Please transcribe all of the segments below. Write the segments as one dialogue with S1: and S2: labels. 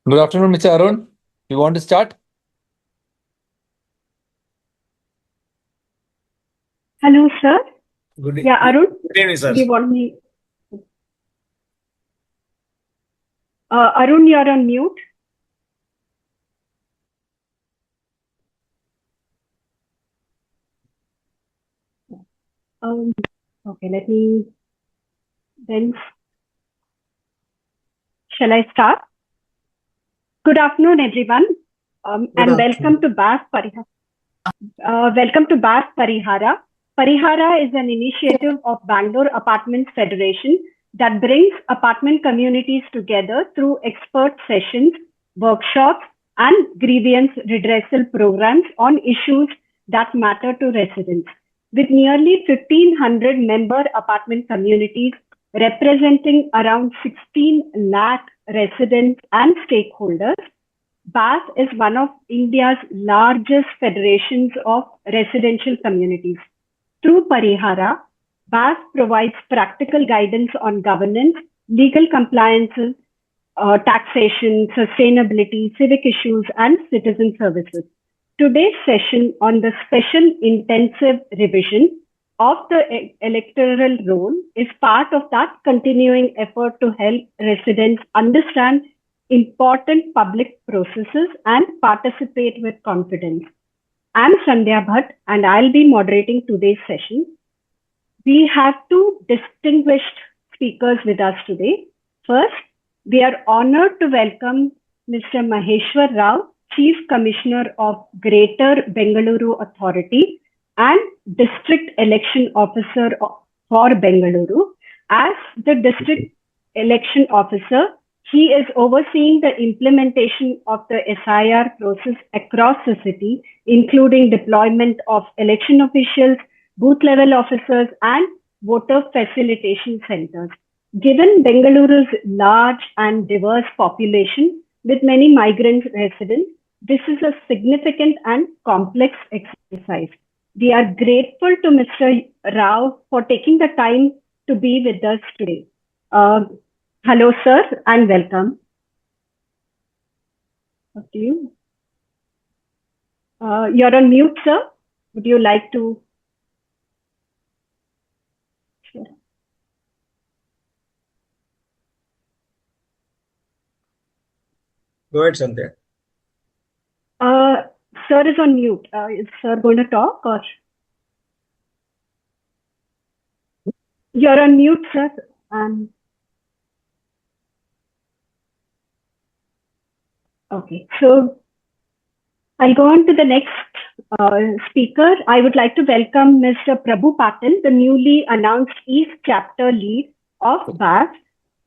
S1: Good afternoon, Mr. Arun. You want to start?
S2: Hello, sir.
S3: Good
S2: Yeah, Arun,
S3: good evening, sir.
S2: do you want me? Arun, you're on mute. Okay, let me then. Shall I start? Good afternoon, everyone, and welcome to 𝗏 Parihara. Welcome to 𝗏 Parihara. Parihara is an initiative of Bangalore Apartments Federation that brings apartment communities together through expert sessions, workshops, and grievance redressal programs on issues that matter to residents. With nearly 1,500 member apartment communities representing around 16 lakh residents and stakeholders, 𝗏 is one of India's largest federations of residential communities. Through Parihara, 𝗏 provides practical guidance on governance, legal compliances, taxation, sustainability, civic issues, and citizen services. Today's session on the special intensive revision of the electoral roll is part of that continuing effort to help residents understand important public processes and participate with confidence. I'm Sandhya Bhatt, and I'll be moderating today's session. We have two distinguished speakers with us today. First, we are honored to welcome Mr. 𝗫𝗫𝗃𝗏, Chief Commissioner of Greater Bengaluru Authority and District Election Officer for Bengaluru. As the District Election Officer, he is overseeing the implementation of the SIR process across the city, including deployment of election officials, booth level officers, and voter facilitation centers. Given Bengaluru's large and diverse population with many migrant residents, this is a significant and complex exercise. We are grateful to Mr. Rao for taking the time to be with us today. Hello, sir, and welcome. Up to you. You're on mute, sir. Would you like to? Sure.
S3: Go ahead, Sandhya.
S2: Sir is on mute. Is sir going to talk or? You're on mute, sir. Okay, so I'll go on to the next speaker. I would like to welcome Mr. Prabhu Patil, the newly announced East Chapter Lead of 𝗏.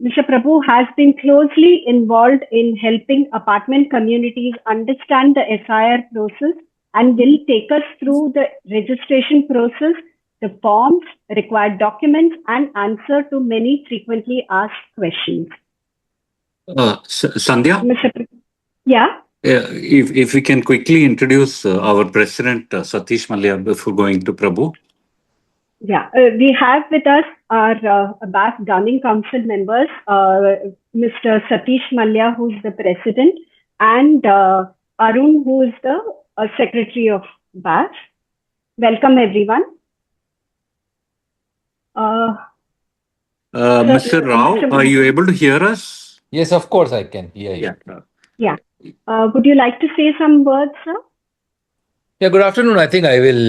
S2: Mr. Prabhu has been closely involved in helping apartment communities understand the SIR process and will take us through the registration process, the forms, required documents, and answer to many frequently asked questions.
S4: Sandhya?
S2: Yeah.
S4: If we can quickly introduce our President Satish Mallya before going to Prabhu.
S2: Yeah, we have with us our 𝗏 Governing Council members, Mr. Satish Mallya, who's the President, and Arun, who is the Secretary of 𝗏. Welcome, everyone.
S4: Mr. Rao, are you able to hear us?
S1: Yes, of course I can hear you.
S2: Yeah. Would you like to say some words, sir?
S1: Yeah, good afternoon. I think I will,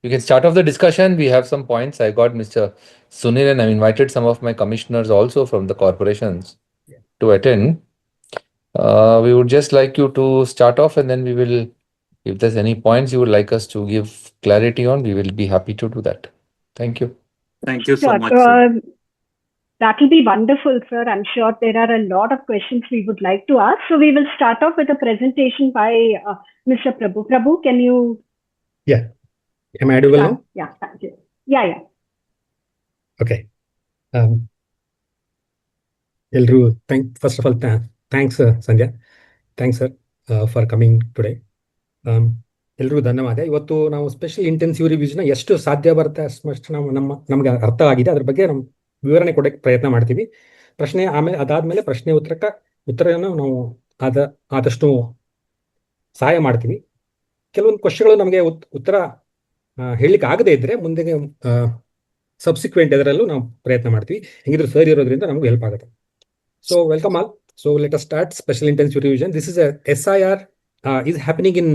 S1: we can start off the discussion. We have some points. I got Mr. Sunil and I've invited some of my commissioners also from the corporations to attend. We would just like you to start off and then we will, if there's any points you would like us to give clarity on, we will be happy to do that. Thank you.
S4: Thank you so
S2: Sure.
S4: much.
S2: That will be wonderful, sir. I'm sure there are a lot of questions we would like to ask. So we will start off with a presentation by Mr. Prabhu. Prabhu, can you?
S5: Yeah. Am I audible now?
S2: Yeah, thank you. Yeah.
S5: Okay. First of all, thanks, Sandhya. Thanks, sir, for coming today. ಎಲ್ರಿಗೂ ಧನ್ಯವಾದ. ಇವತ್ತು ನಾವು special intensive revision ಎಷ್ಟು ಸಾಧ್ಯ ಬರುತ್ತೆ ಅಷ್ಟು ನಮಗೆ ಅರ್ಥ ಆಗಿದೆ, ಅದ್ರ ಬಗ್ಗೆ ವಿವರಣೆ ಕೊಡಕ್ಕೆ ಪ್ರಯತ್ನ ಮಾಡ್ತೀವಿ. ಪ್ರಶ್ನೆ ಅದಾದ್ಮೇಲೆ ಪ್ರಶ್ನೆ ಉತ್ತರನ ನಾವು ಆದಷ್ಟು ಸಹಾಯ ಮಾಡ್ತೀವಿ. ಕೆಲವೊಂದು ಕ್ವಶನ್ಗಳು ನಮಗೆ ಉತ್ತರ ಹೇಳಲಿಕ್ಕೆ ಆಗದೇ ಇದ್ರೆ ಮುಂದೆ ಸಬ್ಸಿಕ್ವೆಂಟ್ ಇದರಲ್ಲೂ ನಾವು ಪ್ರಯತ್ನ ಮಾಡ್ತೀವಿ. ಹೆಂಗಿದ್ರು ಸರ್ ಇರೋದ್ರಿಂದ ನಮ್ಗೆ ಹೆಲ್ಪ್ ಆಗುತ್ತೆ. So welcome all. So let us start special intensive revision. This is a SIR is happening in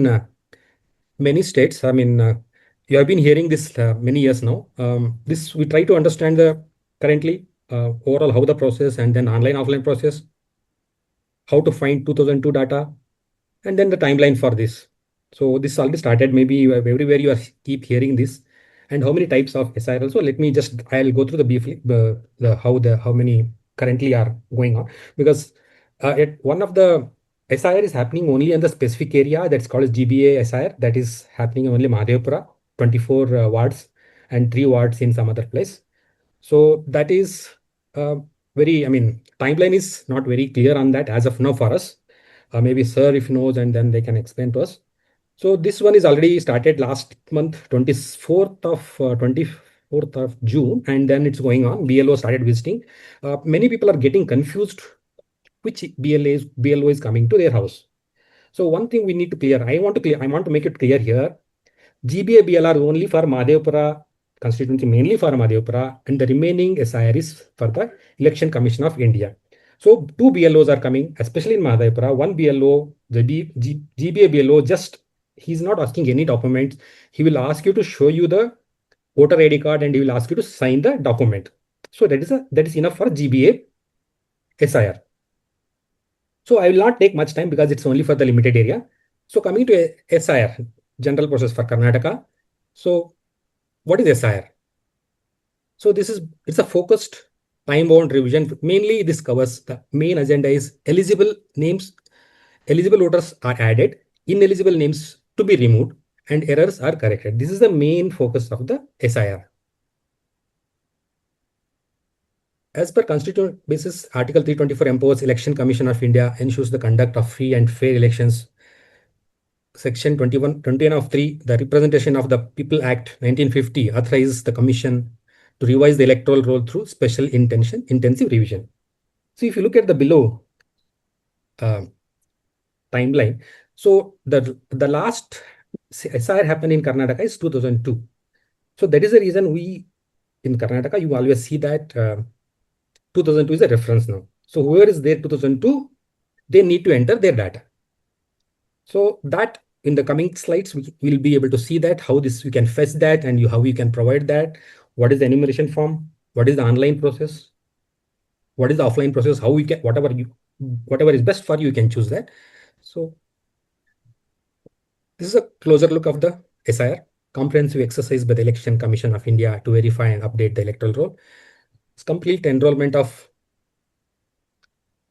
S5: many states. I mean, you have been hearing this many years now. This we try to understand the currently overall how the process, and then online offline process, how to find 2002 data, and then the timeline for this. So this already started. Maybe everywhere you are keep hearing this. And how many types of SIR also? Let me just I'll go through the briefly how many currently are going on, because one of the SIR is happening only in the specific area that's called as GBA SIR. That is happening only 𝗵𝗽𝗂𝗏, 24 wards and 3 wards in some other place. So that is very, I mean, timeline is not very clear on that as of now for us. Maybe sir if knows, and then they can explain to us. So this one is already started last month, 24th of June, and then it's going on. BLO started visiting. Many people are getting confused which BLO is coming to their house. So one thing we need to clear, I want to make it clear here. GBA BLR only for 𝗵𝗽𝗂𝗏 constituency, mainly for 𝗵𝗽𝗂𝗏, and the remaining SIR is for the Election Commission of India. So 2 BLOs are coming, especially in 𝗵𝗽𝗂𝗏. One BLO, the GBA BLO, just he's not asking any documents. He will ask you to show you the voter ID card, and he will ask you to sign the document. So that is enough for GBA SIR. So I will not take much time because it's only for the limited area. So coming to SIR, general process for Karnataka. So what is SIR? So it's a focused time-bound revision. Mainly this covers, the main agenda is eligible voters are added, ineligible names to be removed, and errors are corrected. This is the main focus of the SIR. As per constitution basis, Article 324 empowers Election Commission of India, ensures the conduct of free and fair elections. Section 21 of 3, the Representation of the People Act 1950 authorizes the Commission to revise the electoral roll through special intensive revision. So if you look at the below timeline, so the last SIR happened in Karnataka is 2002. So that is the reason we in Karnataka, you always see that 2002 is a reference now. So whoever is there 2002, they need to enter their data. So that in the coming slides, we will be able to see that how you can fetch that, and how you can provide that. What is the enumeration form? What is the online process? What is the offline process? How we can, whatever is best for you, you can choose that. So this is a closer look of the SIR, comprehensive exercise by the Election Commission of India to verify and update the electoral roll. It's complete enrollment of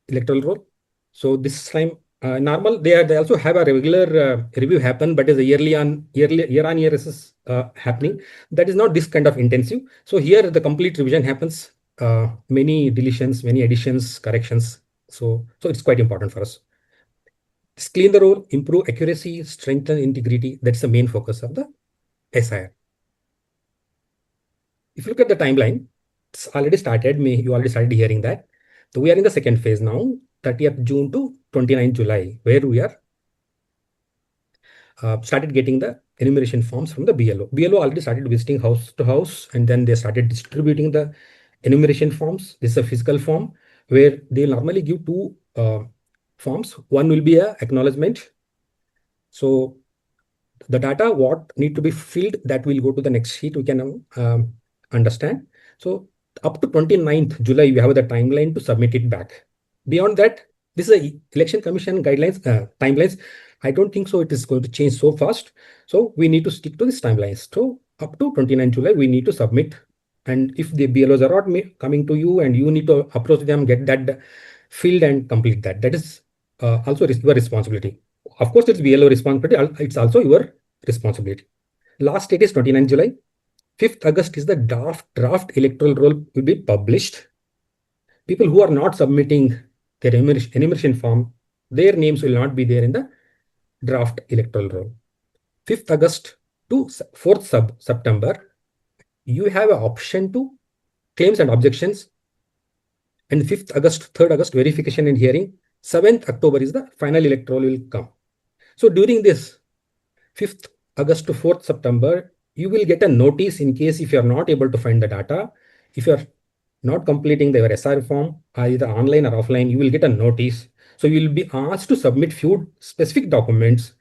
S5: electoral roll. So this time, normal, they also have a regular review happen, but is a year on year is happening. That is not this kind of intensive. So here the complete revision happens, many deletions, many additions, corrections. So it's quite important for us. Just clean the roll, improve accuracy, strengthen integrity. That's the main focus of the SIR. If you look at the timeline, it's already started. You already started hearing that. So we are in the second phase now, 30th June to 29th July, where we are started getting the enumeration forms from the BLO. BLO already started visiting house to house, and then they started distributing the enumeration forms. This is a physical form where they normally give 2 forms. One will be a acknowledgement. So the data what need to be filled, that will go to the next sheet. We can understand. So up to 29th July, we have the timeline to submit it back. Beyond that, this is a Election Commission guidelines, timelines. I don't think so it is going to change so fast. So we need to stick to this timelines. So up to 29th July, we need to submit. And if the BLOs are not coming to you, and you need to approach them, get that filled and complete that. That is also your responsibility. Of course, it's BLO responsibility. It's also your responsibility. Last date is 29th July. 5th August is the draft electoral roll will be published. People who are not submitting their enumeration form, their names will not be there in the draft electoral roll. 5th August to 4th September, you have an option to claims and objections and 5th August, 3rd August verification and hearing. 7th October is the final electoral will come. So during this 5th August to 4th September, you will get a notice in case if you are not able to find the data. If you are not completing your SR form, either online or offline, you will get a notice. So you will be asked to submit few specific documents.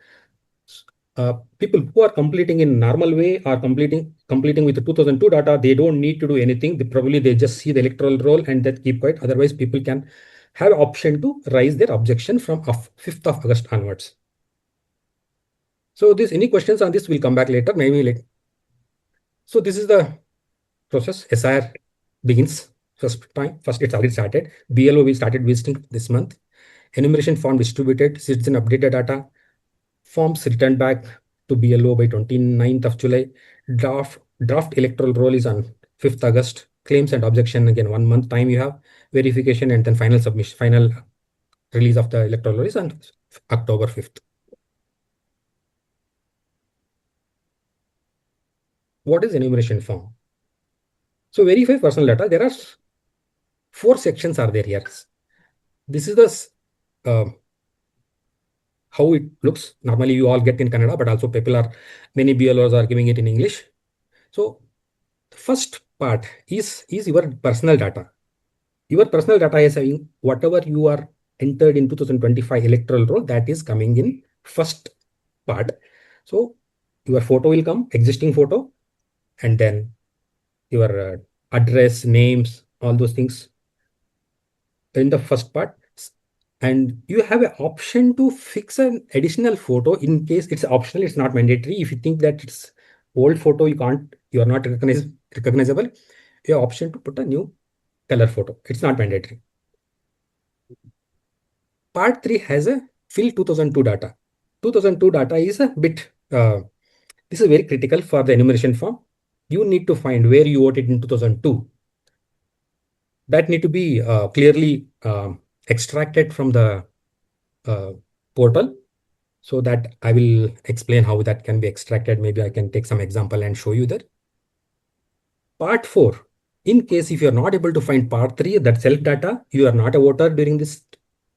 S5: People who are completing in normal way are completing with the 2002 data. They don't need to do anything. They just see the electoral roll and that keep quiet. Otherwise, people can have option to raise their objection from 5th of August onwards. So any questions on this will come back later, maybe later. So this is the process. SIR begins first it's already started. BLO we started visiting this month. Enumeration form distributed, citizen updated data. Forms returned back to BLO by 29th of July. Draft electoral roll is on 5th August. Claims and objection again 1 month time you have. Verification and then final submission, final release of the electoral roll is on October 5th. What is enumeration form? So verify personal data. There are 4 sections are there here. This is the how it looks. Normally you all get in Kannada, but also many BLOs are giving it in English. So the first part is your personal data. Your personal data is having whatever you are entered in 2025 electoral roll, that is coming in first part. So your photo will come, existing photo, and then your address, names, all those things in the first part. And you have an option to fix an additional photo in case it's optional, it's not mandatory. If you think that it's old photo, you are not recognizable, you have option to put a new color photo. It's not mandatory. Part 3 has a fill 2002 data. 2002 data is a bit, this is very critical for the enumeration form. You need to find where you voted in 2002. That need to be clearly extracted from the portal. So that I will explain how that can be extracted. Maybe I can take some example and show you that. Part 4, in case if you are not able to find part 3, that self data, you are not a voter during this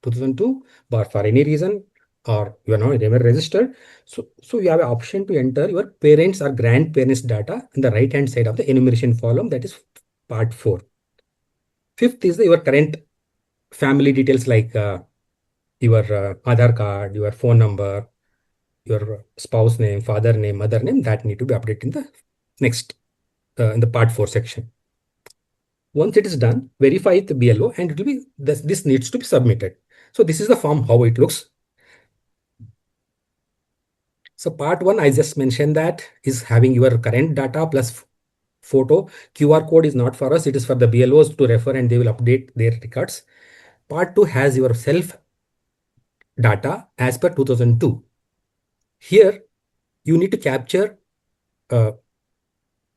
S5: 2002, but for any reason, or you are not ever registered. So you have an option to enter your parents or grandparents data in the right hand side of the enumeration column. That is part 4. 5th is your current family details like your Aadhaar card, your phone number, your spouse name, father name, mother name, that need to be updated in the next, in the part 4 section. Once it is done, verify the BLO and it will be, this needs to be submitted. So this is the form, how it looks. So part 1, I just mentioned that is having your current data plus photo. QR code is not for us, it is for the BLOs to refer and they will update their records. Part 2 has your self data as per 2002. Here, you need to capture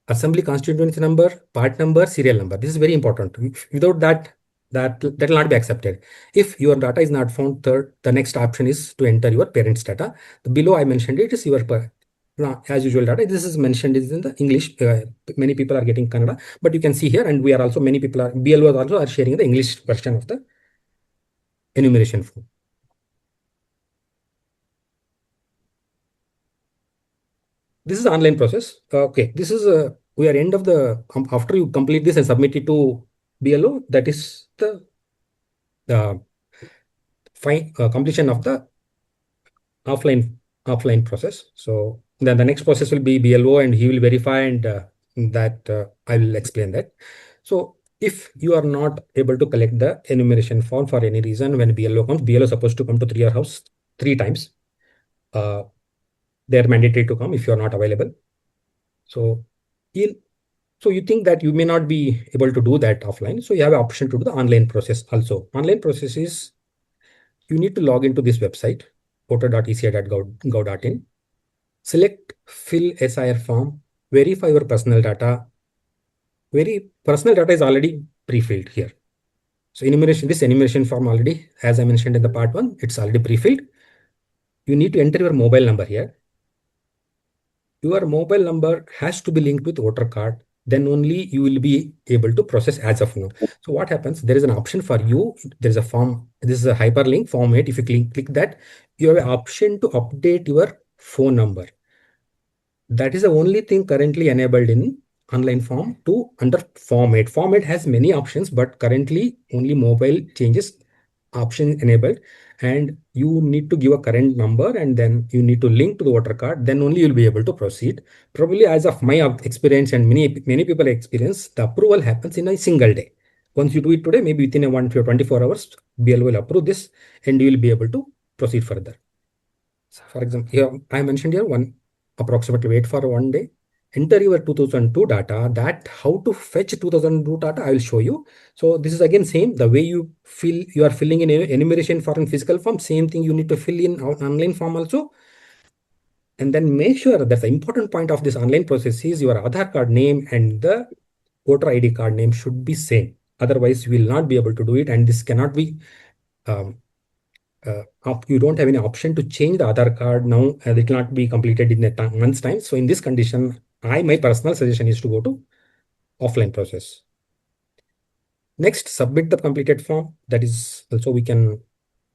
S5: assembly constituency number, part number, serial number. This is very important. Without that will not be accepted. If your data is not found, third, the next option is to enter your parents' data. The below I mentioned it is your as usual data. This is mentioned is in the English. Many people are getting Kannada, but you can see here, and we are also many people are BLOs also are sharing the English version of the enumeration form. This is the online process. Okay, this is we are end of the after you complete this and submit it to BLO. That is the completion of the offline process. So then the next process will be BLO, and he will verify, and that I will explain that. So if you are not able to collect the enumeration form for any reason, when BLO comes, BLO is supposed to come to your house 3 times. They are mandatory to come if you are not available. So you think that you may not be able to do that offline. So you have an option to do the online process also. Online process is you need to log into this website, voter.eci.gov.in. Select fill SIR form, verify your personal data. Personal data is already pre-filled here. So this enumeration form already, as I mentioned in the part 1, it's already pre-filled. You need to enter your mobile number here. Your mobile number has to be linked with voter card. then only you will be able to process as of now. So what happens? There is an option for you. There is a form. This is a hyperlink form 8. If you click that, you have an option to update your phone number. That is the only thing currently enabled in online form to under form 8. Form 8 has many options, but currently only mobile changes option enabled, and you need to give a current number and then you need to link to the voter card, then only you'll be able to proceed. Probably as of my experience and many people experience, the approval happens in a single day. Once you do it today, maybe within 24 hours, BL will approve this and you will be able to proceed further. So for example, here I mentioned here approximately wait for 1 day, enter your 2002 data. That how to fetch 2002 data I will show you. So this is again same, the way you are filling in enumeration form in physical form, same thing you need to fill in online form also. And then make sure that the important point of this online process is your Aadhaar card name and the voter ID card name should be same. Otherwise, you will not be able to do it, and this cannot be you don't have any option to change the Aadhaar card now, and it will not be completed in a month's time. So in this condition, my personal suggestion is to go to offline process. Next, submit the completed form. That is also we can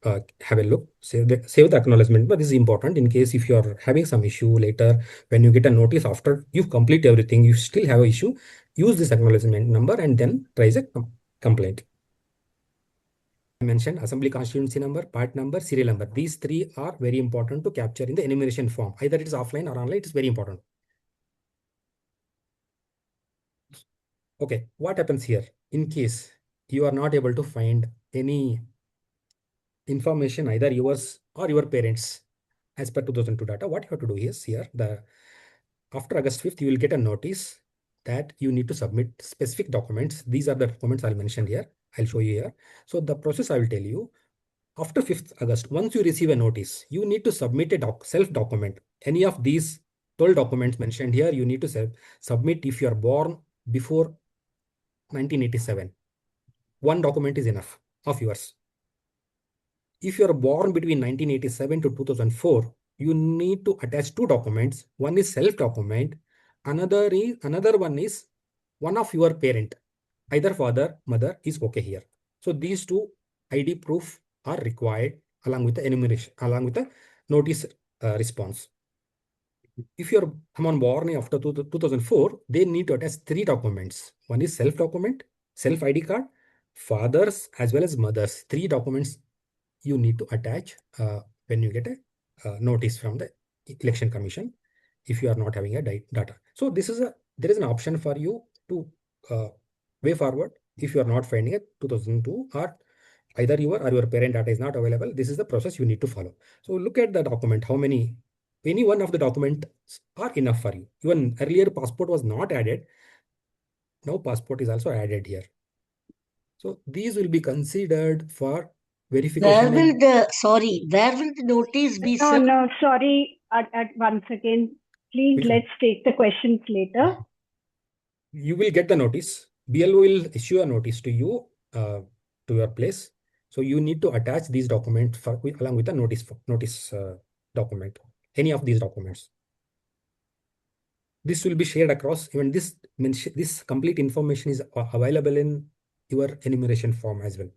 S5: have a look, save the acknowledgement, but this is important in case if you are having some issue later, when you get a notice after you complete everything, you still have an issue, use this acknowledgement number and then raise a complaint. I mentioned assembly constituency number, part number, serial number. These three are very important to capture in the enumeration form. Either it is offline or online, it is very important. Okay, what happens here? In case you are not able to find any information, either yours or your parents, as per 2002 data, what you have to do is here, after August 5th, you will get a notice that you need to submit specific documents. These are the documents I'll mention here. I'll show you here. So the process I will tell you. After 5th August, once you receive a notice, you need to submit a self-document. Any of these 12 documents mentioned here, you need to submit if you are born before 1987. One document is enough of yours. If you are born between 1987 to 2004, you need to attach two documents. One is self-document. Another one is one of your parent, either father, mother is okay here. So these two ID proof are required along with the enumeration, along with the notice response. If you're someone born after 2004, they need to attach three documents. One is self-document, self-ID card, father's as well as mother's. Three documents you need to attach when you get a notice from the Election Commission if you are not having a data. So there is an option for you to way forward if you are not finding it 2002 or either your or your parent data is not available. This is the process you need to follow. So look at the document, any one of the documents are enough for you. Even earlier passport was not added. Now passport is also added here. So these will be considered for verification.
S3: Where will the notice be sent?
S2: No, sorry. Once again, please let's take the questions later.
S5: You will get the notice. BLO will issue a notice to you to your place. So you need to attach these documents along with the notice document. Any of these documents. This will be shared across. Even this complete information is available in your enumeration form as well.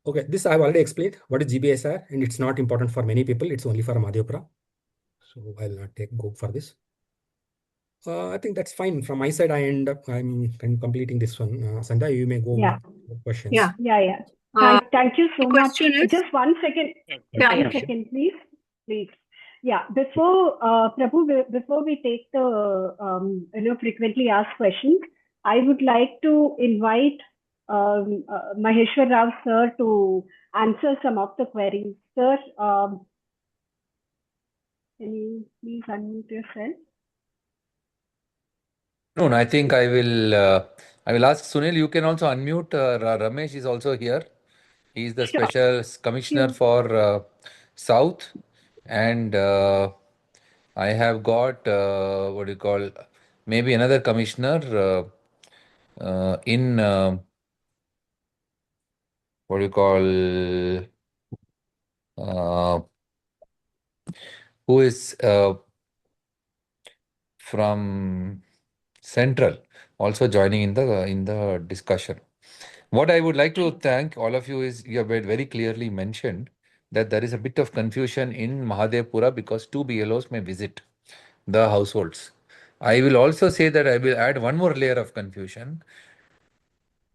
S5: Okay, this I have already explained what is GBSR, and it's not important for many people. It's only for 𝗲𝗃. So I'll not go for this. I think that's fine. From my side, I'm completing this one. Sandhya, you may go with questions.
S2: Yeah. Thank you so much. Just 1 second. 1 second, please. Yeah. Before Prabhu, before we take the frequently asked questions, I would like to invite Maheshwar Rao sir to answer some of the queries. Sir, can you please unmute yourself?
S1: No, I think I will ask Sunil. You can also unmute. Ramesh is also here. He is the special commissioner for South, and I have got maybe another commissioner in who is from Central also joining in the discussion. What I would like to thank all of you is you have very clearly mentioned that there is a bit of confusion in 𝗲𝗽𝗃𝗃 because 2 BLOs may visit the households. I will also say that I will add one more layer of confusion.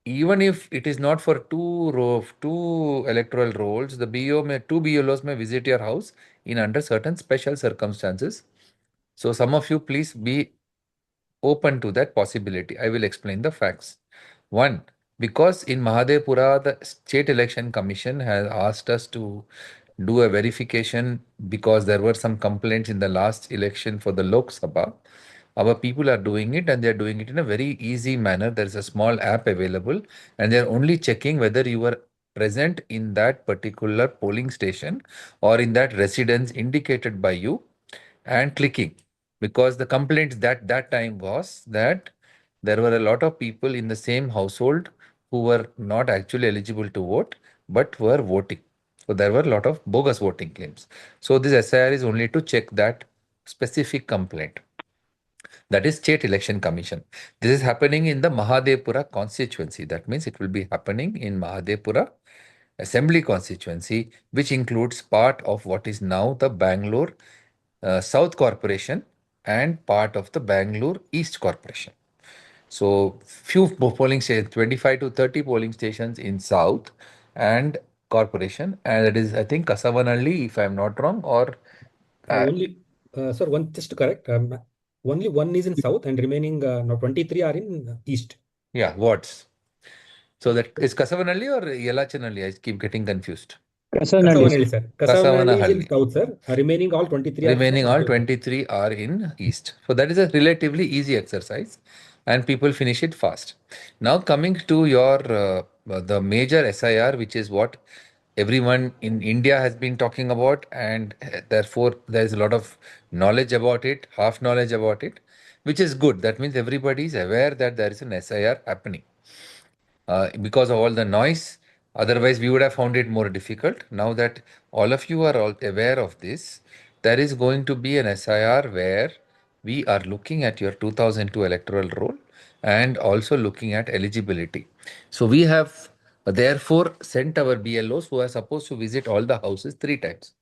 S1: Even if it is not for two electoral rolls, the 2 BLOs may visit your house in under certain special circumstances. So some of you please be open to that possibility. I will explain the facts. One, because in 𝗲𝗽𝗃𝗃, the State Election Commission has asked us to do a verification because there were some complaints in the last election for the Lok Sabha. Our people are doing it and they're doing it in a very easy manner. There is a small app available and they're only checking whether you were present in that particular polling station or in that residence indicated by you and clicking. Because the complaint that time was that there were a lot of people in the same household who were not actually eligible to vote but were voting. So there were a lot of bogus voting claims. So this SIR is only to check that specific complaint. That is State Election Commission. This is happening in the 𝗲𝗽𝗃𝗃 constituency. That means it will be happening in 𝗲𝗽𝗃𝗃 Assembly constituency, which includes part of what is now the Bangalore South Corporation and part of the Bangalore East Corporation. So few polling stations, 25 to 30 polling stations in South and Corporation, and it is I think Kasavanahalli, if I am not wrong, or
S5: sir, just to correct, only one is in South and remaining 23 are in East.
S1: Yeah, wards. So that is Kasavanahalli or Yelachanhalli? I keep getting confused.
S5: Kasavanahalli, sir. Kasavanahalli is in
S1: Kasavanahalli.
S5: South, sir. Remaining all 23
S1: Remaining all 23 are in East. So that is a relatively easy exercise and people finish it fast. Now coming to your the major SIR, which is what everyone in India has been talking about, and therefore there is a lot of knowledge about it, half knowledge about it, which is good. That means everybody is aware that there is an SIR happening. Because of all the noise. Otherwise, we would have found it more difficult. Now that all of you are all aware of this, there is going to be an SIR where we are looking at your 2002 electoral roll and also looking at eligibility. So we have therefore sent our BLOs who are supposed to visit all the houses 3 times.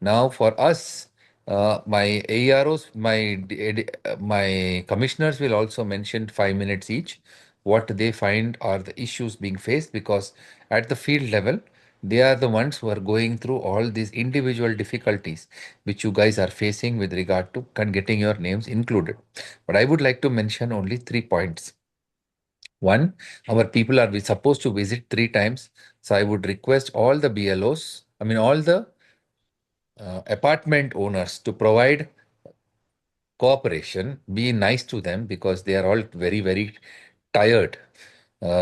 S1: Now for us, my AROs, my commissioners will also mention 5 minutes each what they find are the issues being faced, because at the field level, they are the ones who are going through all these individual difficulties which you guys are facing with regard to getting your names included. But I would like to mention only 3 points. One, our people are supposed to visit 3 times. So I would request all the BLOs, all the apartment owners to provide cooperation, be nice to them because they are all very, very tired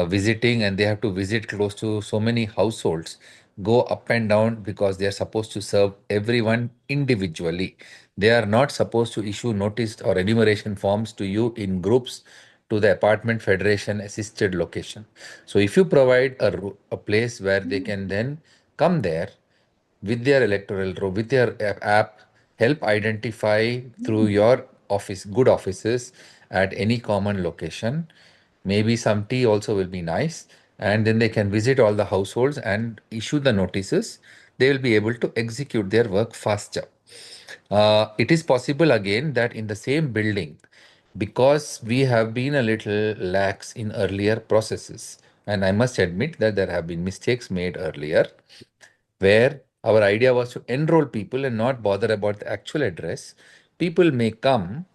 S1: visiting and they have to visit close to so many households, go up and down because they are supposed to serve everyone individually. They are not supposed to issue notice or enumeration forms to you in groups to the Apartment Federation assisted location. So if you provide a place where they can then come there with their electoral roll, with their app, help identify through your office, good offices at any common location. Maybe some tea also will be nice. And then they can visit all the households and issue the notices. They will be able to execute their work faster. It is possible again that in the same building, because we have been a little lax in earlier processes, and I must admit that there have been mistakes made earlier, where our idea was to enroll people and not bother about the actual address. People may come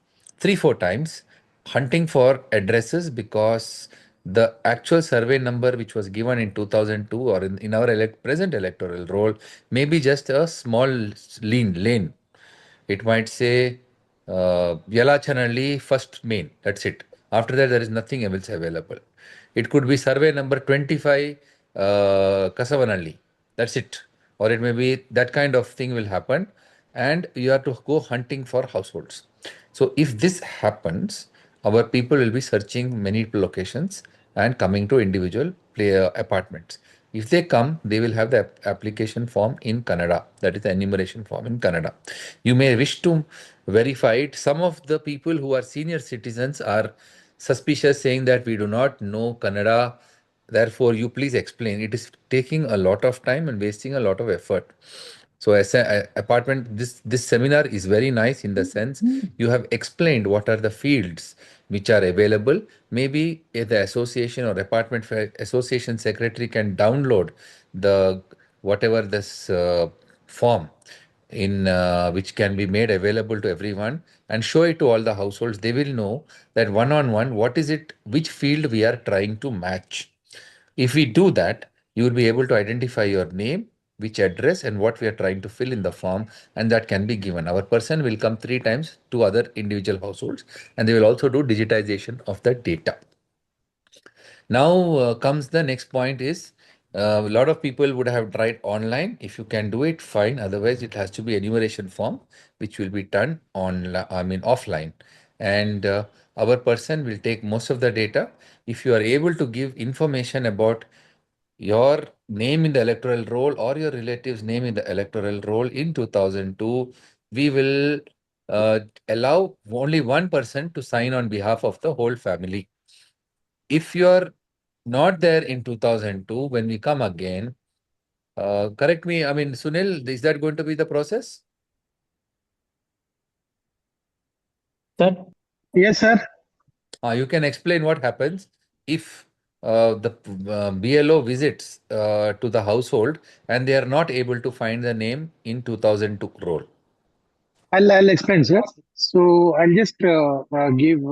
S1: 3-4 times hunting for addresses because the actual survey number which was given in 2002 or in our present electoral roll may be just a small lane. It might say Yelachanhalli first main. That's it. After that, there is nothing else available. It could be survey number 25 Kasavanahalli. That's it. Or it may be that kind of thing will happen. And you have to go hunting for households. So if this happens, our people will be searching many locations and coming to individual apartments. If they come, they will have the application form in Kannada. That is the enumeration form in Kannada. You may wish to verified. Some of the people who are senior citizens are suspicious, saying that we do not know Kannada. Therefore, you please explain. It is taking a lot of time and wasting a lot of effort. So as a apartment, this seminar is very nice in the sense you have explained what are the fields which are available. Maybe the association or association secretary can download the whatever this form in which can be made available to everyone and show it to all the households. They will know that one on one what is it, which field we are trying to match. If we do that, you will be able to identify your name, which address, and what we are trying to fill in the form, and that can be given. Our person will come 3 times to other individual households, and they will also do digitization of the data. Now comes the next point is a lot of people would have tried online. If you can do it, fine. Otherwise, it has to be enumeration form, which will be done offline. And our person will take most of the data. If you are able to give information about your name in the electoral roll or your relative's name in the electoral roll in 2002, we will allow only one person to sign on behalf of the whole family. If you're not there in 2002, when we come again, correct me, Sunil, is that going to be the process?
S6: Sir?
S7: Yes, sir.
S1: You can explain what happens if the BLO visits to the household and they are not able to find the name in 2002 roll.
S7: I'll explain, sir. So I'll just give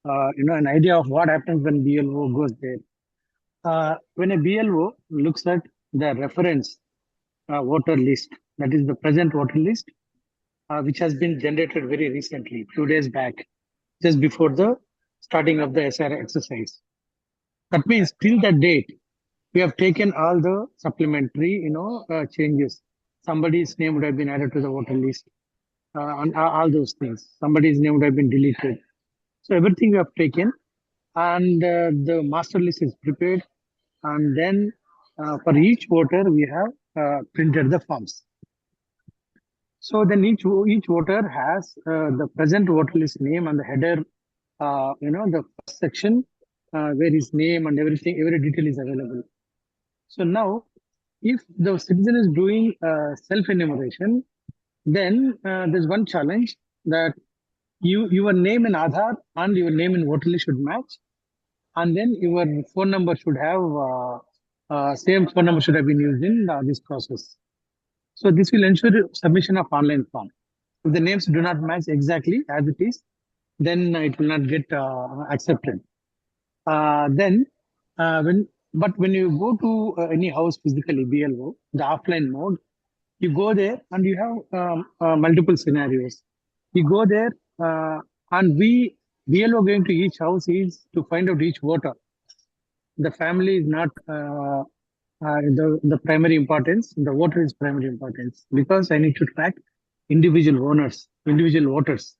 S7: an idea of what happens when BLO goes there. When a BLO looks at the reference voter list, that is the present voter list, which has been generated very recently, 2 days back, just before the starting of the SR exercise. That means till that date, we have taken all the supplementary, changes. Somebody's name would have been added to the voter list, and all those things. Somebody's name would have been deleted. So everything we have taken, and the master list is prepared, and then for each voter we have printed the forms. So then each voter has the present voter list name and the header, the first section where his name and everything, every detail is available. So now, if the citizen is doing self-enumeration, then there's one challenge that your name in Aadhaar and your name in voter list should match, and then your phone number should have same phone number should have been used in this process. So this will ensure submission of online form. If the names do not match exactly as it is, then it will not get accepted. When you go to any house physically, BLO, the offline mode, you go there and you have multiple scenarios. You go there and BLO going to each house is to find out each voter. The family is not the primary importance. The voter is primary importance because I need to track individual owners, individual voters.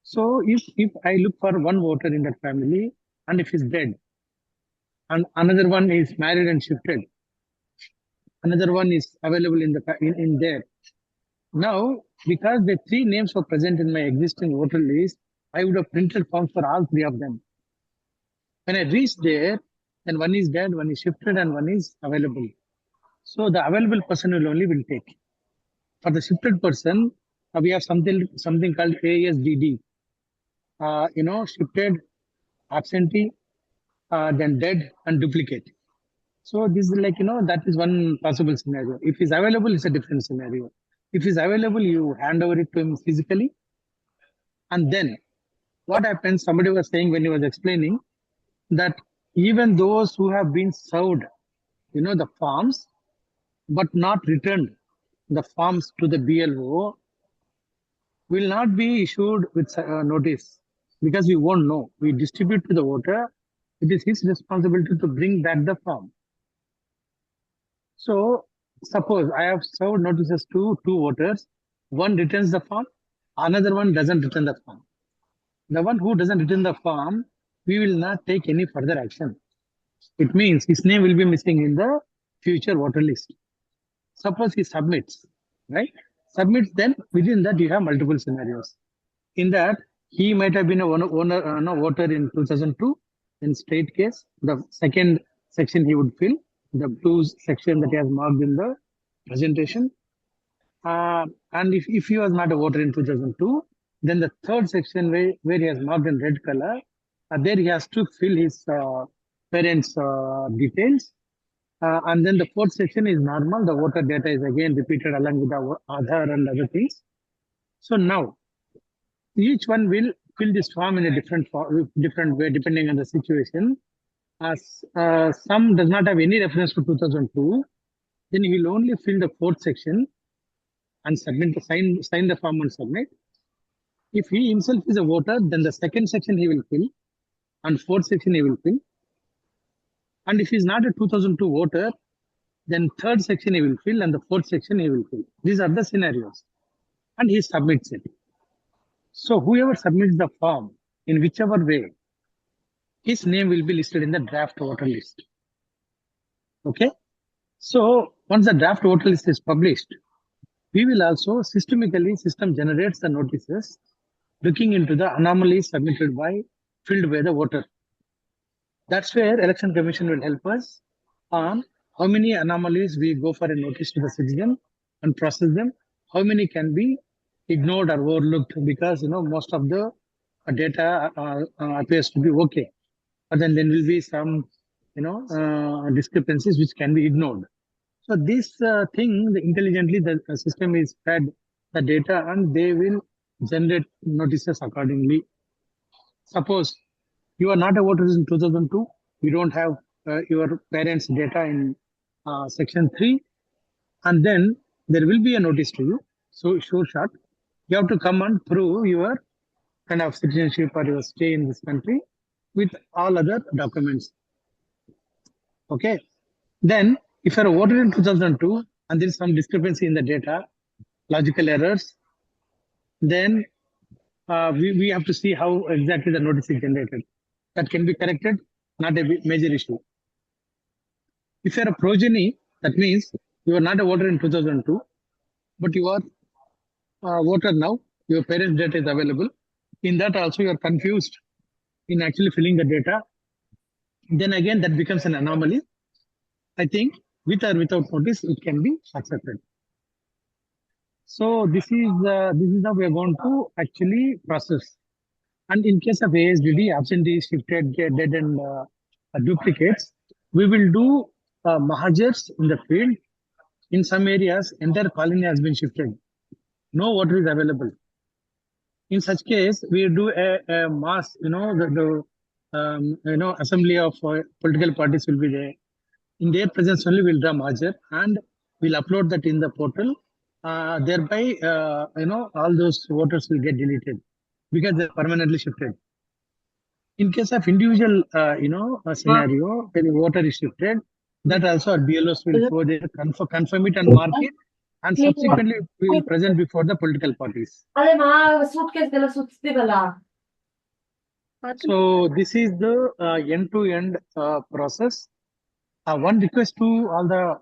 S7: So if I look for one voter in that family and if he's dead, and another one is married and shifted, another one is available in there. Now, because the 3 names were present in my existing voter list, I would have printed forms for all 3 of them. When I reach there, then one is dead, one is shifted, and one is available. So the available person will take. For the shifted person, we have something called ASDD. Shifted, absentee, then dead and duplicate. So this is that is one possible scenario. If he's available, it's a different scenario. If he's available, you hand over it to him physically. And then what happens, somebody was saying when he was explaining that even those who have been served, the forms, but not returned the forms to the BLO will not be issued with notice because we won't know. We distribute to the voter. It is his responsibility to bring back the form. So suppose I have served notices to 2 voters. One returns the form, another one doesn't return the form. The one who doesn't return the form, we will not take any further action. It means his name will be missing in the future voter list. Suppose he submits, right? submits, then within that you have multiple scenarios. In that, he might have been a voter in 2002. In state case, the second section he would fill, the blue section that he has marked in the presentation. And if he was not a voter in 2002, then the third section where he has marked in red color, there he has to fill his parents' details. And then the fourth section is normal. The voter data is again repeated along with the Aadhaar and other things. So now, each one will fill this form in a different way depending on the situation. As some does not have any reference to 2002, then he will only fill the fourth section and sign the form and submit. If he himself is a voter, then the second section he will fill and fourth section he will fill. And if he is not a 2002 voter, then third section he will fill and the fourth section he will fill. These are the scenarios. And he submits it. So whoever submits the form in whichever way, his name will be listed in the draft voter list. Okay. So once the draft voter list is published, we will also system generates the notices looking into the anomalies filled by the voter. That's where Election Commission will help us on how many anomalies we go for a notice to the citizen and process them, how many can be ignored or overlooked because most of the data appears to be okay, but then there will be some discrepancies which can be ignored. So this thing, intelligently the system is fed the data and they will generate notices accordingly. Suppose you are not a voter in 2002, you don't have your parents' data in section 3, and then there will be a notice to you. So short, you have to come and prove your kind of citizenship or your stay in this country with all other documents. Okay. Then if you're a voter in 2002 and there is some discrepancy in the data, logical errors, then we have to see how exactly the notice is generated. That can be corrected, not a major issue. If you're a progeny, that means you are not a voter in 2002, but you are a voter now, your parents' data is available. In that also you are confused in actually filling the data. Then again, that becomes an anomaly. I think with or without notice, it can be accepted. So this is how we are going to actually process. And in case of ASDD, absentees, shifted, dead and duplicates, we will do mahajers in the field. In some areas, entire colony has been shifted. No voter is available. In such case, we do a mass, assembly of political parties will be there. In their presence only, we'll draw mahajar and we'll upload that in the portal. Thereby, all those voters will get deleted because they're permanently shifted. In case of individual, scenario, when a voter is shifted, that also our BLOs will go there, confirm it and mark it, and subsequently we will present before the political parties. So this is the end-to-end process. One request to all the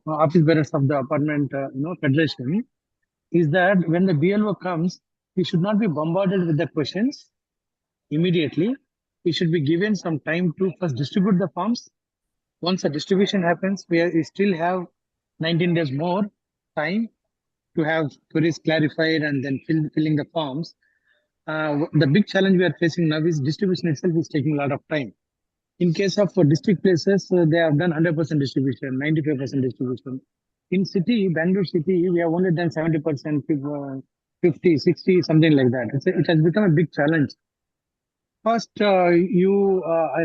S7: office bearers of the apartment federation is that when the BLO comes, we should not be bombarded with the questions immediately. We should be given some time to first distribute the forms. Once the distribution happens, we still have 19 days more time to have queries clarified and then filling the forms. The big challenge we are facing now is distribution itself is taking a lot of time. In case of district places, they have done 100% distribution, 95% distribution. In city, Bangalore city, we have only done 70%, 50, 60, something like that. It has become a big challenge. First, I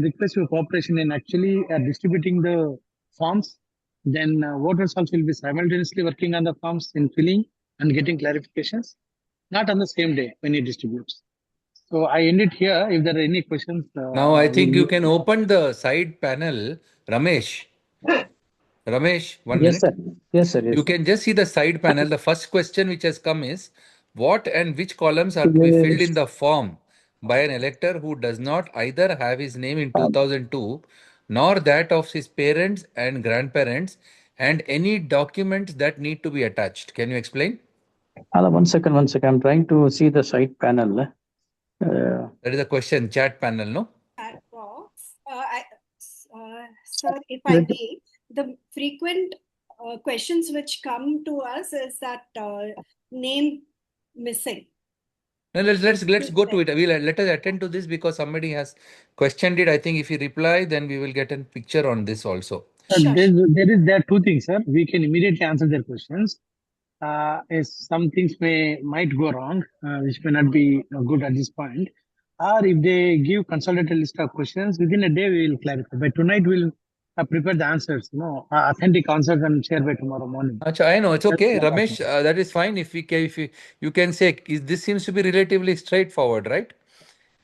S7: request your cooperation in actually distributing the forms. Then voters also will be simultaneously working on the forms in filling and getting clarifications, not on the same day when it distributes. So I end it here. If there are any questions.
S1: Now I think you can open the side panel, Ramesh. Ramesh, 1 minute.
S6: Sir. Yes, sir. Yes.
S1: You can just see the side panel. The first question which has come is, what and which columns are to be filled in the form by an elector who does not either have his name in 2002 nor that of his parents and grandparents, and any documents that need to be attached? Can you explain?
S6: One second. I'm trying to see the side panel.
S1: That is a question, chat panel, no?
S8: Chat box. Sir, if I may, the frequent questions which come to us is that name missing.
S1: Now let's go to it. Let us attend to this because somebody has questioned it. I think if you reply, then we will get a picture on this also.
S8: Sure.
S7: There are two things, sir. We can immediately answer their questions. Some things might go wrong, which may not be good at this point. Or if they give consolidated list of questions, within a day we will clarify. By tonight we'll prepare the answers, authentic answers and share by tomorrow morning.
S1: Achha, I know, it's okay. Ramesh, that is fine. If you can say, this seems to be relatively straightforward, right?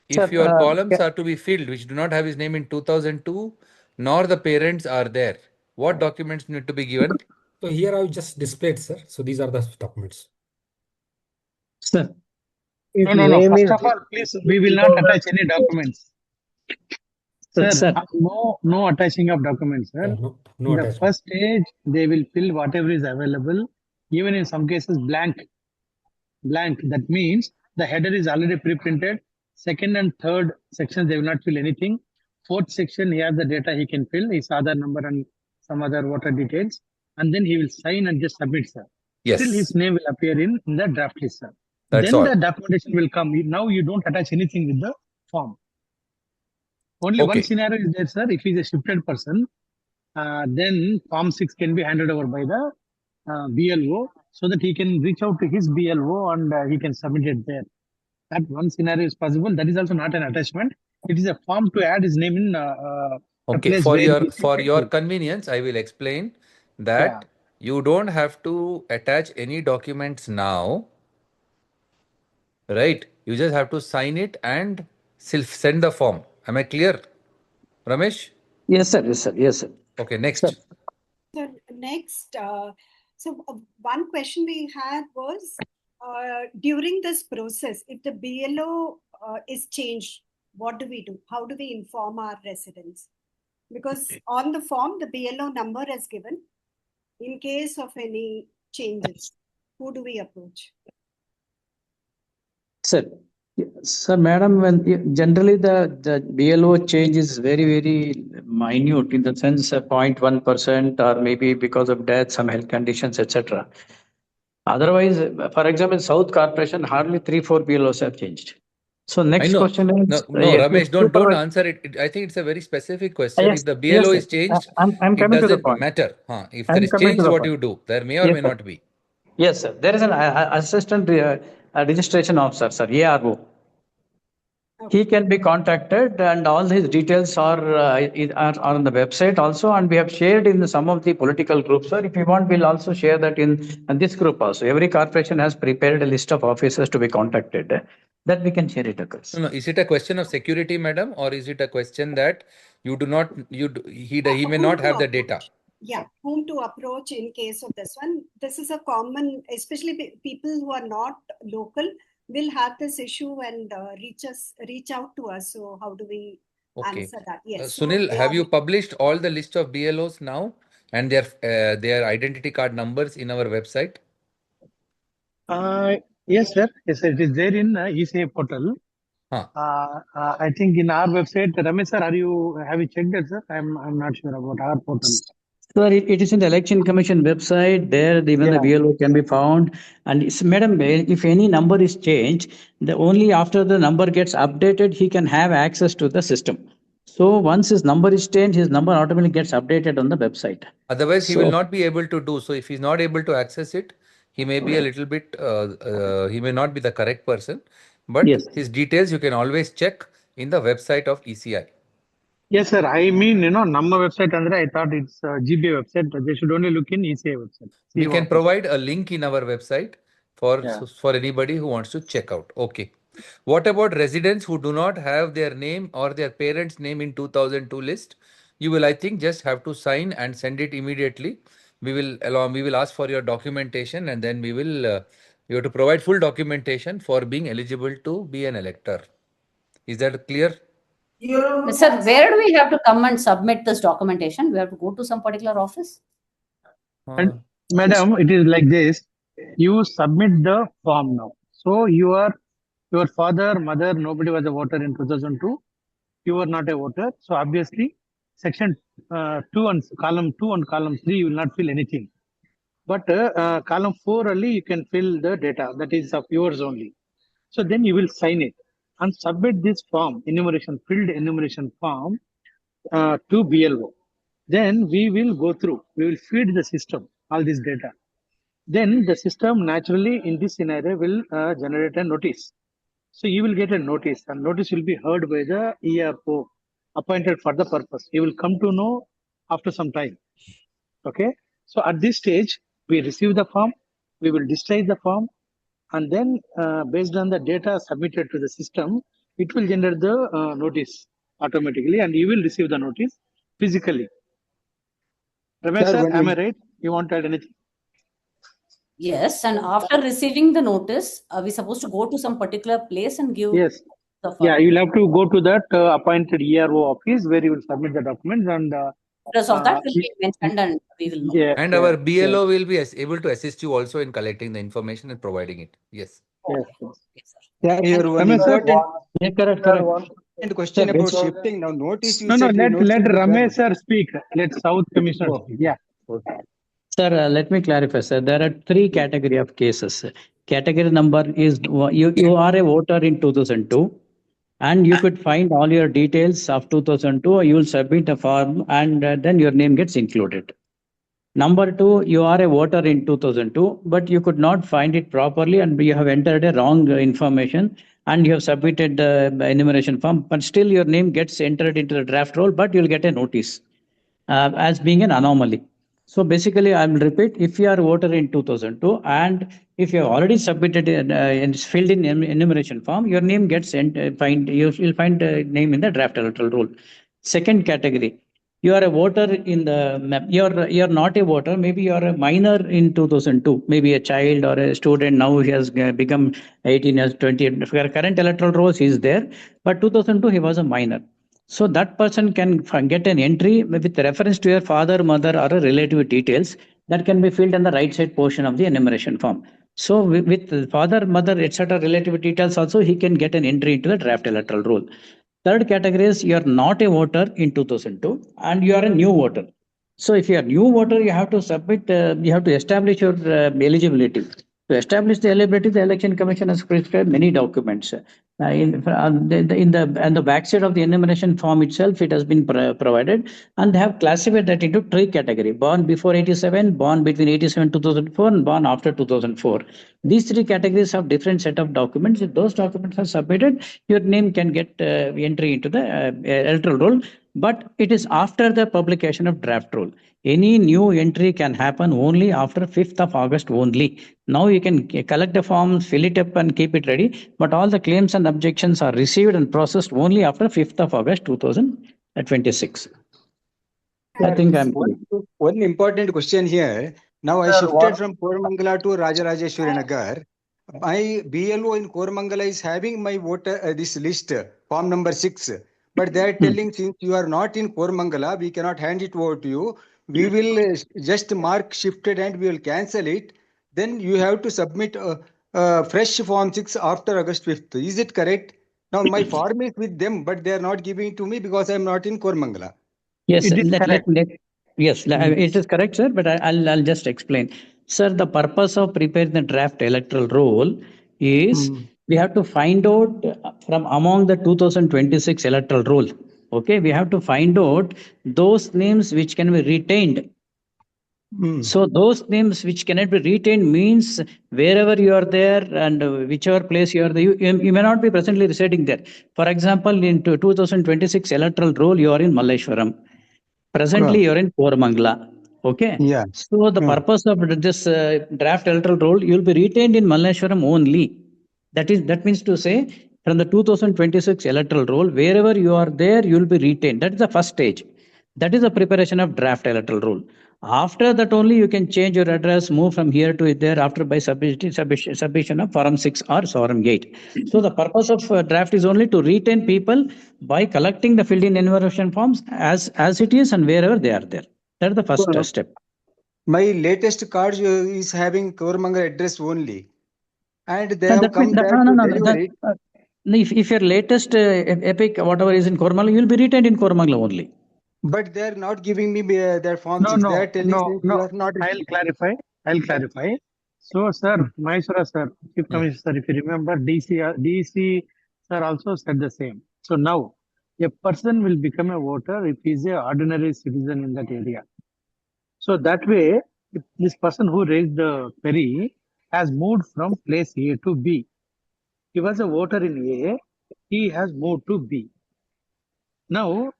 S1: If
S6: Sir,
S1: your columns are to be filled, which do not have his name in 2002, nor the parents are there, what documents need to be given?
S5: So here I've just displayed, sir. So these are the documents.
S6: Sir.
S7: No. First of all, please, we will not attach any documents. Sir, no attaching of documents, sir.
S5: No
S7: In the
S5: attachment.
S7: first stage, they will fill whatever is available, even in some cases blank. That means the header is already pre-printed. Second and third sections, they will not fill anything. Fourth section, he has the data he can fill, his Aadhaar number and some other voter details. And then he will sign and just submit, sir.
S1: Yes.
S7: Still his name will appear in the draft list, sir.
S1: That's
S7: then
S1: all.
S7: the documentation will come. Now you don't attach anything with the form. Only
S1: Okay.
S7: one scenario is there, sir. If he's a shifted person, then Form 6 can be handed over by the BLO so that he can reach out to his BLO and he can submit it there. That one scenario is possible. That is also not an attachment. It is a form to add his name in.
S1: Okay, for your convenience, I will explain that you don't have to attach any documents now, right? You just have to sign it and send the form. Am I clear, Ramesh?
S6: Yes, sir.
S1: Okay, next.
S6: Sir.
S8: So next, one question we had was during this process, if the BLO is changed, what do we do? How do we inform our residents? Because on the form, the BLO number is given. In case of any changes, who do we approach?
S6: Sir, madam, when generally the BLO change is very, very minute in the sense of 0.1% or maybe because of death, some health conditions, etc. Otherwise, for example, South Corporation, hardly 3-4 BLOs have changed. So next question is...
S1: No, Ramesh, don't answer it. I think it's a very specific question.
S6: Yes,
S1: if the BLO is changed,
S6: it
S1: doesn't matter. If there is change, what you do? There may or may not be.
S6: Yes, sir. There is an assistant registration officer, sir, ARO. He can be contacted and all his details are on the website also, and we have shared in some of the political groups. Sir, if you want, we'll also share that in this group also. Every corporation has prepared a list of officers to be contacted. That we can share it across.
S1: No. Is it a question of security, madam, or is it a question that he may not have the data?
S8: Yeah, whom to approach in case of this one? This is a common, especially people who are not local will have this issue and reach out to us. So how do we answer that? Yes.
S1: Sunil, have you published all the list of BLOs now and their identity card numbers in our website?
S7: Yes, sir. Yes, sir. It is there in 𝗖𝗵𝗶𝗃 portal. I think in our website, Ramesh sir, have you checked that, sir? I'm not sure about our portal.
S6: Sir, it is in the Election Commission website. There, even the BLO can be found. And madam, if any number is changed, only after the number gets updated, he can have access to the system. So once his number is changed, his number automatically gets updated on the website.
S1: Otherwise, he will not be able to do. So if he's not able to access it, he may be a little bit, he may not be the correct person. But his details, you can always check in the website of ECI.
S7: Yes, sir. I mean, number website, Andra, I thought it's GBA website. They should only look in ECI website.
S1: We can provide a link in our website for anybody who wants to check out. Okay. What about residents who do not have their name or their parents' name in 2002 list? You will, I think, just have to sign and send it immediately. We will ask for your documentation, and then you have to provide full documentation for being eligible to be an elector. Is that clear?
S9: Sir, where do we have to come and submit this documentation? We have to go to some particular office?
S7: Madam, it is like this. you submit the form now. So your father, mother, nobody was a voter in 2002. You were not a voter. So obviously, section 2 and column 2 and column 3, you will not fill anything. But column 4 only, you can fill the data that is of yours only. So then you will sign it and submit this form, filled enumeration form to BLO. Then we will go through, we will feed the system all this data. Then the system naturally in this scenario will generate a notice. So you will get a notice, and notice will be heard by the ERO appointed for the purpose. You will come to know after some time. Okay. So at this stage, we receive the form, we will discharge the form, and then based on the data submitted to the system, it will generate the notice automatically, and you will receive the notice physically. Ramesh sir, am I right? You want to add anything?
S9: Yes, and after receiving the notice, we're supposed to go to some particular place and give
S7: Yes.
S9: the form.
S7: Yeah, you'll have to go to that appointed ERO office where you will submit the documents, and
S9: Because of that will be mentioned and we will know.
S7: yeah,
S1: And our BLO will be able to assist you also in collecting the information and providing it. Yes.
S7: yes.
S9: Yes, sir.
S10: Yeah, here one
S7: Ramesh sir?
S10: important
S6: Yeah, correct.
S10: and question about shifting. Now, notice you
S7: No,
S10: said
S7: let
S10: notice
S7: Ramesh sir speak. Let South Commissioner speak. Yeah.
S6: Sir, let me clarify, sir. There are three category of cases. Category number is you are a voter in 2002, and you could find all your details of 2002. You will submit a form, and then your name gets included. Number two, you are a voter in 2002, but you could not find it properly, and you have entered a wrong information, and you have submitted the enumeration form, but still your name gets entered into the draft roll, but you'll get a notice as being an anomaly. So basically, I will repeat, if you are a voter in 2002 and if you have already submitted and filled in enumeration form, your name gets you'll find a name in the draft electoral roll. Second category, you are a voter in the, you're not a voter, maybe you are a minor in 2002, maybe a child or a student, now he has become 18 years, 20, current electoral rolls is there, but 2002 he was a minor. So that person can get an entry with reference to your father, mother, or a relative details that can be filled in the right side portion of the enumeration form. So with father, mother, etc. relative details also, he can get an entry into the draft electoral roll. Third category is you are not a voter in 2002 and you are a new voter. So if you are a new voter, you have to submit, you have to establish your eligibility. To establish the eligibility, the Election Commission has prescribed many documents. In the backside of the enumeration form itself, it has been provided, and they have classified that into three categories: born before 87, born between 87 2004, and born after 2004. These three categories have different set of documents. If those documents are submitted, your name can get entry into the electoral roll, but it is after the publication of draft roll. Any new entry can happen only after 5th of August only. Now you can collect the forms, fill it up and keep it ready, but all the claims and objections are received and processed only after 5th of August 2026. I think I'm
S10: one important question here. Now I shifted from Kovamangala to Rajarajeshwari Nagar. My BLO in Kovamangala is having my voter this list, form number 6. But they are telling, since you are not in Kovamangala, we cannot hand it over to you. We will just mark shifted and we will cancel it. Then you have to submit a fresh form 6 after August 5th. Is it correct? Now my form is with them, but they are not giving it to me because I am not in Kovamangala.
S6: Yes, yes, it is correct, sir, but I'll just explain. Sir, the purpose of preparing the draft electoral roll is we have to find out from among the 2026 electoral roll. Okay, we have to find out those names which can be retained. So those names which cannot be retained means wherever you are there and whichever place you are there, you may not be presently residing there. For example, in 2026 electoral roll, you are in Malleshwaram. Presently, you are in Kovamangala. Okay.
S10: Yeah.
S6: So the purpose of this draft electoral roll, you will be retained in Malleshwaram only. That means to say, from the 2026 electoral roll, wherever you are there, you will be retained. That is the first stage. That is the preparation of draft electoral roll. After that only you can change your address, move from here to there after by submission of Form 6 or Form 8. So the purpose of draft is only to retain people by collecting the filled in enumeration forms as it is and wherever they are there. That is the first step.
S10: My latest card is having Koramangala address only. And they have come there to deliver it.
S6: If your latest epic, whatever is in Koramangala, you will be retained in Koramangala only.
S10: But they are not giving me their form 6. They are telling you are not.
S7: I'll clarify. So, sir, Mysore sir, Chief Commissioner sir, if you remember, DC sir also said the same. So now, a person will become a voter if he is an ordinary citizen in that area. So that way, if this person who raised the query has moved from place A to B. He was a voter in A, he has moved to B. Now,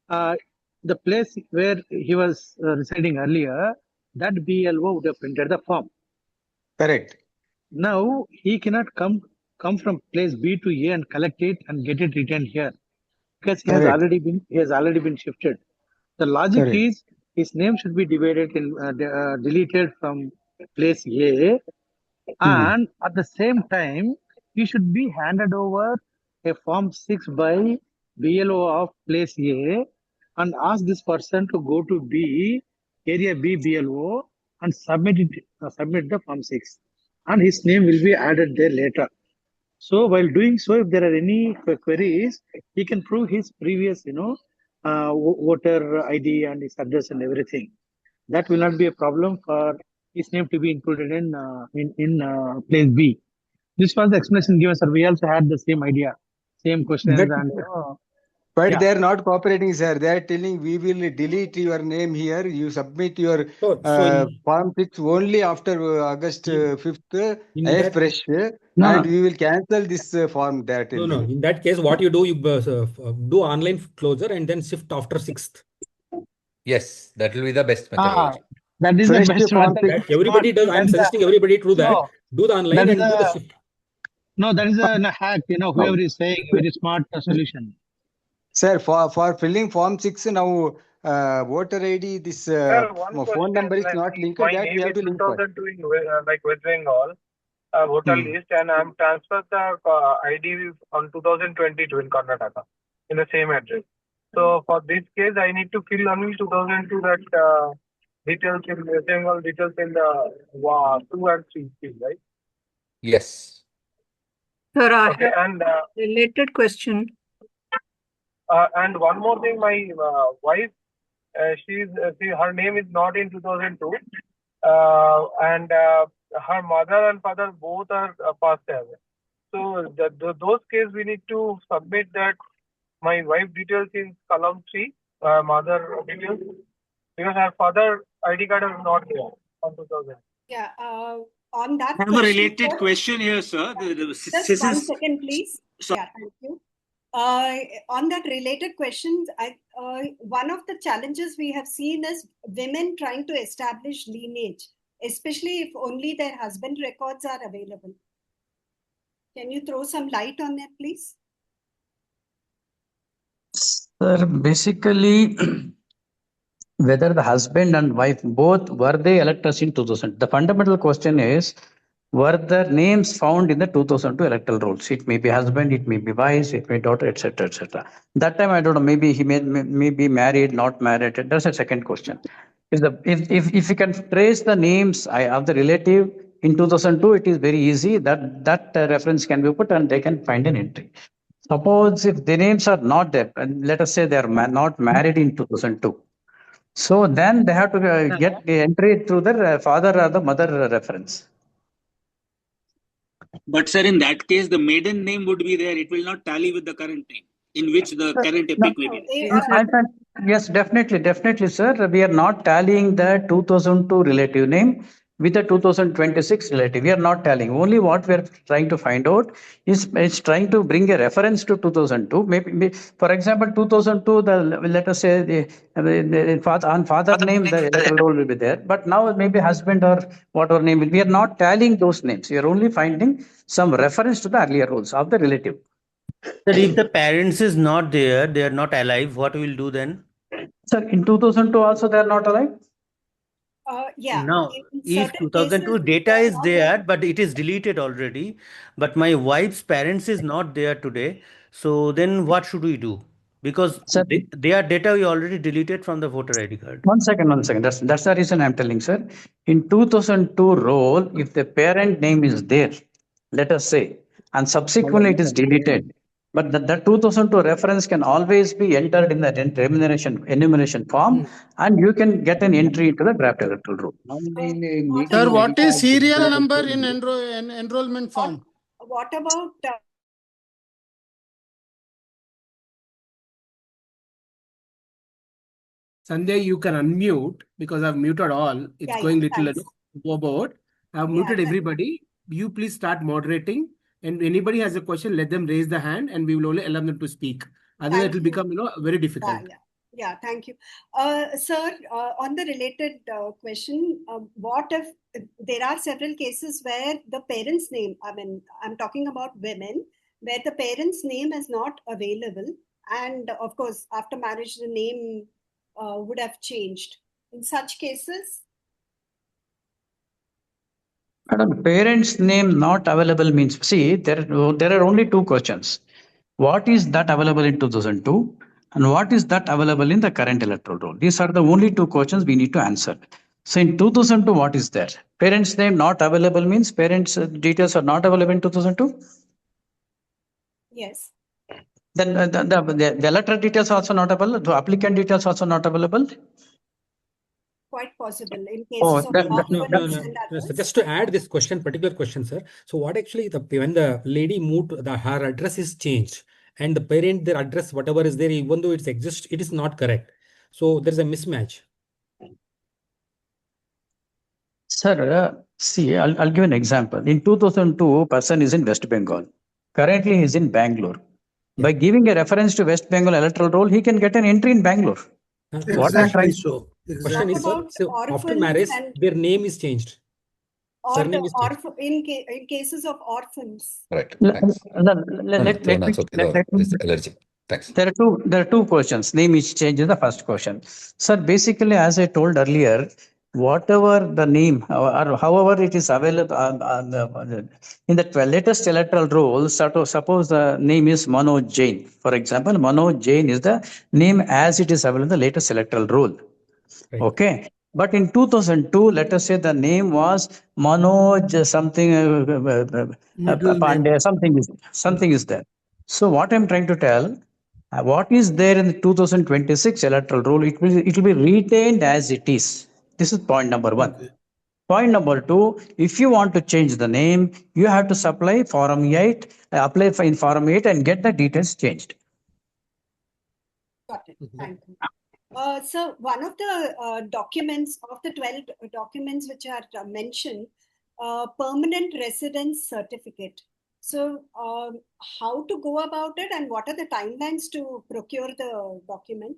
S7: the place where he was residing earlier, that BLO would have printed the form.
S10: Correct.
S7: Now he cannot come from place B to A and collect it and get it returned here because he has already been shifted. The logic is his name should be divided in deleted from place A, and at the same time he should be handed over a form 6 by BLO of place A and ask this person to go to B, area B BLO and submit the form 6. And his name will be added there later. So while doing so, if there are any queries, he can prove his previous, voter ID and his address and everything. That will not be a problem for his name to be included in place B. This was the explanation given, sir. We also had the same idea, same questions.
S10: But they are not cooperating, sir. They are telling we will delete your name here. You submit your form 6 only after August 5th, fresh, and we will cancel this form. That
S5: no. In that case, what you do, you do online closure and then shift after 6th.
S1: Yes, that will be the best methodology.
S7: That is the best method.
S5: Everybody does. I am suggesting everybody to do that. Do the online and do the shift.
S7: No, that is a hack. Whoever is saying very smart solution.
S10: Sir, for filling form 6 now, voter ID, this phone number is not linked. That we have to link.
S11: 2002 in West Bengal voter list, and I'm transferred the ID on 2022 in Karnataka in the same address. So for this case, I need to fill only 2002 that details in West Bengal details in the 2 and 3 field, right?
S1: Yes.
S12: Sir, I have a related question.
S11: And one more thing, my wife, her name is not in 2002, and her mother and father both are passed away. So those cases we need to submit that my wife details in column 3, mother details, because her father ID card is not there on 2000.
S8: Yeah. On that,
S13: I have a related question here, sir.
S8: Just 1 second, please. Yeah, thank you. On that related question, one of the challenges we have seen is women trying to establish lineage, especially if only their husband records are available. Can you throw some light on that, please?
S6: Sir, basically, whether the husband and wife both were they electors in 2000. The fundamental question is, were their names found in the 2002 electoral rolls? It may be husband, it may be wife, it may be daughter, etc., etc. That time, I don't know, maybe he may be married, not married. That's a second question. If you can trace the names of the relative in 2002, it is very easy that reference can be put and they can find an entry. Suppose if the names are not there, and let us say they are not married in 2002. So then they have to get the entry through their father or the mother reference.
S13: But sir, in that case, the maiden name would be there. It will not tally with the current name in which the current epic may be.
S6: Yes, definitely, sir. We are not tallying the 2002 relative name with the 2026 relative. We are not tallying. Only what we are trying to find out is trying to bring a reference to 2002. Maybe for example, 2002, let us say the father name, the electoral roll will be there. But now maybe husband or whatever name. We are not tallying those names. We are only finding some reference to the earlier rolls of the relative.
S14: Sir, if the parents is not there, they are not alive, what we will do then?
S6: Sir, in 2002 also they are not alive?
S8: Yeah.
S14: No, if 2002 data is there, but it is deleted already, but my wife's parents is not there today, so then what should we do? Because
S6: Sir,
S14: their data we already deleted from the voter ID card.
S6: one second. That's the reason I'm telling, sir. In 2002 roll, if the parent name is there, let us say, and subsequently it is deleted, but the 2002 reference can always be entered in the enumeration form, and you can get an entry into the draft electoral roll.
S15: Sir, what is serial number in enrollment form?
S8: What about
S16: Sandhya, you can unmute because I've muted all. It's going little overboard. I've muted everybody. You please start moderating. And anybody has a question, let them raise the hand and we will only allow them to speak. Otherwise, it will become very difficult.
S8: Yeah, thank you. Sir, on the related question, what if there are several cases where the parent's name, I mean, I'm talking about women, where the parent's name is not available. And of course, after marriage, the name would have changed. In such cases?
S6: Madam, parent's name not available means, see, there are only two questions. What is that available in 2002? And what is that available in the current electoral roll? These are the only two questions we need to answer. So in 2002, what is there? Parent's name not available means parents' details are not available in 2002?
S8: Yes.
S6: Then the electoral details are also not available, the applicant details also not available?
S8: Quite possible in cases of
S5: no. So just to add this particular question, sir. So what actually, when the lady moved, her address is changed and the parent, their address, whatever is there, even though it exists, it is not correct. So there's a mismatch.
S6: Sir, see, I'll give an example. In 2002, person is in West Bengal. Currently, he is in Bangalore. Yeah. By giving a reference to West Bengal electoral roll, he can get an entry in Bangalore. What I'm trying to
S5: question is, so after marriage, their name is changed.
S8: Surname is changed. In cases of orphans.
S1: Right.
S6: Thanks. There are two questions. Name is changed is the first question. Sir, basically, as I told earlier, whatever the name or however it is available in the latest electoral roll, suppose the name is Manoj Jain. For example, Manoj Jain is the name as it is available in the latest electoral roll. Right. Okay. But in 2002, let us say the name was Manoj something Pandey, something is there. So what I'm trying to tell, what is there in the 2026 electoral roll, it will be retained as it is. This is point number one. Okay. Point number two, if you want to change the name, you have to supply Form 8, apply in Form 8 and get the details changed.
S8: Got it. Thank you. So one of the documents of the 12 documents which are mentioned, permanent residence certificate. So how to go about it and what are the timelines to procure the document?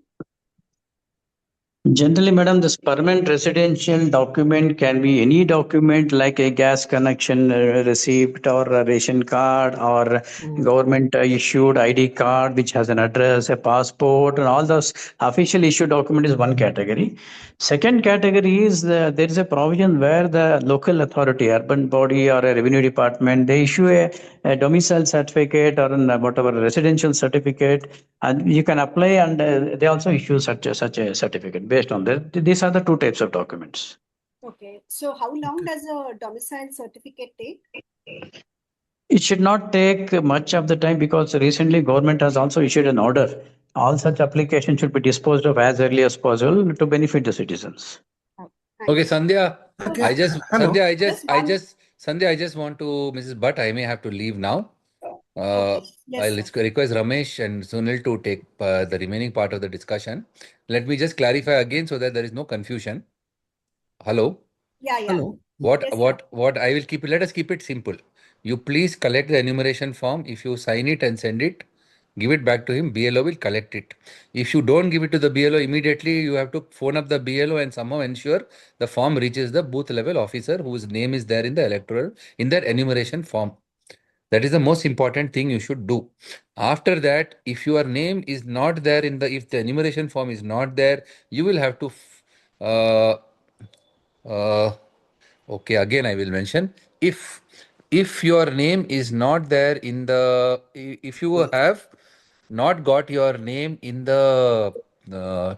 S6: Generally, madam, this permanent residential document can be any document like a gas connection receipt or a ration card or government issued ID card which has an address, a passport, and all those official issue document is one category. Second category is there is a provision where the local authority, urban body or a revenue department, they issue a domicile certificate or whatever residential certificate, and you can apply and they also issue such a certificate. Based on that, these are the two types of documents.
S8: Okay, so how long does a domicile certificate take?
S6: It should not take much of the time because recently government has also issued an order. All such applications should be disposed of as early as possible to benefit the citizens.
S1: Okay, Sandhya. Okay. I just want to, Mrs. Bhatt, I may have to leave now. I'll request Ramesh and Sunil to take the remaining part of the discussion. Let me just clarify again so that there is no confusion. Hello?
S8: Yeah.
S1: Hello. What I will keep it, let us keep it simple. You please collect the enumeration form. If you sign it and send it, give it back to him, BLO will collect it. If you don't give it to the BLO immediately, you have to phone up the BLO and somehow ensure the form reaches the booth level officer whose name is there in the electoral, in that enumeration form. That is the most important thing you should do. After that, if your name is not there if the enumeration form is not there, you will have to, okay, again I will mention, if your name is not there in the, if you have not got your name in the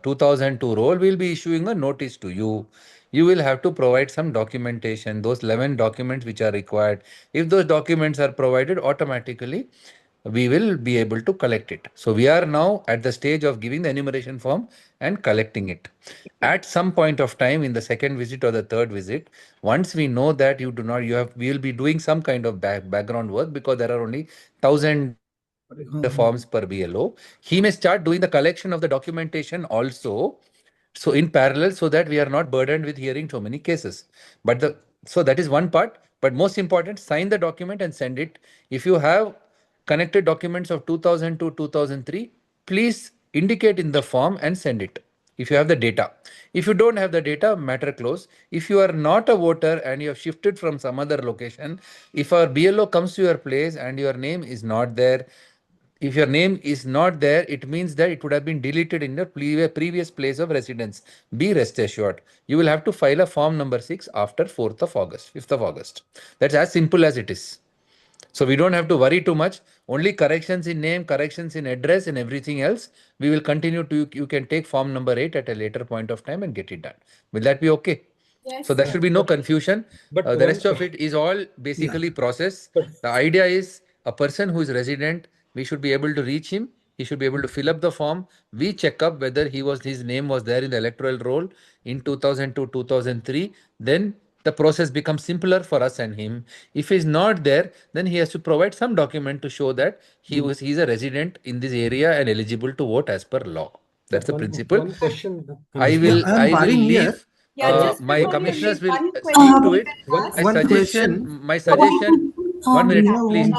S1: 2002 roll, we'll be issuing a notice to you. You will have to provide some documentation, those 11 documents which are required. If those documents are provided, automatically we will be able to collect it. So we are now at the stage of giving the enumeration form and collecting it. At some point of time in the second visit or the third visit, once we know that we will be doing some kind of background work, because there are only 1,000 forms per BLO. He may start doing the collection of the documentation also, so in parallel, so that we are not burdened with hearing so many cases. So that is one part. But most important, sign the document and send it. If you have connected documents of 2000 to 2003, please indicate in the form and send it if you have the data. If you don't have the data, matter close. If you are not a voter and you have shifted from some other location, if our BLO comes to your place and your name is not there, if your name is not there, it means that it would have been deleted in your previous place of residence. Be rest assured. You will have to file a form number 6 after 4th of August, 5th of August. That's as simple as it is. So we don't have to worry too much. Only corrections in name, corrections in address, and everything else, we will continue to, you can take form number 8 at a later point of time and get it done. Will that be okay?
S8: Yes.
S1: So there should be no confusion.
S5: But
S1: the rest of it is all basically process. The idea is a person who is resident, we should be able to reach him. He should be able to fill up the form. We check up whether his name was there in the electoral roll in 2002, 2003. Then the process becomes simpler for us and him. If he's not there, then he has to provide some document to show that he's a resident in this area and eligible to vote as per law. That's the principle.
S5: One question.
S1: I will leave. My commissioners will see to it. My suggestion. 1 minute, please.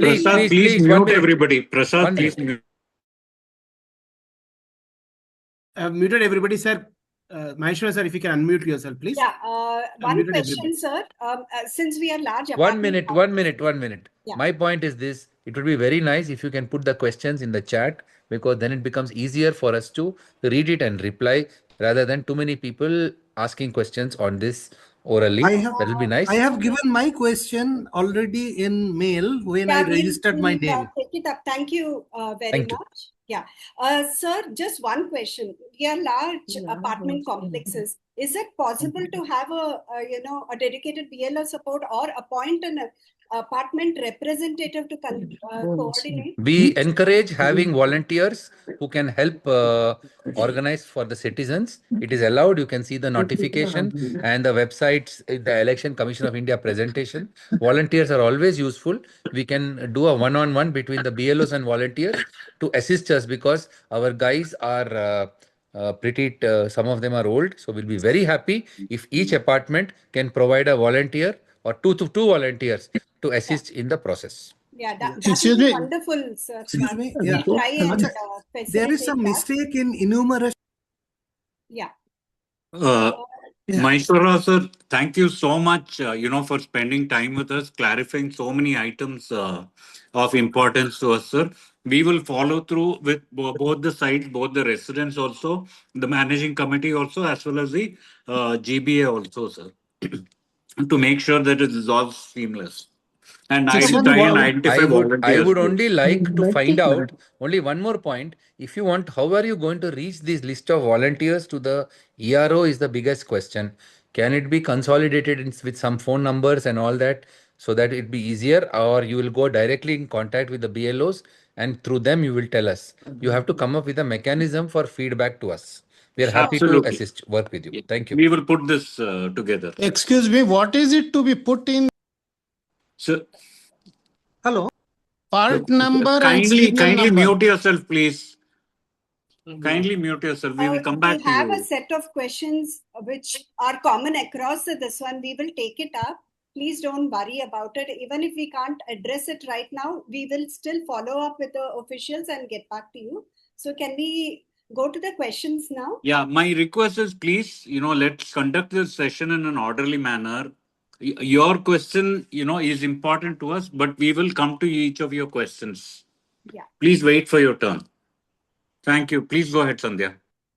S4: Prasad, please mute everybody. Prasad, please mute.
S16: I've muted everybody, sir. Maheshwara, sir, if you can unmute yourself, please.
S8: Yeah, one question, sir. Since we are large.
S1: 1 minute.
S8: Yeah.
S1: My point is this: it would be very nice if you can put the questions in the chat, because then it becomes easier for us to read it and reply, rather than too many people asking questions on this orally. That will be nice.
S15: I have given my question already in mail when I registered my name.
S8: Take it up. Thank you very much. Yeah. Sir, just one question. We are large apartment complexes. Is it possible to have a dedicated BLO support or appoint an apartment representative to coordinate?
S1: We encourage having volunteers who can help organize for the citizens. It is allowed. You can see the notification and the websites, the Election Commission of India presentation. Volunteers are always useful. We can do a one-on-one between the BLOs and volunteers to assist us, because our guys are some of them are old. So we'll be very happy if each apartment can provide a volunteer or two volunteers to assist in the process.
S8: Yeah, that would be wonderful, sir.
S15: Excuse me.
S8: We'll try and
S15: there is some mistake in enumeration.
S8: Yeah.
S4: Maheshwara, sir, thank you so much, for spending time with us, clarifying so many items of importance to us, sir. We will follow through with both the sides, both the residents also, the managing committee also, as well as the GBA also, sir, to make sure that it is all seamless. And I
S1: would only like to find out only one more point. If you want, how are you going to reach this list of volunteers to the ERO is the biggest question. Can it be consolidated with some phone numbers and all that, so that it be easier, or you will go directly in contact with the BLOs and through them you will tell us? You have to come up with a mechanism for feedback to us. We are happy to work with you. Thank you.
S4: We will put this together.
S15: Excuse me, what is it to be put in?
S4: Sir,
S15: hello. Part number.
S4: Kindly mute yourself, please. Kindly mute yourself. We will come back to you.
S8: We have a set of questions which are common across this one. We will take it up. Please don't worry about it. Even if we can't address it right now, we will still follow up with the officials and get back to you. So can we go to the questions now?
S4: Yeah, my request is, please, let's conduct this session in an orderly manner. Your question, is important to us, but we will come to each of your questions.
S8: Yeah.
S4: Please wait for your turn. Thank you. Please go ahead, Sandhya.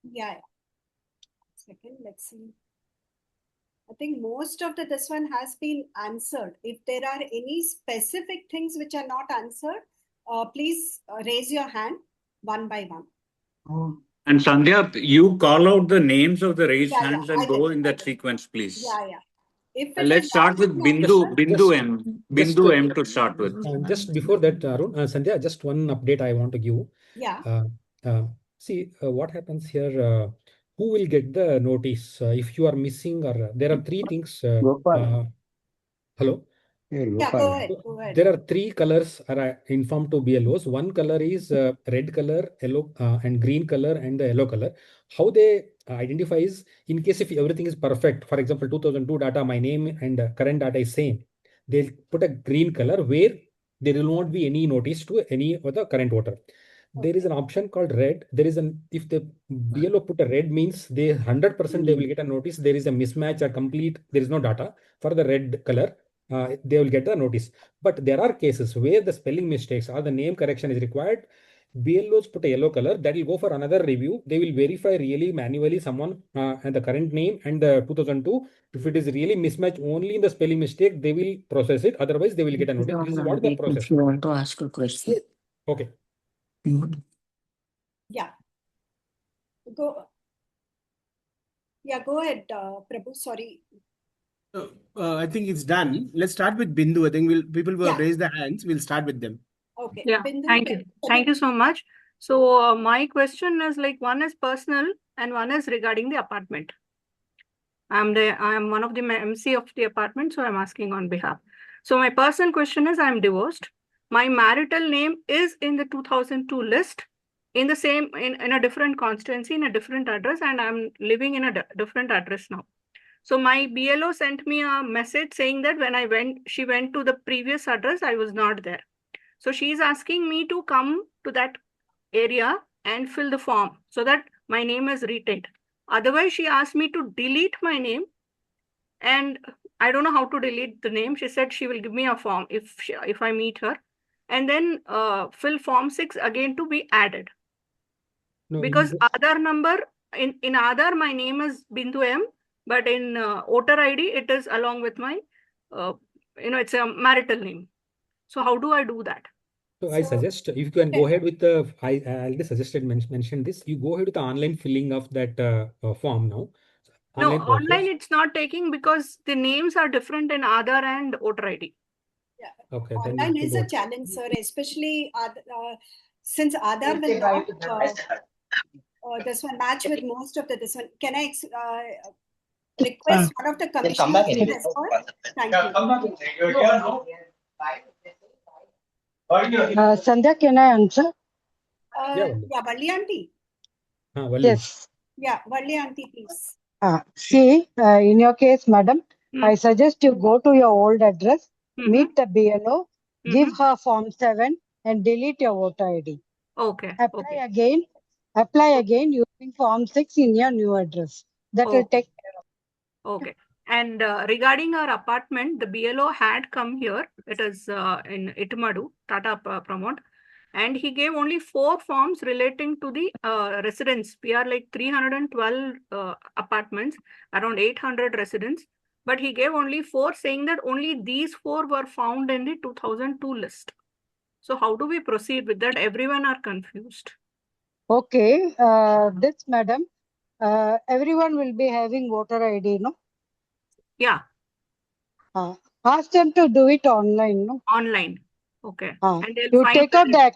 S8: Yeah. Second, let's see. I think most of this one has been answered. If there are any specific things which are not answered, please raise your hand one by one.
S4: And Sandhya, you call out the names of the raised
S8: Yeah,
S4: hands
S8: yeah,
S4: and
S8: I
S4: go
S8: will.
S4: in that sequence, please.
S8: Yeah, yeah. If it
S4: Let's
S8: is
S4: start with
S8: done,
S4: Bindu M. Bindu M to start with.
S5: Just before that, Arun, Sandhya, just one update I want to give.
S8: Yeah.
S5: See, what happens here, who will get the notice if you are missing, or there are three things. Hello?
S8: Yeah, go ahead. Go ahead.
S5: There are three colors are informed to BLOs. One color is red color, yellow, and green color, and the yellow color. How they identify is, in case if everything is perfect, for example, 2002 data, my name and current data is same, they'll put a green color where there will not be any notice to any of the current voter. There is an option called red. There is an, if the BLO put a red, means they 100% they will get a notice. There is a mismatch or complete, there is no data for the red color. They will get a notice. But there are cases where the spelling mistakes or the name correction is required. BLOs put a yellow color, that will go for another review. They will verify really manually someone and the current name and the 2002. If it is really mismatch only in the spelling mistake, they will process it. Otherwise, they will get a notice. This is what the process.
S3: If you want to ask a question.
S5: Okay.
S8: Yeah. Go. Yeah, go ahead, Prabhu. Sorry.
S16: I think it's done. Let's start with Bindu. I think people will raise their hands. We'll start with them.
S8: Okay.
S12: Yeah,
S8: Bindu,
S12: thank you. Thank you so much. So my question is like, one is personal and one is regarding the apartment. I am one of the MC of the apartment, so I'm asking on behalf. So my personal question is, I'm divorced. My marital name is in the 2002 list in the same, in a different constituency, in a different address, and I'm living in a different address now. So my BLO sent me a message saying that when she went to the previous address, I was not there. So she's asking me to come to that area and fill the form so that my name is retained. Otherwise, she asked me to delete my name, and I don't know how to delete the name. She said she will give me a form if I meet her, and then fill form 6 again to be added. No, because Aadhaar number, in Aadhaar, my name is Bindu M, but in voter ID, it is along with my, it's a marital name. So how do I do that?
S5: So I suggest, if you can go ahead with the, I already suggested, mention this, you go ahead with the online filling of that form now.
S12: No, online it's not taking because the names are different in Aadhaar and voter ID.
S8: Yeah.
S5: Okay.
S8: Online is a challenge, sir, especially since Aadhaar will not this one match with most of this one. Can I request one of the commissioners to respond? Thank you.
S17: Sandhya, can I answer?
S8: Yeah, Valli auntie.
S17: Yes.
S8: Yeah, Valli auntie, please.
S17: See, in your case, madam, I suggest you go to your old address, meet the BLO, give her form 7 and delete your voter ID.
S12: Okay.
S17: Apply again using form 6 in your new address. That will take care of.
S12: Okay. And regarding our apartment, the BLO had come here. It is in Itmadu, Tata Promote. And he gave only 4 forms relating to the residents. We are like 312 apartments, around 800 residents. But he gave only 4, saying that only these 4 were found in the 2002 list. So how do we proceed with that? Everyone are confused.
S17: Okay. This, madam, everyone will be having voter ID, no?
S12: Yeah.
S17: Ask them to do it online, no?
S12: Online. Okay.
S17: And you take up that.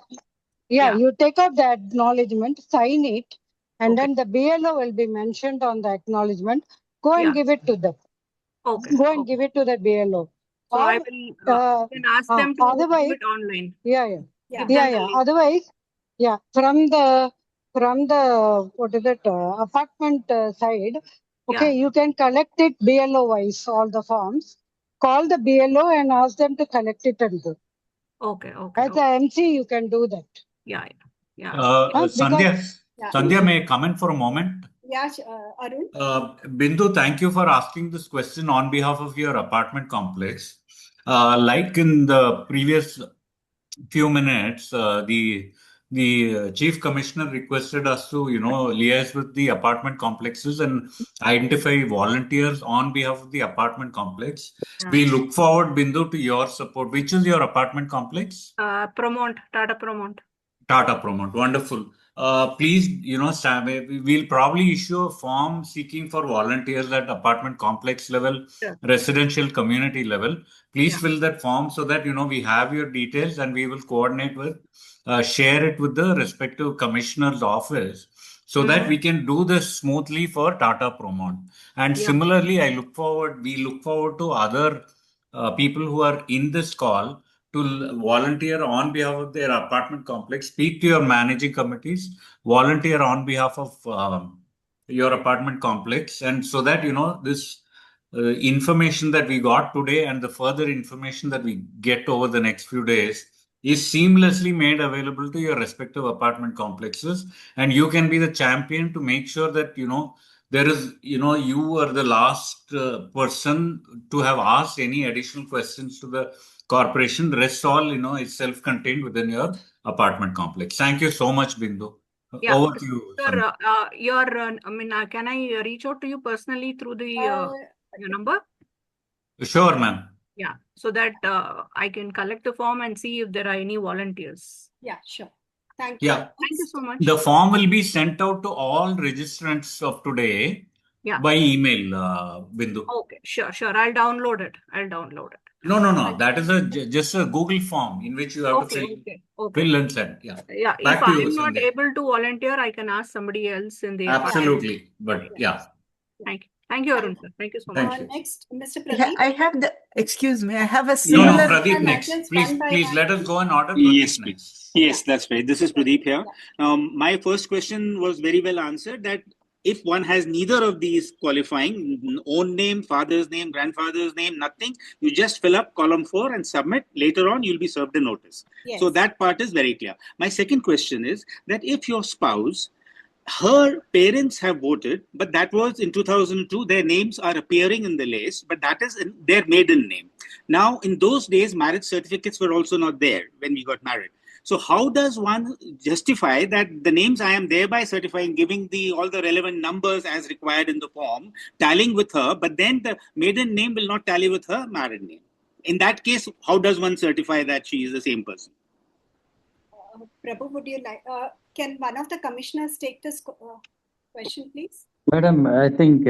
S17: Yeah, you take up the acknowledgement, sign it, and then the BLO will be mentioned on the acknowledgement. Go and give it to them.
S12: Okay.
S17: Go and give it to the BLO.
S12: So I will then ask them to do it online.
S17: Yeah. Otherwise, from the what is it, apartment side, okay, you can collect it BLO wise, all the forms. Call the BLO and ask them to collect it and do.
S12: Okay.
S17: As a MC, you can do that.
S12: Yeah.
S4: Sandhya, may I comment for a moment?
S8: Yeah, Arun.
S4: Bindu, thank you for asking this question on behalf of your apartment complex. Like in the previous few minutes, the the Chief Commissioner requested us to, liaise with the apartment complexes and identify volunteers on behalf of the apartment complex. We look forward, Bindu, to your support. Which is your apartment complex?
S12: Tata Promont.
S4: Tata Promont. Wonderful. Please, we'll probably issue a form seeking for volunteers at apartment complex level, residential community level. Please fill that form so that, we have your details and we will coordinate with, share it with the respective commissioner's office so that we can do this smoothly for Tata Promont. And similarly, we look forward to other people who are in this call to volunteer on behalf of their apartment complex, speak to your managing committees, volunteer on behalf of your apartment complex. And so that, this information that we got today and the further information that we get over the next few days is seamlessly made available to your respective apartment complexes. And you can be the champion to make sure that, there is, you are the last person to have asked any additional questions to the corporation. The rest all, is self-contained within your apartment complex. Thank you so much, Bindu. Over to you.
S12: Sir, can I reach out to you personally through the your number?
S4: Sure, ma'am.
S12: Yeah, so that I can collect the form and see if there are any volunteers.
S8: Yeah, sure. Thank you.
S4: Yeah.
S12: Thank you so much.
S4: The form will be sent out to all registrants of today by email, Bindu.
S12: Okay, sure. I'll download it.
S4: No. That is just a Google form in which you have to fill and send. Yeah.
S12: If I'm not able to volunteer, I can ask somebody else in the
S4: Absolutely. But yeah.
S12: Thank you, Arun sir. Thank you so much.
S8: Next, Mr. Pradeep.
S18: I have excuse me, I have a similar.
S4: No, Pradeep next. Please let us go in order.
S13: Yes, please. Yes, that's right. This is Pradeep here. My first question was very well answered, that if one has neither of these qualifying, own name, father's name, grandfather's name, nothing, you just fill up column 4 and submit. Later on, you'll be served a notice.
S8: Yes.
S13: So that part is very clear. My second question is that if your spouse, her parents have voted, but that was in 2002, their names are appearing in the list, but that is in their maiden name. Now, in those days, marriage certificates were also not there when we got married. So how does one justify that the names I am thereby certifying, giving all the relevant numbers as required in the form, tallying with her, but then the maiden name will not tally with her married name? In that case, how does one certify that she is the same person?
S8: Prabhu, would you like, can one of the commissioners take this question, please?
S6: Madam, I think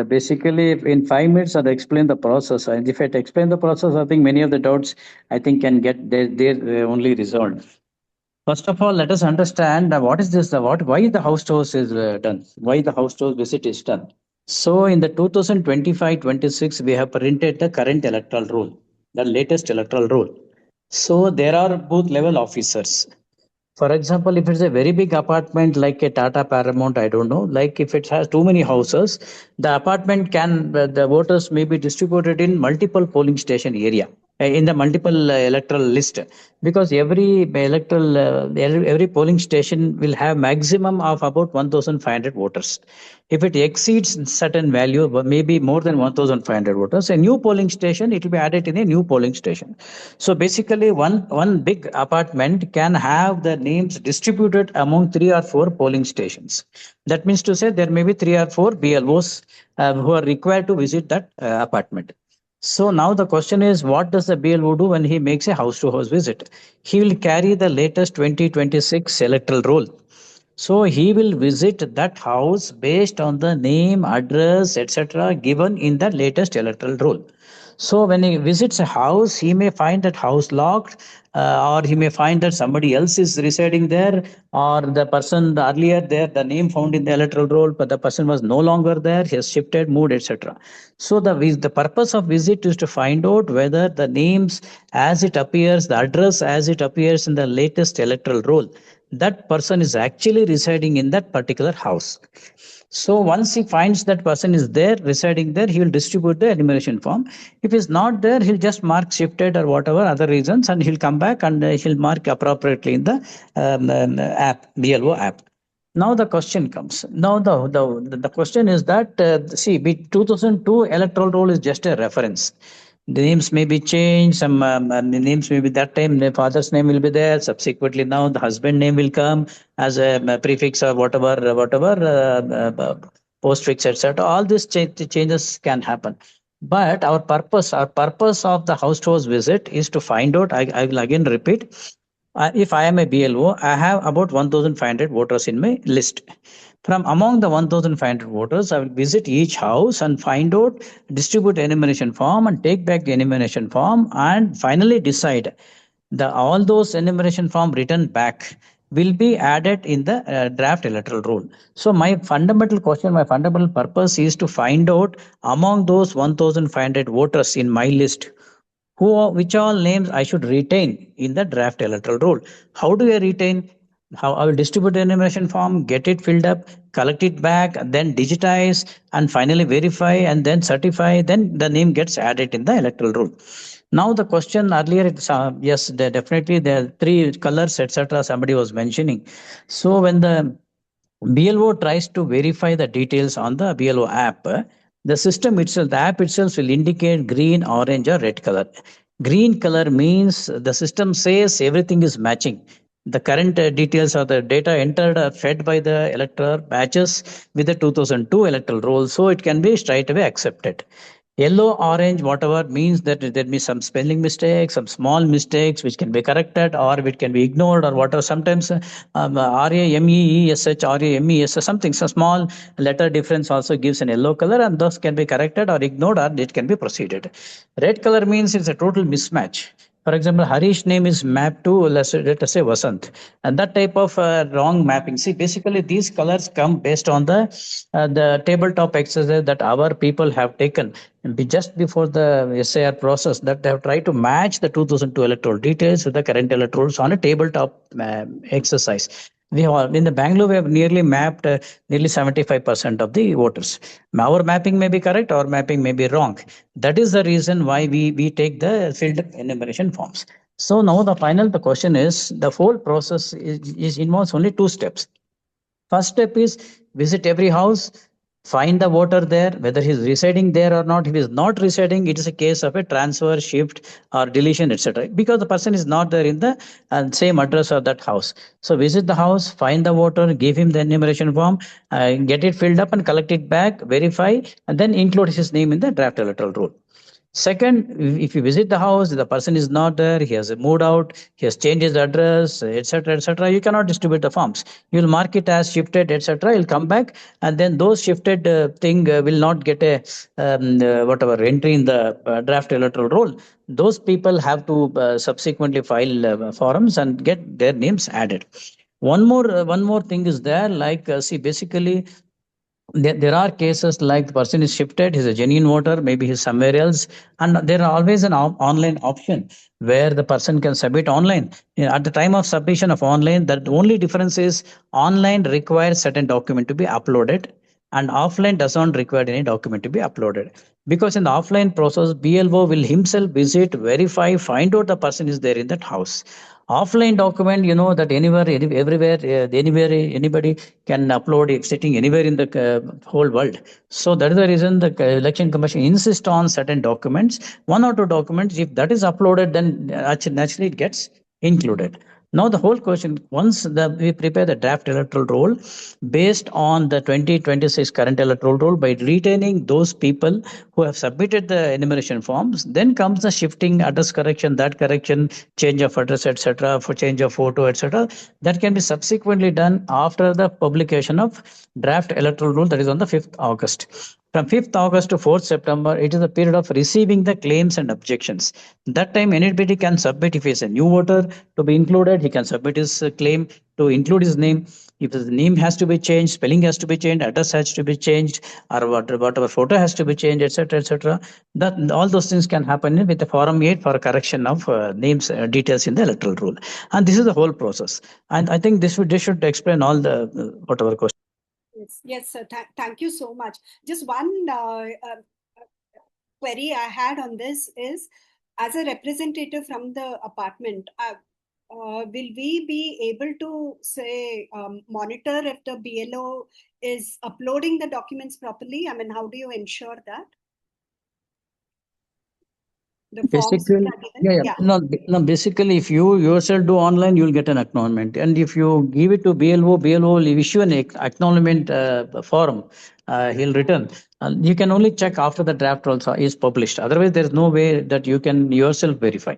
S6: basically in 5 minutes I'll explain the process. And if I explain the process, I think many of the doubts can get they're only resolved. First of all, let us understand what is this, why the house tours is done, why the house tour visit is done. So in the 2025-26, we have printed the current electoral rule, the latest electoral rule. So there are booth level officers. For example, if it's a very big apartment like a Tata Paramount, I don't know, like if it has too many houses, the apartment the voters may be distributed in multiple polling station area, in the multiple electoral list, because every polling station will have maximum of about 1,500 voters. If it exceeds certain value, maybe more than 1,500 voters, a new polling station, it will be added in a new polling station. So basically, one big apartment can have the names distributed among 3 or 4 polling stations. That means to say there may be 3 or 4 BLOs who are required to visit that apartment. So now the question is, what does the BLO do when he makes a house-to-house visit? He will carry the latest 2026 electoral roll. So he will visit that house based on the name, address, etc. given in the latest electoral roll. So when he visits a house, he may find that house locked, or he may find that somebody else is residing there, or the person earlier there, the name found in the electoral roll, but the person was no longer there, he has shifted, moved, etc. So the purpose of visit is to find out whether the names as it appears, the address as it appears in the latest electoral roll, that person is actually residing in that particular house. So once he finds that person is there, residing there, he will distribute the enumeration form. If he's not there, he'll just mark shifted or whatever other reasons, and he'll come back and he'll mark appropriately in the app, BLO app. Now the question comes. Now the question is that, see, 2002 electoral roll is just a reference. The names may be changed. Some the names may be that time the father's name will be there. Subsequently, now the husband name will come as a prefix or whatever, postfix, etc. All these changes can happen. But our purpose of the house tours visit is to find out. I will again repeat. If I am a BLO, I have about 1,500 voters in my list. From among the 1,500 voters, I will visit each house and find out, distribute enumeration form and take back the enumeration form and finally decide all those enumeration form written back will be added in the draft electoral roll. So my fundamental question, my fundamental purpose is to find out among those 1,500 voters in my list, which all names I should retain in the draft electoral roll. How do I retain? How I will distribute the enumeration form, get it filled up, collect it back, then digitize, and finally verify, and then certify. Then the name gets added in the electoral roll. Now the question earlier, yes, definitely there are 3 colors, etc. Somebody was mentioning. So when the BLO tries to verify the details on the BLO app, the system itself, the app itself will indicate green, orange, or red color. Green color means the system says everything is matching. The current details of the data entered are fed by the elector matches with the 2002 electoral roll, so it can be straight away accepted. Yellow, orange, whatever means that there may be some spelling mistakes, some small mistakes which can be corrected or which can be ignored or whatever. Sometimes RAMEESH, RAMES, something, so small letter difference also gives an yellow color, and those can be corrected or ignored or it can be proceeded. Red color means it's a total mismatch. For example, Harish name is mapped to, let us say, Vasant. And that type of wrong mapping. See, basically these colors come based on the tabletop exercise that our people have taken just before the SIR process, that they have tried to match the 2002 electoral details with the current electorals on a tabletop exercise. We have, in the Bangalore, we have nearly mapped nearly 75% of the voters. Our mapping may be correct, our mapping may be wrong. That is the reason why we take the filled enumeration forms. So now the question is, the whole process involves only 2 steps. First step is visit every house, find the voter there, whether he is residing there or not. If he is not residing, it is a case of a transfer, shift, or deletion, etc. Because the person is not there in the same address of that house. So visit the house, find the voter, give him the enumeration form, get it filled up and collect it back, verify, and then include his name in the draft electoral roll. Second, if you visit the house, the person is not there, he has moved out, he has changed his address, etc., you cannot distribute the forms. You will mark it as shifted, etc. You'll come back, and then those shifted thing will not get a whatever entry in the draft electoral roll. Those people have to subsequently file forms and get their names added. One more thing is there, like see, basically, there are cases like the person is shifted, he's a genuine voter, maybe he's somewhere else, and there are always an online option where the person can submit online. At the time of submission of online, the only difference is online requires certain document to be uploaded and offline does not require any document to be uploaded. Because in the offline process, BLO will himself visit, verify, find out the person is there in that house. Offline document, you know that anywhere, everywhere, anywhere, anybody can upload it sitting anywhere in the whole world. So that is the reason the Election Commission insists on certain documents, 1 or 2 documents. If that is uploaded, then naturally it gets included. Now the whole question, once we prepare the draft electoral roll based on the 2026 current electoral roll by retaining those people who have submitted the enumeration forms, then comes the shifting, address correction, that correction, change of address, etc., for change of photo, etc. That can be subsequently done after the publication of draft electoral roll, that is on the 5th August. From 5th August to 4th September, it is a period of receiving the claims and objections. That time, anybody can submit, if he is a new voter to be included, he can submit his claim to include his name. If the name has to be changed, spelling has to be changed, address has to be changed, or whatever photo has to be changed, etc., etc. That all those things can happen with the Form 8 for correction of names, details in the electoral roll. And this is the whole process. And I think this should explain all the whatever questions.
S8: Yes, sir. Thank you so much. Just one query I had on this is, as a representative from the apartment, will we be able to say monitor if the BLO is uploading the documents properly? I mean, how do you ensure that? The forms
S6: Basically,
S8: that are given?
S6: no, basically, if you yourself do online, you'll get an acknowledgement. And if you give it to BLO will issue an acknowledgement form, he'll return. You can only check after the draft also is published. Otherwise, there's no way that you can yourself verify.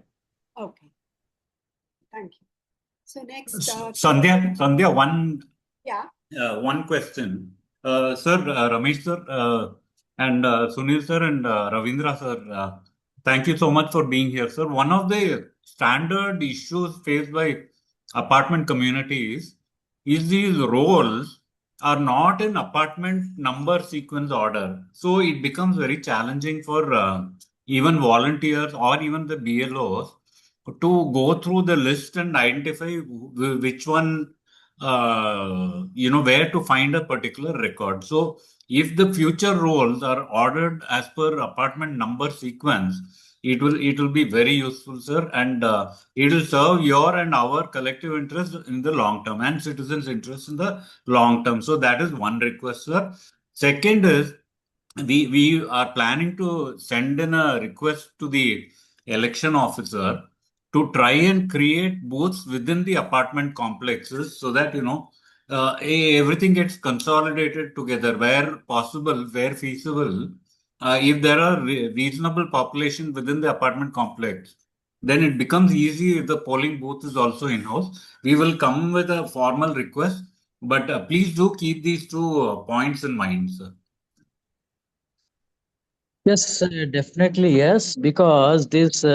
S8: Okay. Thank you. So next,
S4: Sandhya, one question. Sir, Ramesh sir, and Sunil sir and Ravindra sir, thank you so much for being here, sir. One of the standard issues faced by apartment communities is these roles are not in apartment number sequence order. So it becomes very challenging for even volunteers or even the BLOs to go through the list and identify which one, where to find a particular record. So if the future roles are ordered as per apartment number sequence, it will be very useful, sir, and it will serve your and our collective interest in the long term and citizens' interest in the long term. So that is one request, sir. Second is we are planning to send in a request to the election officer to try and create booths within the apartment complexes so that everything gets consolidated together where possible, where feasible. If there are reasonable population within the apartment complex, then it becomes easy if the polling booth is also in-house. We will come with a formal request, but please do keep these two points in mind, sir.
S6: Yes, definitely yes, because this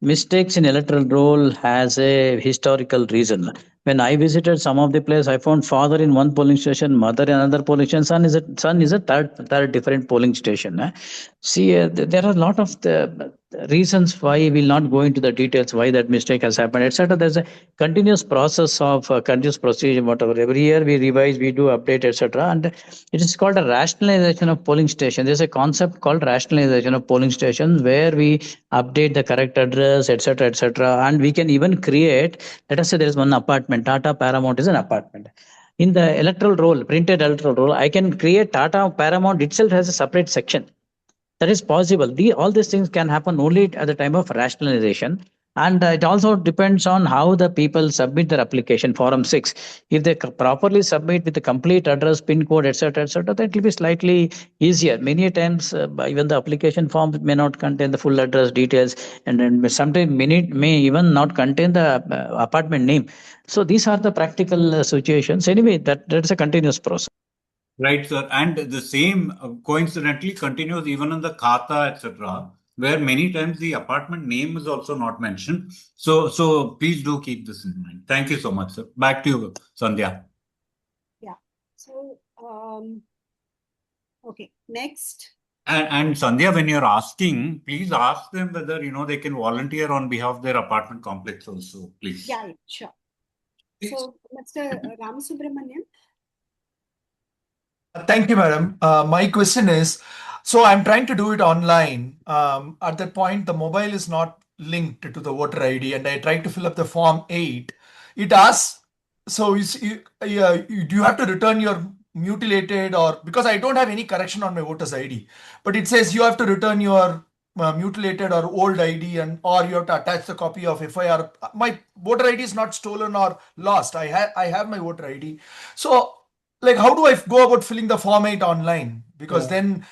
S6: mistakes in electoral roll has a historical reason. When I visited some of the place, I found father in one polling station, mother in another polling station, son is a third different polling station. See, there are a lot of the reasons why we will not go into the details why that mistake has happened, etc. There's a continuous process of continuous procedure, whatever. Every year we revise, we do update, etc. And it is called a rationalization of polling station. There's a concept called rationalization of polling stations where we update the correct address, etc., etc. And we can even create, let us say there is one apartment, Tata Paramount is an apartment. In the electoral roll, printed electoral roll, I can create Tata Paramount itself has a separate section. That is possible. All these things can happen only at the time of rationalization. And it also depends on how the people submit their application, Form 6. If they properly submit with the complete address, PIN code, etc., then it will be slightly easier. Many times, even the application form may not contain the full address details, and then sometimes may even not contain the apartment name. So these are the practical situations. Anyway, that's a continuous process.
S4: Right, sir. And the same coincidentally continues even in the Khata, etc., where many times the apartment name is also not mentioned. So please do keep this in mind. Thank you so much, sir. Back to you, Sandhya.
S8: Yeah. So, okay, next.
S4: And Sandhya, when you're asking, please ask them whether, they can volunteer on behalf of their apartment complex also, please.
S8: Yeah, sure. So, Mr. Ramasubramanian.
S19: Thank you, madam. My question is, so I'm trying to do it online. At that point, the mobile is not linked to the voter ID, and I tried to fill up the Form 8. It asks, so do you have to return your mutilated, or because I don't have any correction on my voter's ID, but it says you have to return your mutilated or old ID, or you have to attach the copy of FIR. My voter ID is not stolen or lost. I have my voter ID. So, like, how do I go about filling the Form 8 online? Because then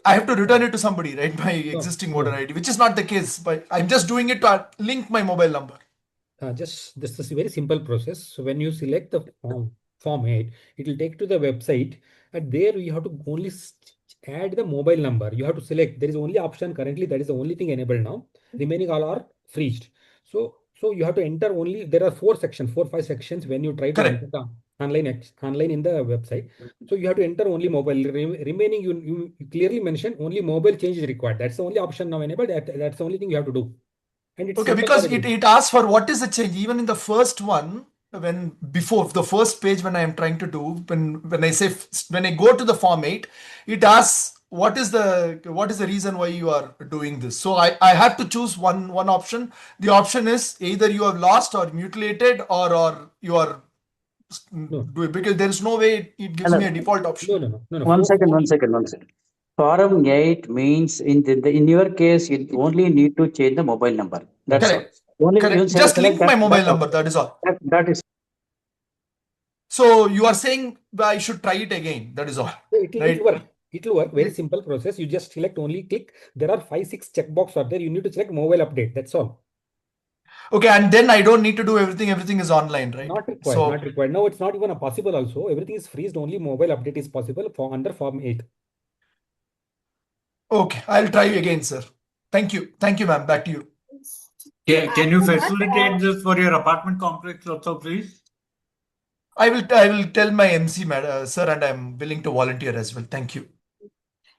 S19: I have to return it to somebody, right? My existing voter ID, which is not the case, but I'm just doing it to link my mobile number.
S5: This is a very simple process. So when you select the Form 8, it will take to the website, and there you have to only add the mobile number. You have to select. There is only option currently. That is the only thing enabled now. Remaining all are freezed. So you have to enter only. There are 4, 5 sections when you try to enter the online in the website. So you have to enter only mobile. Remaining, you clearly mentioned only mobile change is required. That's the only option now enabled. That's the only thing you have to do. And it's
S19: okay, because it asks for what is the change. Even in the first one, before the first page, when I am trying to do, when I go to the Form 8, it asks what is the reason why you are doing this. So I have to choose one option. The option is either you have lost or mutilated, or you are because there is no way it gives me a default option.
S6: No. One second. Form 8 means in your case, you only need to change the mobile number. That's
S19: Correct.
S6: all. Only
S19: Correct. Just link my mobile number. That is all.
S6: That is.
S19: So you are saying I should try it again. That is all.
S5: It will work. Very simple process. You just select only click. There are 5-6 checkboxes are there. You need to select mobile update. That's all.
S19: Okay, and then I don't need to do everything. Everything is online, right?
S5: Not required. Not required. No, it's not even possible also. Everything is freezed. Only mobile update is possible for under Form 8.
S19: Okay, I'll try again, sir. Thank you. Thank you, ma'am. Back to you.
S4: Can you facilitate this for your apartment complex also, please?
S19: I will tell my MC, sir, and I'm willing to volunteer as well. Thank you.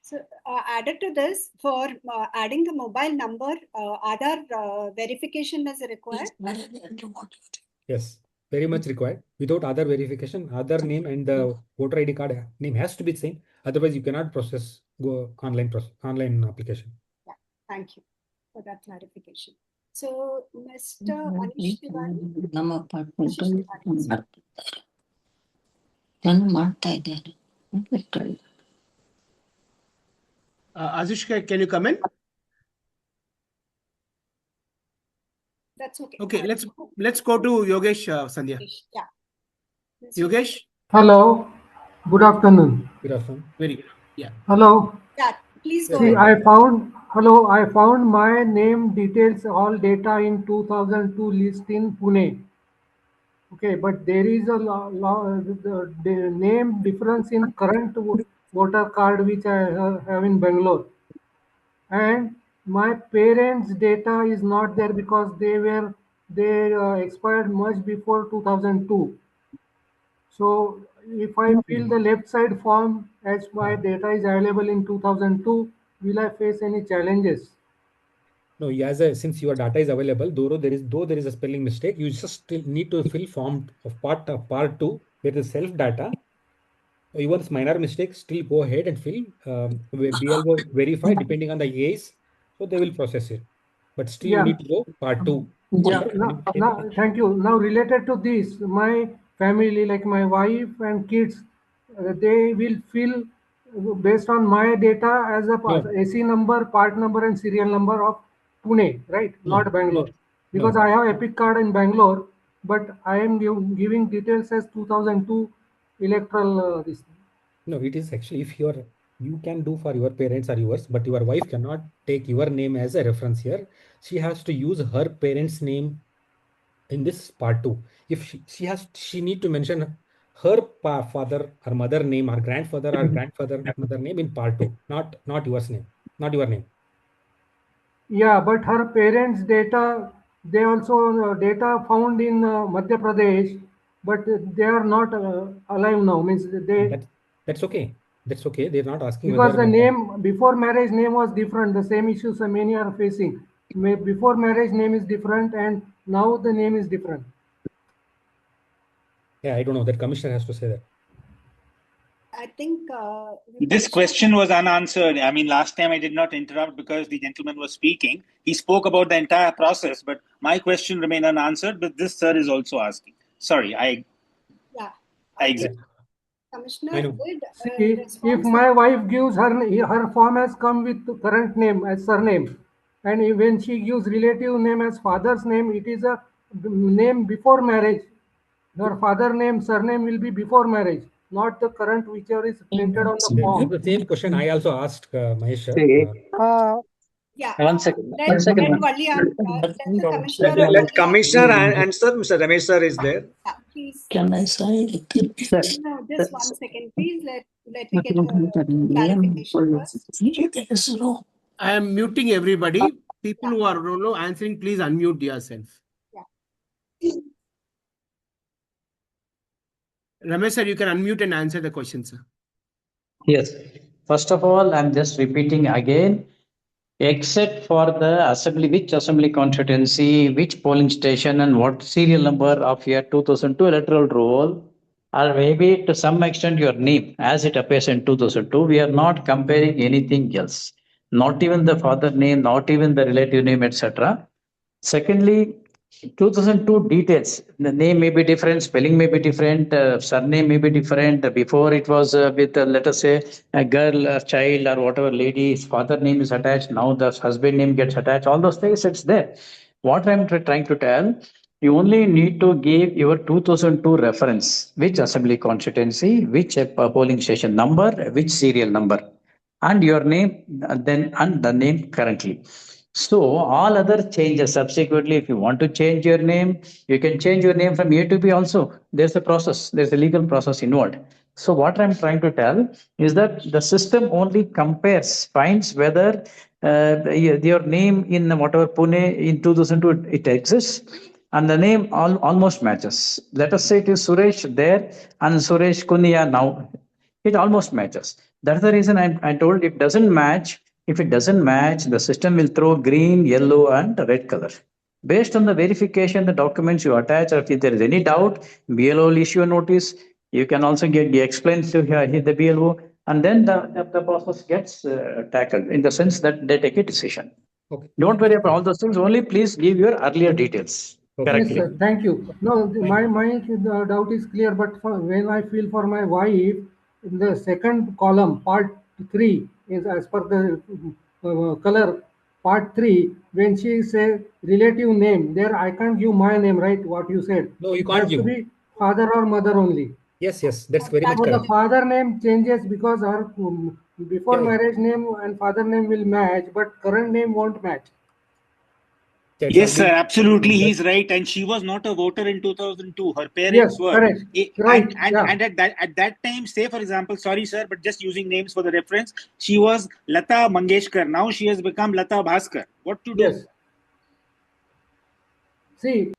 S8: So added to this, for adding the mobile number, Aadhaar verification is required?
S5: Yes, very much required. Without Aadhaar verification, Aadhaar name and the voter ID card name has to be the same. Otherwise, you cannot process online application.
S8: Yeah, thank you for that clarification. So, Mr. Anish Tiwari.
S16: Ashish, can you come in?
S8: That's okay.
S16: Okay, let's go to Yogesh, Sandhya.
S8: Yeah.
S16: Yogesh?
S20: Hello. Good afternoon.
S5: Good afternoon.
S16: Very good. Yeah.
S20: Hello.
S8: Yeah, please go
S20: See,
S8: ahead.
S20: I found my name details, all data in 2002 list in Pune. Okay, but there is the name difference in current voter card which I have in Bangalore. And my parents' data is not there because they expired much before 2002. So if I fill the left side form as my data is available in 2002, will I face any challenges?
S5: No, since your data is available, though there is a spelling mistake, you just still need to fill form of part 2 where the self data. Even minor mistakes, still go ahead and fill. BLO verify depending on the age, so they will process it. But still, you need to go part 2.
S20: Yeah. Now, thank you. Now, related to this, my family, like my wife and kids, they will fill based on my data as a AC number, part number, and serial number of Pune, right? Not Bangalore. Because I have Epic card in Bangalore, but I am giving details as 2002 electoral.
S5: No, it is actually you can do for your parents or yours, but your wife cannot take your name as a reference here. She has to use her parents' name in this part 2. If she need to mention her father or mother name or grandfather or mother name in part 2, not yours name, not your name.
S20: Yeah, but her parents' data, they also data found in Madhya Pradesh, but they are not alive now. Means
S5: that's okay. That's okay. They're not asking
S20: because the name before marriage name was different. The same issues many are facing. Before marriage name is different, and now the name is different.
S5: Yeah, I don't know. That commissioner has to say that.
S8: I think
S13: this question was unanswered. I mean, last time I did not interrupt because the gentleman was speaking. He spoke about the entire process, but my question remained unanswered. But this sir is also asking. Sorry, I exit.
S8: Commissioner did
S20: if my wife gives her form has come with current name as surname, and when she gives relative name as father's name, it is a name before marriage. Her father name, surname will be before marriage, not the current whichever is printed on the form.
S5: The same question I also asked Mahesh.
S8: Yeah.
S6: One second.
S8: Let
S10: Commissioner answer. Mr. Ramesh sir is there.
S8: Yeah, please.
S3: Can I say it?
S8: No, just 1 second, please. Let me get the clarification first.
S16: I am muting everybody. People who are answering, please unmute yourself.
S8: Yeah.
S16: Ramesh sir, you can unmute and answer the question, sir.
S6: Yes. First of all, I'm just repeating again. Except for the assembly, which assembly constituency, which polling station, and what serial number of your 2002 electoral roll, or maybe to some extent your name as it appears in 2002, we are not comparing anything else. Not even the father name, not even the relative name, etc. Secondly, 2002 details. The name may be different, spelling may be different, surname may be different. Before it was with, let us say, a girl, a child, or whatever lady, his father name is attached. Now the husband name gets attached. All those things, it's there. What I'm trying to tell, you only need to give your 2002 reference, which assembly constituency, which polling station number, which serial number, and your name, then and the name currently. So all other changes subsequently, if you want to change your name, you can change your name from A to B also. There's a process, there's a legal process involved. So what I'm trying to tell is that the system only compares, finds whether your name in whatever Pune in 2002 it exists, and the name almost matches. Let us say it is Suresh there and Suresh Kunia now. It almost matches. That's the reason I told it doesn't match. If it doesn't match, the system will throw green, yellow, and red color. Based on the verification, the documents you attach, or if there is any doubt, BLO will issue a notice. You can also get the explains to the BLO, and then the process gets tackled in the sense that they take a decision.
S5: Okay.
S6: Don't worry about all those things. Only please give your earlier details.
S5: Okay.
S20: Yes, sir. Thank you. No, my doubt is clear, but when I feel for my wife, in the second column, part 3 is as per the color. Part 3, when she says relative name, there I can't give my name, right? What you said.
S5: No, you can't
S20: It has
S5: give.
S20: to be father or mother only.
S5: Yes, that's very much
S20: So
S5: correct.
S20: the father name changes because her before marriage name and father name will match, but current name won't match.
S13: Yes, sir, absolutely. He's right. And she was not a voter in 2002. Her parents were.
S20: Correct. Right.
S13: And at that time, say, for example, sorry, sir, but just using names for the reference, she was Latha Mangeshkar. Now she has become Latha Bhaskar. What to do?
S20: Yes. See.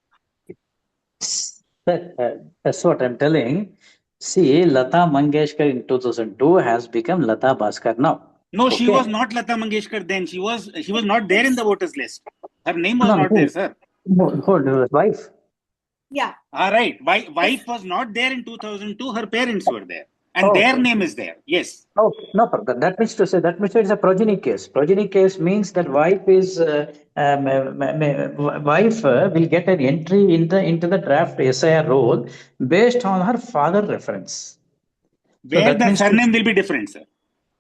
S6: That's what I'm telling. See, Latha Mangeshkar in 2002 has become Latha Bhaskar now.
S13: No, she was not Latha Mangeshkar then. She was not there in the voters list. Her name was not there, sir.
S6: Wife.
S13: Yeah. All right. Wife was not there in 2002. Her parents were there. And their name is there. Yes.
S6: Oh, no problem. That means to say it's a progeny case. Progeny case means that wife is wife will get an entry into the draft SIR role based on her father reference.
S13: Where the surname will be different, sir.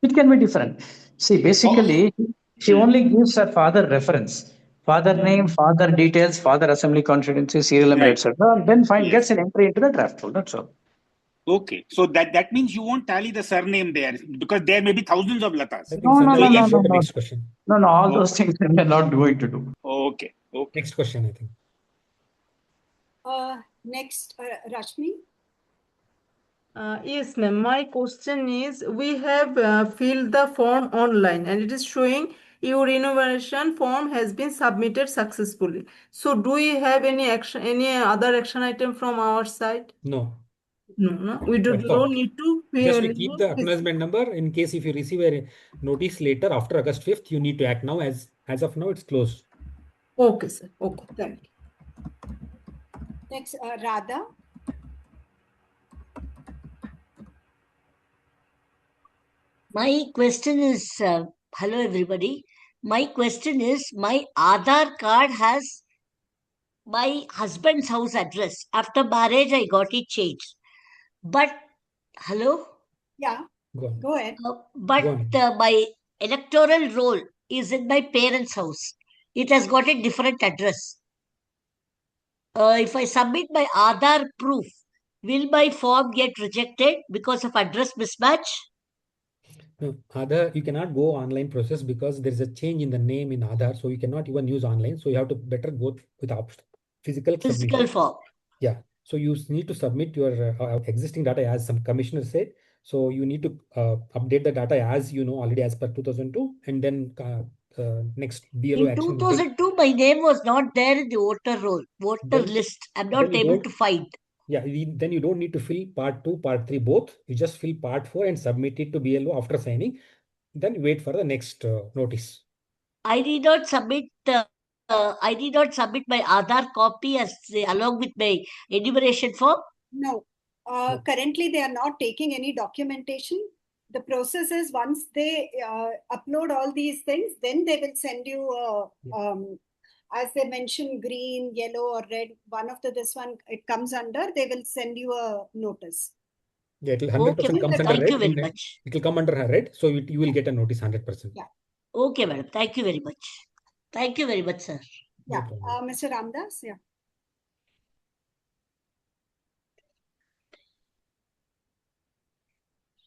S6: It can be different. See, basically, she only gives her father reference. Father name, father details, father assembly constituency, serial number, etc. Then gets an entry into the draft role. That's all.
S13: Okay, so that means you won't tally the surname there because there may be thousands of Latas.
S5: No. Next question.
S6: No, all those things we are not going to do.
S13: Okay.
S5: Next question, I think.
S8: Next, Rashmi.
S18: Yes, ma'am. My question is, we have filled the form online and it is showing your innovation form has been submitted successfully. So do we have any other action item from our side?
S5: No.
S18: No. We don't need to
S5: just we keep the acknowledgement number in case if you receive a notice later after August 5th, you need to act now. As of now, it's closed.
S18: Okay, sir. Okay, thank you.
S8: Next, Radha.
S3: My question is, hello everybody. My question is, my Aadhaar card has my husband's house address. After marriage, I got it changed. But, hello?
S8: Yeah, go ahead.
S3: My electoral roll is in my parents' house. It has got a different address. If I submit my Aadhaar proof, will my form get rejected because of address mismatch?
S5: No, Aadhaar, you cannot go online process because there is a change in the name in Aadhaar, so you cannot even use online. So you have to better go with physical submission.
S3: Form.
S5: Yeah. So you need to submit your existing data as some commissioner said. So you need to update the data as you know already as per 2002, and then next BLO
S3: in
S5: action.
S3: 2002, my name was not there in the voter list. I'm not able to find.
S5: Yeah, then you don't need to fill part 2, part 3 both. You just fill part 4 and submit it to BLO after signing. Then wait for the next notice.
S3: I did not submit. I did not submit my Aadhaar copy along with my enumeration form.
S8: No. Currently, they are not taking any documentation. The process is once they upload all these things, then they will send you as they mention green, yellow, or red, one of this one it comes under, they will send you a notice.
S5: Yeah, it will 100% comes under
S3: Thank
S5: red.
S3: you very much.
S5: It will come under red, so you will get a notice 100%.
S8: Yeah.
S3: Okay, madam. Thank you very much. Thank you very much, sir.
S8: Yeah, Mr. Ramdas, yeah.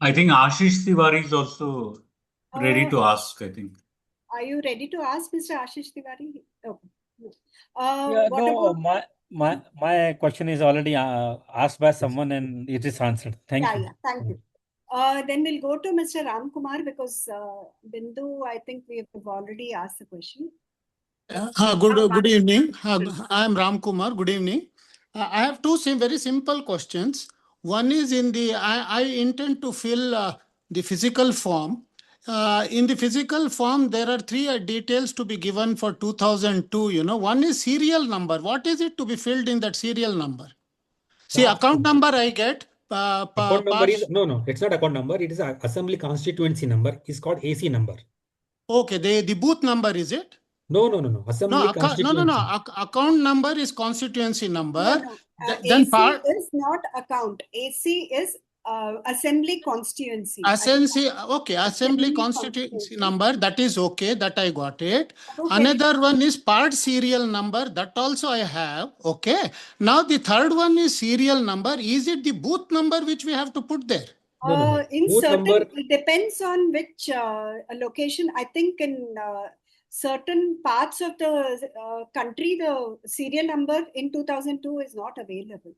S4: I think Ashish Tiwari is also ready to ask, I think.
S8: Are you ready to ask, Mr. Ashish Tiwari? Okay.
S21: Yeah,
S8: what
S21: no,
S8: about
S21: my question is already asked by someone and it is answered. Thank you.
S8: Yeah, thank you. Then we'll go to Mr. Ram Kumar because Bindu, I think we have already asked the question.
S15: Good evening. I am Ram Kumar. Good evening. I have two very simple questions. One is I intend to fill the physical form. In the physical form, there are three details to be given for 2002. One is serial number. What is it to be filled in that serial number? See, account number I get.
S5: Account number is no, it's not account number. It is assembly constituency number. It's called AC number.
S15: Okay, the booth number is it?
S5: No. Assembly constituency.
S15: No. Account number is constituency number.
S8: No. AC is not account. AC is assembly constituency.
S15: Assembly constituency number. That is okay. That I got it. Okay. Another one is part serial number. That also I have. Okay. Now the third one is serial number. Is it the booth number which we have to put there?
S5: No.
S8: In certain, it depends on which location. I think in certain parts of the country, the serial number in 2002 is not available.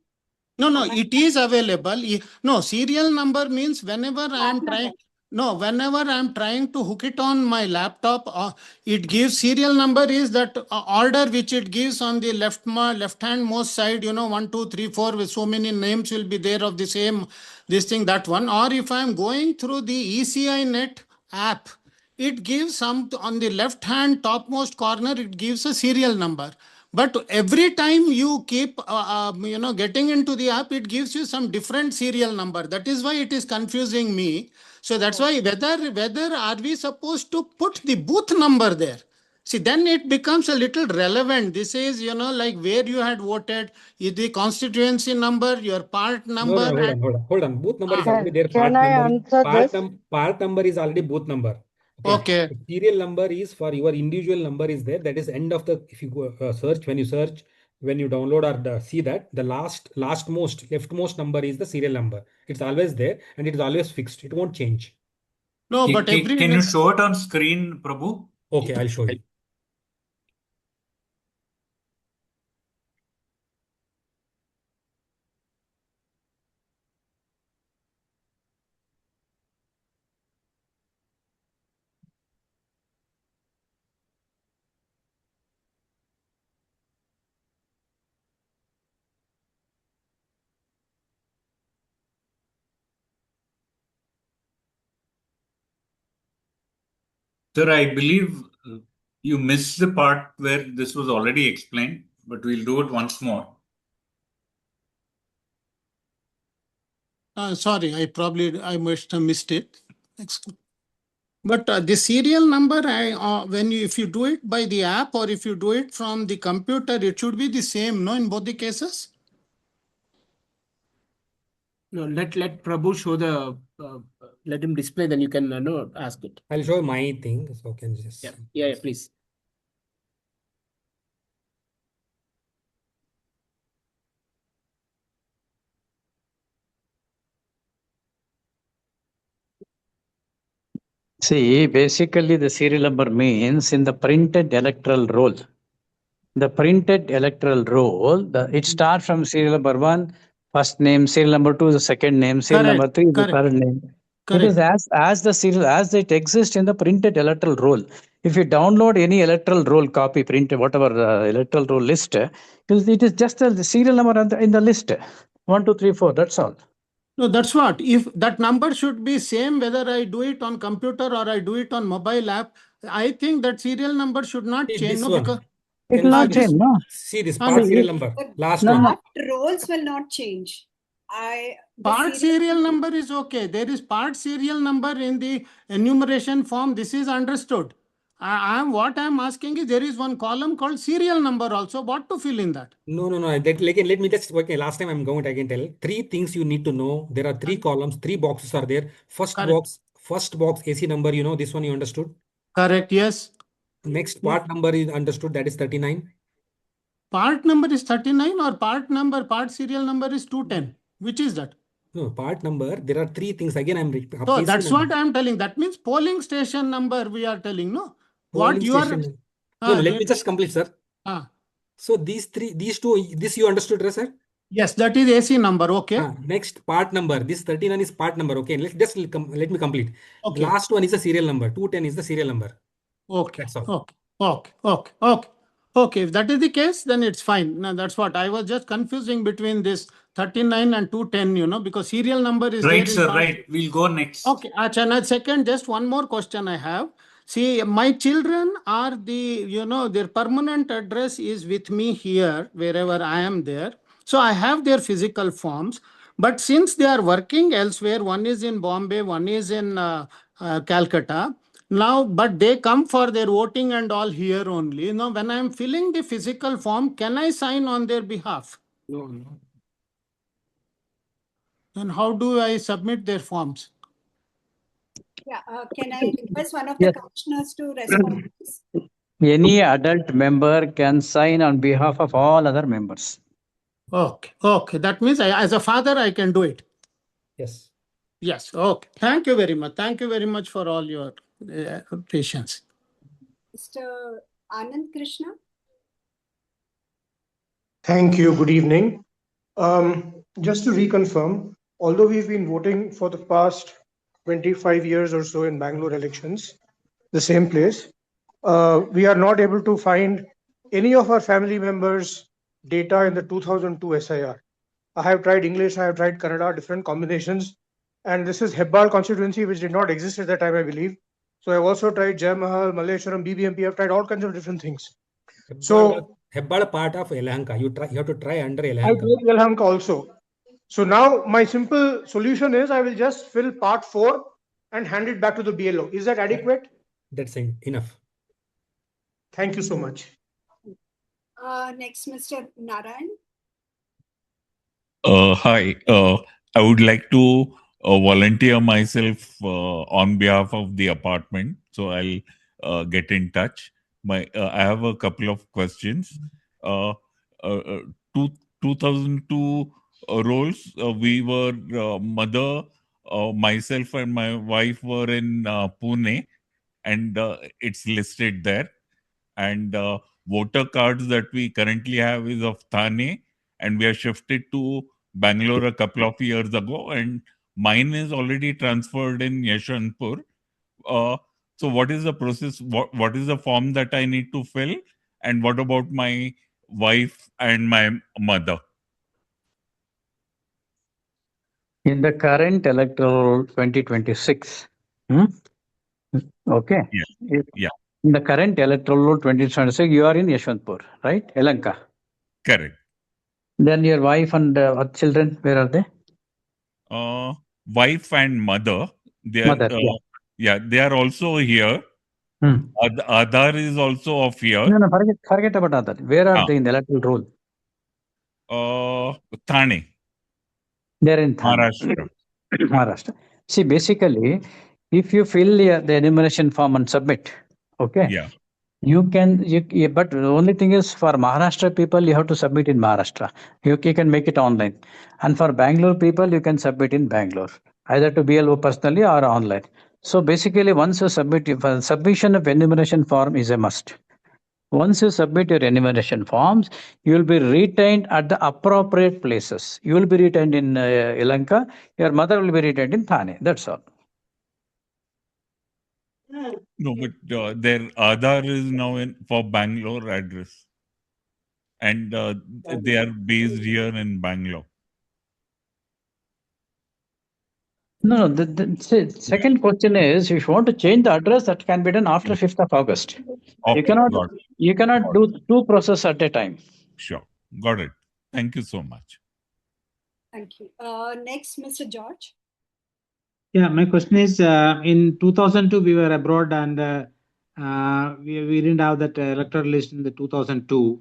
S15: No, it is available. No, serial number means whenever I am trying. No, whenever I am trying to hook it on my laptop, it gives serial number is that order which it gives on the left-hand most side. 1, 2, 3, 4 with so many names will be there of the same this thing, that one. Or if I am going through the ECI Net app, it gives some on the left-hand topmost corner. It gives a serial number. But every time you keep, getting into the app, it gives you some different serial number. That is why it is confusing me. So that's why whether are we supposed to put the booth number there? See, then it becomes a little relevant. This is, like where you had voted, the constituency number, your part number.
S5: No, hold on. Booth number is already there.
S17: Can I answer this?
S5: Part number is already booth number.
S15: Okay.
S5: The serial number is for your individual number is there. That is end of the, if you go search, when you download or see that, the leftmost number is the serial number. It's always there and it is always fixed. It won't change.
S15: No, but
S4: Can you show it on screen, Prabhu?
S5: Okay, I'll show you.
S4: Sir, I believe you missed the part where this was already explained, but we'll do it once more.
S15: Sorry, I must have missed it. But the serial number, if you do it by the app or if you do it from the computer, it should be the same, no, in both the cases?
S16: No, let Prabhu show the, let him display, then you can ask it.
S5: I'll show my thing, so can just.
S16: Yeah, please.
S6: See, basically the serial number means in the printed electoral roll. The printed electoral roll, it starts from serial number 1, first name, serial number 2 is the second name, serial number 3 is the third name. Correct. It is as the serial as it exists in the printed electoral roll. If you download any electoral roll copy, printed whatever electoral roll list, it is just the serial number in the list. 1, 2, 3, 4. That's all.
S15: No, that's what. If that number should be same whether I do it on computer or I do it on mobile app, I think that serial number should not change. No, because
S6: it will not change. No.
S5: See this part serial number. Last
S8: one.
S5: No.
S8: Roles will not change.
S15: Part serial number is okay. There is part serial number in the enumeration form. This is understood. What I'm asking is there is one column called serial number also. What to fill in that?
S5: No. Let me just, okay, last time I'm going, I can tell. 3 things you need to know. There are 3 columns, 3 boxes are there. First box, AC number, this one you understood?
S15: Correct, yes.
S5: Next part number is understood, that is 39.
S15: Part number is 39 or part serial number is 210. Which is that?
S5: No, part number, there are 3 things. Again, I'm repeating.
S15: So that's what I'm telling. That means polling station number we are telling, no?
S5: Polling
S15: What you are...
S5: station. No, let me just complete, sir. So these 2, this you understood, right, sir?
S15: Yes, that is AC number, okay.
S5: Next part number, this 39 is part number, okay. Let me complete.
S15: Okay.
S5: The last one is a serial number, 210 is the serial number.
S15: Okay.
S5: That's all.
S15: Okay. If that is the case, then it's fine. Now that's what I was just confusing between this 39 and 210, because serial number is
S4: right,
S15: there.
S4: Sir, right. We'll go next.
S15: Okay. Achana, second, just one more question I have. See, my children are their permanent address is with me here, wherever I am there. So I have their physical forms. But since they are working elsewhere, one is in Bombay, one is in Calcutta. Now, but they come for their voting and all here only. Now, when I am filling the physical form, can I sign on their behalf?
S5: No.
S15: Then how do I submit their forms?
S8: Yeah, can I request one of the commissioners to respond?
S6: Any adult member can sign on behalf of all other members.
S15: Okay. That means as a father, I can do it.
S5: Yes.
S15: Yes. Okay. Thank you very much. Thank you very much for all your patience.
S8: Mr. Anand Krishna.
S2: Thank you. Good evening. Just to reconfirm, although we've been voting for the past 25 years or so in Bangalore elections, the same place, we are not able to find any of our family members' data in the 2002 SIR. I have tried English, I have tried Kannada, different combinations, and this is Hebbal constituency, which did not exist at that time, I believe. So I've also tried Jayamahal, Malleshwaram, BBMP, I've tried all kinds of different things. So
S5: Hebbal part of Yelahanka. You have to try under
S2: I
S5: Yelahanka.
S2: tried Yelahanka also. So now my simple solution is I will just fill part 4 and hand it back to the BLO. Is that adequate?
S5: That's enough.
S2: Thank you so much.
S8: Next, Mr. Narayan.
S22: Hi. I would like to volunteer myself on behalf of the apartment. So I'll get in touch. I have a couple of questions. 2002 roles, we were mother, myself and my wife were in Pune, and it's listed there. And voter cards that we currently have is of Thane, and we are shifted to Bangalore a couple of years ago, and mine is already transferred in Yeshwanthpur. So what is the process? What is the form that I need to fill? And what about my wife and my mother?
S6: In the current electoral 2026, okay?
S22: Yeah.
S6: In the current electoral 2026, you are in Yeshwanthpur, right? Yelahanka.
S22: Correct.
S6: Then your wife and children, where are they?
S22: Wife and mother. They are, they are also here. Aadhaar is also of here.
S6: No, forget about Aadhaar. Where are they in the electoral roll?
S22: Thane.
S6: They're in Thane. Maharashtra. See, basically, if you fill the enumeration form and submit, okay?
S22: Yeah.
S6: You can, but the only thing is for Maharashtra people, you have to submit in Maharashtra. You can make it online. And for Bangalore people, you can submit in Bangalore, either to BLO personally or online. So basically, once you submit, submission of enumeration form is a must. Once you submit your enumeration forms, you will be retained at the appropriate places. You will be retained in Yelahanka. Your mother will be retained in Thane. That's all.
S22: No, but their Aadhaar is now for Bangalore address, and they are based here in Bangalore.
S6: No, the second question is, if you want to change the address, that can be done after 5th of August.
S22: Okay,
S6: you cannot do 2 processes at a time.
S22: Sure, got it. Thank you so much.
S8: Thank you. Next, Mr. George.
S23: Yeah, my question is, in 2002, we were abroad and
S7: we didn't have that electoral list in the 2002,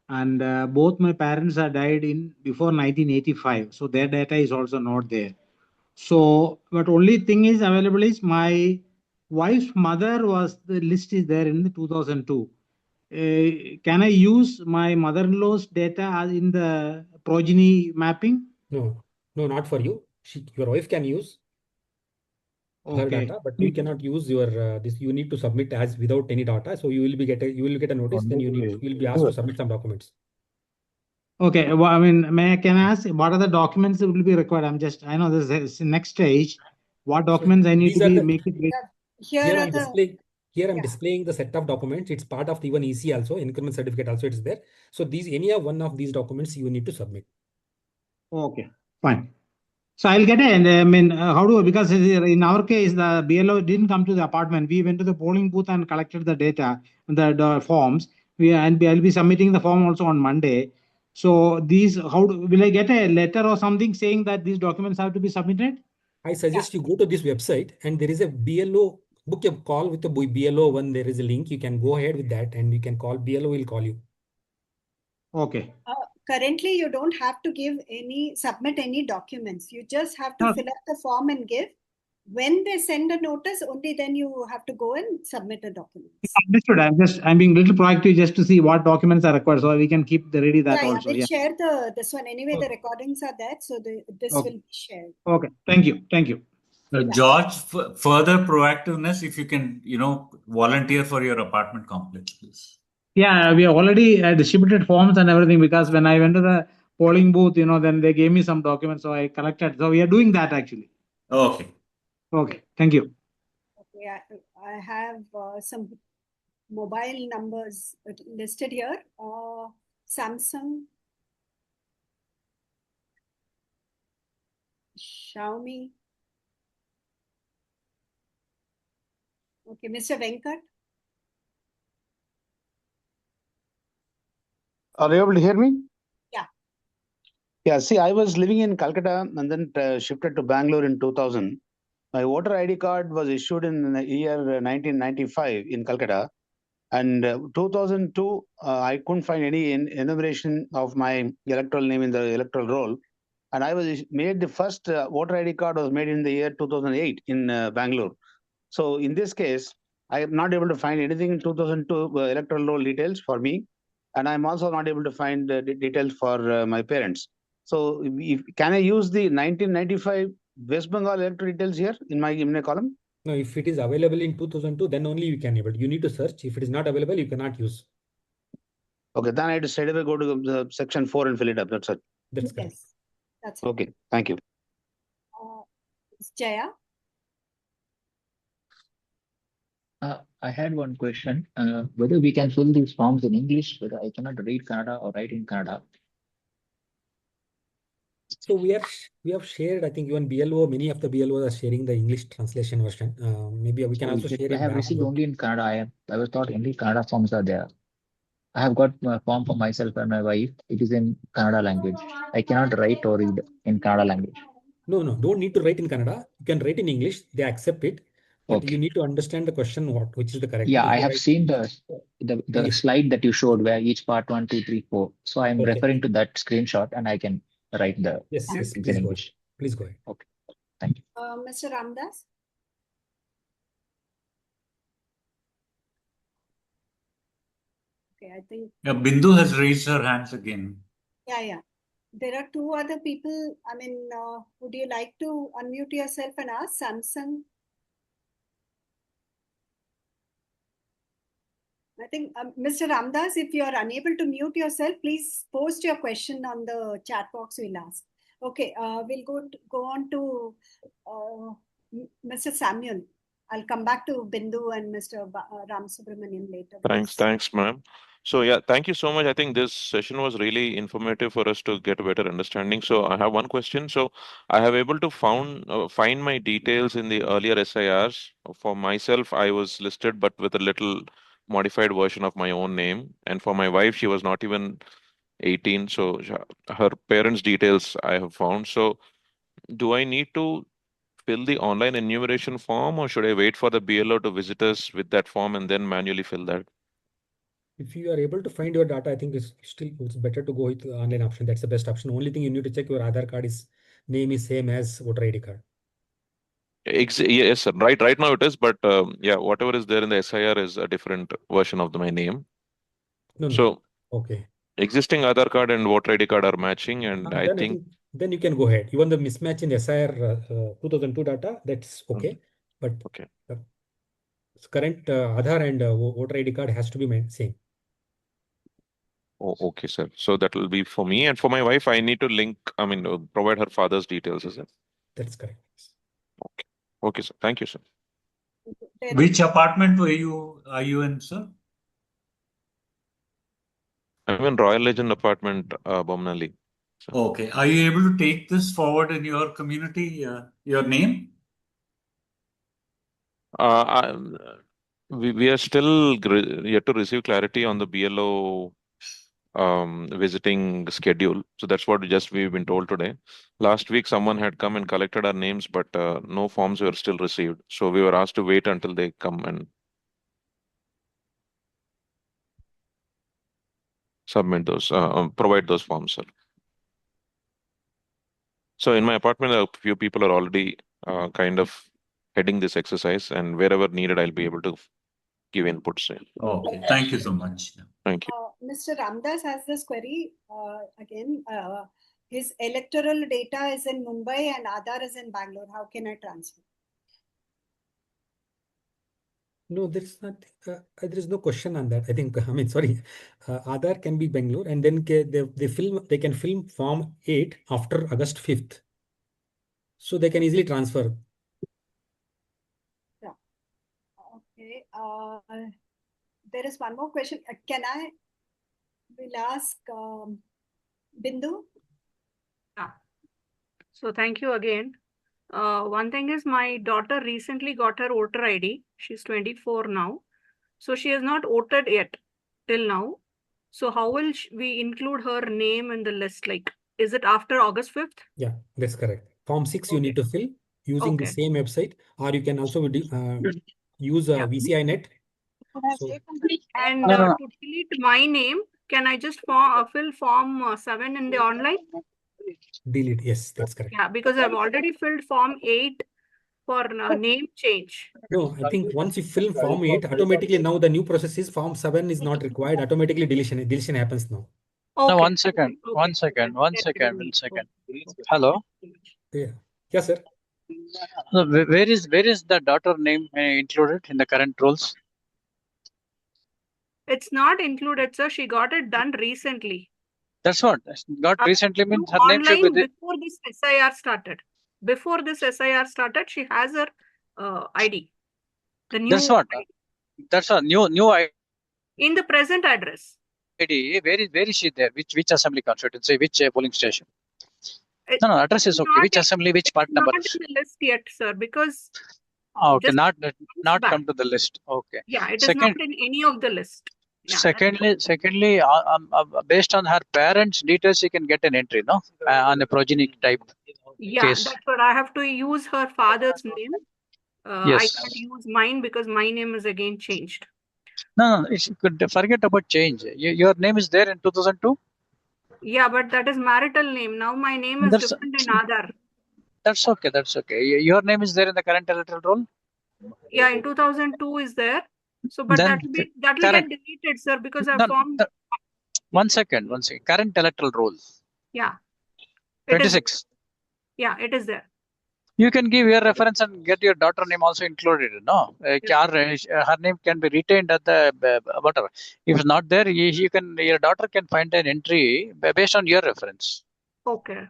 S7: and both my parents are died in before 1985, so their data is also not there. So, but only thing is available is my wife's mother was, the list is there in the 2002. Can I use my mother-in-law's data as in the progeny mapping?
S5: No, not for you. Your wife can use her data, but you cannot use your this. You need to submit as without any data. So you will get a notice. Then you will be asked to submit some documents.
S7: Okay, well, I mean, can I ask what are the documents that will be required? I know this is the next stage. What documents I need to make it?
S5: Here I'm displaying the set of documents. It's part of even EC also, increment certificate also it's there. So any one of these documents you need to submit.
S7: Okay, fine. So I'll get it. I mean, because in our case, the BLO didn't come to the apartment. We went to the polling booth and collected the data, the forms. I'll be submitting the form also on Monday. So will I get a letter or something saying that these documents have to be submitted?
S5: I suggest you go to this website and there is a BLO, book a call with the BLO one. There is a link. You can go ahead with that and you can call BLO will call you.
S7: Okay.
S8: Currently, you don't have to submit any documents. You just have to fill up the form and give. When they send a notice, only then you have to go and submit the documents.
S7: Understood. I'm being a little proactive just to see what documents are required, so we can keep ready that also.
S8: We'll share this one anyway. The recordings are there, so this will be shared.
S7: Okay. Thank you.
S4: George, further proactiveness, if you can, volunteer for your apartment complex, please.
S7: Yeah, we already distributed forms and everything, because when I went to the polling booth, then they gave me some documents, so I collected. So we are doing that actually.
S4: Okay.
S7: Okay, thank you.
S8: Okay, I have some mobile numbers listed here. Samsung, Xiaomi. Okay, Mr. Venkat.
S9: Are you able to hear me?
S8: Yeah.
S9: Yeah, see, I was living in Calcutta and then shifted to Bangalore in 2000. My voter ID card was issued in the year 1995 in Calcutta. And 2002, I couldn't find any enumeration of my electoral name in the electoral roll. And I was made the first voter ID card was made in the year 2008 in Bangalore. So in this case, I am not able to find anything in 2002 electoral roll details for me. And I'm also not able to find the details for my parents. So can I use the 1995 West Bengal electoral details here in my column?
S5: No, if it is available in 2002, then only you can able. You need to search. If it is not available, you cannot use.
S9: Okay, then I have to straight away go to section 4 and fill it up. That's it.
S5: That's correct.
S8: Yes, that's
S9: okay. Thank you.
S8: Jaya.
S23: I had one question. Whether we can fill these forms in English, whether I cannot read Kannada or write in Kannada.
S5: So we have shared, I think even BLO, many of the BLOs are sharing the English translation version. Maybe we can also share it.
S23: I have received only in Kannada. I was thought only Kannada forms are there. I have got a form for myself and my wife. It is in Kannada language. I cannot write or read in Kannada language.
S5: No, don't need to write in Kannada. You can write in English. They accept it. But you need to understand the question, which is the correct.
S23: Yeah, I have seen the slide that you showed where each part 1, 2, 3, 4. So I'm referring to that screenshot and I can write the
S5: in English. Please go ahead.
S23: Okay, thank you.
S8: Mr. Ramdas. Okay, I think.
S4: Yeah, Bindu has raised her hands again.
S8: Yeah. There are two other people. I mean, would you like to unmute yourself and ask? Samsung. I think, Mr. Ramdas, if you are unable to mute yourself, please post your question on the chat box. We'll ask. Okay, we'll go on to Mr. Samuel. I'll come back to Bindu and Mr. Ram Subramanian later.
S24: Thanks, ma'am. So yeah, thank you so much. I think this session was really informative for us to get a better understanding. So I have one question. So I have able to find my details in the earlier SIRs. For myself, I was listed, but with a little modified version of my own name. And for my wife, she was not even 18. So her parents' details I have found. So do I need to fill the online enumeration form, or should I wait for the BLO to visit us with that form and then manually fill that?
S5: If you are able to find your data, I think it's better to go with the online option. That's the best option. Only thing you need to check your Aadhaar card name is same as voter ID card.
S24: Yes, sir. Right now it is, but yeah, whatever is there in the SIR is a different version of my name.
S5: No.
S24: So
S5: okay.
S24: Existing Aadhaar card and voter ID card are matching, and I think
S5: then you can go ahead. Even the mismatch in SIR 2002 data, that's okay. But current Aadhaar and voter ID card has to be same.
S24: Oh, okay, sir. So that will be for me, and for my wife, I need to provide her father's details, is it?
S5: That's correct.
S24: Okay, sir. Thank you, sir.
S1: Which apartment are you in, sir?
S24: I'm in Royal Legend Apartment, Bomnali.
S1: Okay. Are you able to take this forward in your community, your name?
S24: We are still yet to receive clarity on the BLO visiting schedule. So that's what we've been told today. Last week, someone had come and collected our names, but no forms were still received. So we were asked to wait until they come and submit those, provide those forms, sir. So in my apartment, a few people are already kind of heading this exercise, and wherever needed, I'll be able to give inputs.
S1: Okay, thank you so much.
S24: Thank you.
S8: Mr. Ramdas has this query again. His electoral data is in Mumbai and Aadhaar is in Bangalore. How can I transfer?
S5: No, there's not. There is no question on that. I think. Sorry. Aadhaar can be Bangalore, and then they can film Form 8 after August 5th, so they can easily transfer.
S8: Yeah. Okay. There is one more question. We'll ask Bindu.
S11: Yeah. So thank you again. One thing is, my daughter recently got her voter ID. She's 24 now. So she has not voted yet till now. So how will we include her name in the list? Like, is it after August 5th?
S5: Yeah, that's correct. Form 6 you need to fill using the same website, or you can also use VCI net. So,
S11: and to delete my name, can I just fill Form 7 in the online?
S5: Delete, yes, that's correct.
S11: Yeah, because I've already filled Form 8 for name change.
S5: No, I think once you fill Form 8, automatically now the new process is Form 7 is not required. Automatically deletion happens now.
S6: Okay. No, one second. Hello.
S5: Yeah. Yes, sir.
S6: So where is the daughter name included in the current rules?
S11: It's not included, sir. She got it done recently.
S6: That's what got recently means her name should be there.
S11: Before this SIR started. Before this SIR started, she has her ID. The new
S6: That's what.
S11: ID.
S6: That's a new ID.
S11: In the present address.
S6: ID. Where is she there? Which assembly constituency? Which polling station? No, address is okay. Which assembly? Which part number?
S11: Not in the list yet, sir, because.
S6: Okay, not come to the list. Okay.
S11: Yeah, it is not in any of the list. Yeah,
S6: secondly, based on her parents' details, she can get an entry, no, on a progeny type case.
S11: That's what I have to use her father's name.
S6: Yes.
S11: I can't use mine because my name is again changed.
S6: No, you could forget about change. Your name is there in 2002.
S11: Yeah, but that is marital name. Now my name is different in Aadhaar.
S6: That's okay. Your name is there in the current electoral roll.
S11: Yeah, in 2002 is there. So, but that will get deleted, sir, because I formed.
S6: One second. Current electoral roll.
S11: Yeah.
S6: 26.
S11: Yeah, it is there.
S6: You can give your reference and get your daughter name also included. No, her name can be retained at the whatever. If not there, your daughter can find an entry based on your reference.
S11: Okay.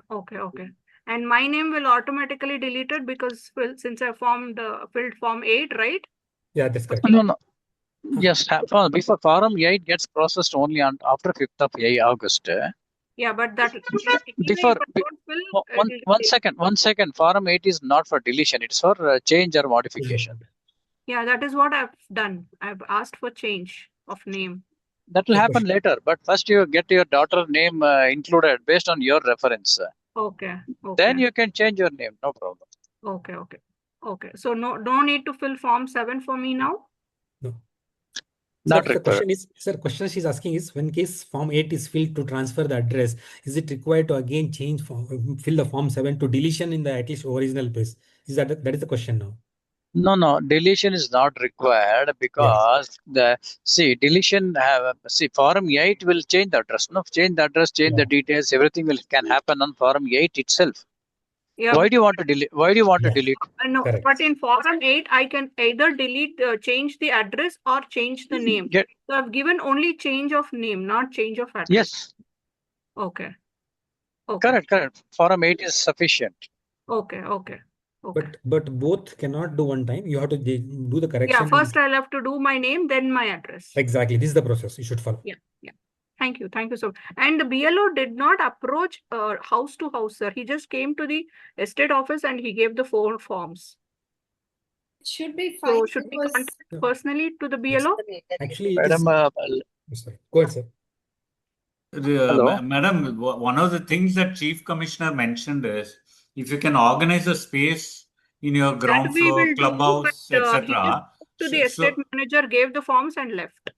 S11: And my name will automatically deleted because since I filled Form 8, right?
S5: Yeah, that's correct.
S6: No. Yes, before Form 8 gets processed only after 5th of August.
S11: Yeah, but that
S6: before one second. Form 8 is not for deletion; it's for change or modification.
S11: Yeah, that is what I've done. I've asked for change of name.
S6: That will happen later, but first you get your daughter name included based on your reference.
S11: Okay.
S6: Then you can change your name, no problem.
S11: Okay. Okay. So no need to fill Form 7 for me now?
S5: No.
S6: Not
S5: Sir, the
S6: required.
S5: question she's asking is, when case Form 8 is filled to transfer the address, is it required to again fill the Form 7 to deletion in the at least original place? That is the question now?
S6: No, deletion is not required because deletion Form 8 will change the address. No, change the address, change the details, everything can happen on Form 8 itself.
S11: Yeah.
S6: Why do you want to delete?
S11: No, but in Form 8, I can either delete, change the address or change the name. So I've given only change of name, not change of address.
S6: Yes.
S11: Okay.
S6: Correct. Form 8 is sufficient.
S11: Okay.
S5: But both cannot do one time. You have to do the correction.
S11: Yeah, first I'll have to do my name, then my address.
S5: Exactly. This is the process you should follow.
S11: Yeah. Thank you so much. And the BLO did not approach house to house, sir. He just came to the estate office and he gave the 4 forms.
S8: It should be fine.
S11: So should we contact personally to the BLO?
S5: Actually,
S6: Madam,
S5: sorry. Go ahead, sir.
S4: Madam, one of the things that Chief Commissioner mentioned is, if you can organize a space in your ground floor, clubhouse, etc.
S11: To the estate manager, gave the forms and left.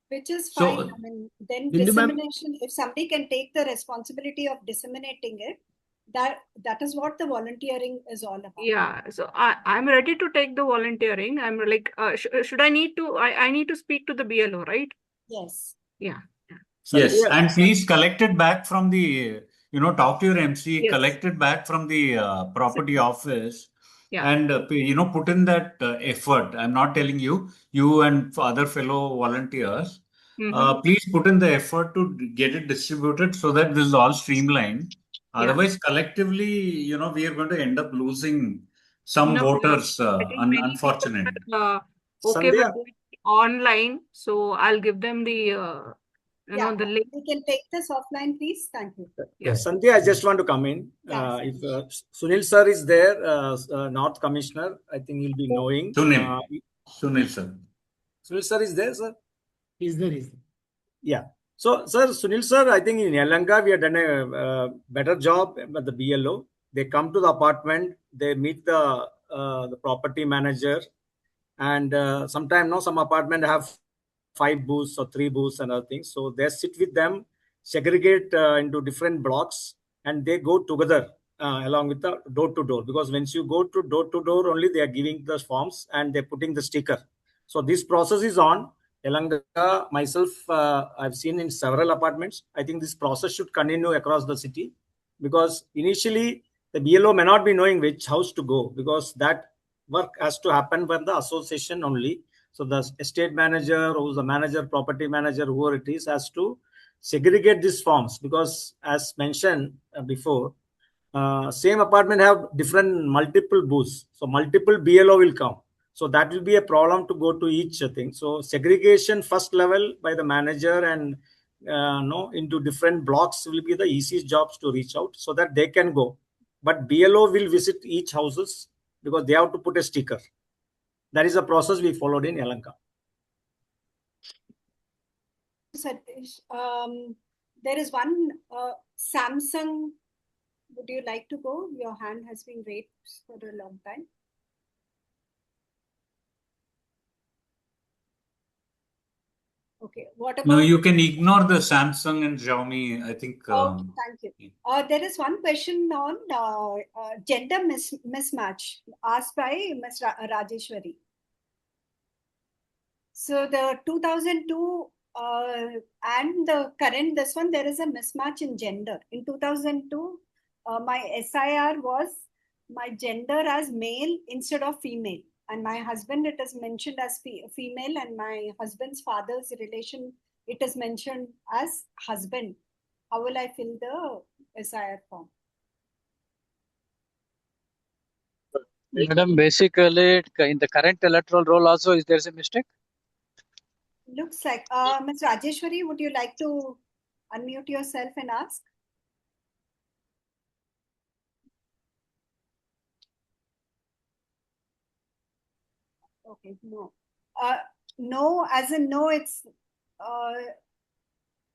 S8: Which is fine. I mean, then dissemination, if somebody can take the responsibility of disseminating it, that is what the volunteering is all about.
S11: Yeah, so I'm ready to take the volunteering. I'm like, should I need to, I need to speak to the BLO, right?
S8: Yes.
S11: Yeah.
S4: Yes, and please collect it back from the, talk to your MC, collect it back from the property office.
S11: Yeah.
S4: And, put in that effort. I'm not telling you and other fellow volunteers, please put in the effort to get it distributed so that this is all streamlined. Otherwise, collectively, we are going to end up losing some voters, unfortunately.
S11: Okay, we're doing it online, so I'll give them the, the link.
S8: We can take this offline, please. Thank you.
S10: Yeah, Sandhya, I just want to come in. If Sunil sir is there, North Commissioner, I think he'll be knowing.
S4: Sunil sir.
S10: Sunil sir is there, sir?
S16: He's there.
S10: Yeah. So, sir, Sunil sir, I think in Yelahanka, we have done a better job with the BLO. They come to the apartment, they meet the property manager, and sometimes some apartment have 5 booths or 3 booths and other things. So they sit with them, segregate into different blocks, and they go together along with the door to door. Because once you go to door only, they are giving the forms and they're putting the sticker. So this process is on. Yelahanka, myself, I've seen in several apartments. I think this process should continue across the city, because initially the BLO may not be knowing which house to go, because that work has to happen by the association only. So the estate manager, who's the manager, property manager, whoever it is, has to segregate these forms, because as mentioned before, same apartment have multiple booths. So multiple BLO will come. So that will be a problem to go to each thing. So segregation first level by the manager and into different blocks will be the easiest jobs to reach out so that they can go. But BLO will visit each houses because they have to put a sticker. That is the process we followed in Yelahanka.
S8: There is one Samsung. Would you like to go? Your hand has been raised for a long time. Okay. What about?
S4: No, you can ignore the Samsung and Xiaomi. I think.
S8: Okay, thank you. There is one question on gender mismatch asked by Ms. Rajeshwari. So the 2002 and the current this one, there is a mismatch in gender. In 2002, my SIR was my gender as male instead of female. And my husband, it is mentioned as female, and my husband's father's relation, it is mentioned as husband. How will I fill the SIR form?
S6: Madam, basically, in the current electoral roll also, is there a mistake?
S8: Looks like. Ms. Rajeshwari, would you like to unmute yourself and ask? Okay, no. No, as in no, it's,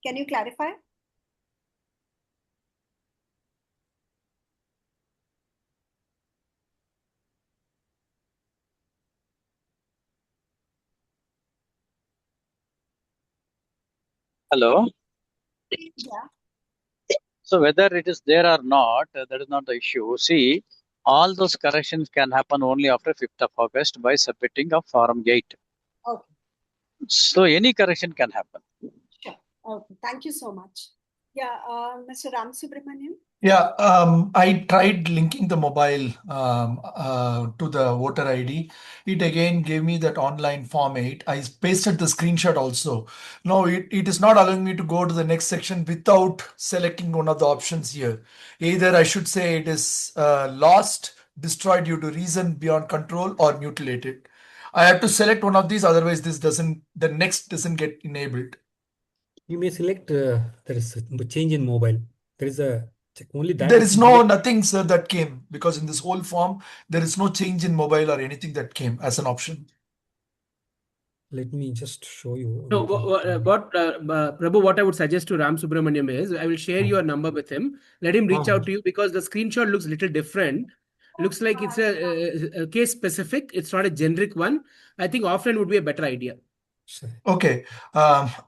S8: can you clarify?
S6: Hello.
S8: Yeah.
S6: So whether it is there or not, that is not the issue. See, all those corrections can happen only after 5th of August by submitting of Form 8.
S8: Okay.
S6: So any correction can happen.
S8: Sure. Okay. Thank you so much. Yeah, Mr. 𝗏𝗶𝗰𝗂.
S12: Yeah, I tried linking the mobile to the voter ID. It again gave me that online Form 8. I pasted the screenshot also. No, it is not allowing me to go to the next section without selecting one of the options here. Either I should say it is lost, destroyed due to reason beyond control, or mutilated. I have to select one of these, otherwise the next doesn't get enabled.
S5: You may select there is a change in mobile. There is a only that.
S12: There is nothing, sir, that came, because in this whole form there is no change in mobile or anything that came as an option.
S5: Let me just show you.
S16: No, Prabhu, what I would suggest to 𝗏𝗶𝗰𝗂 is I will share your number with him. Let him reach out to you, because the screenshot looks a little different. Looks like it's a case specific. It's not a generic one. I think offline would be a better idea.
S12: Okay.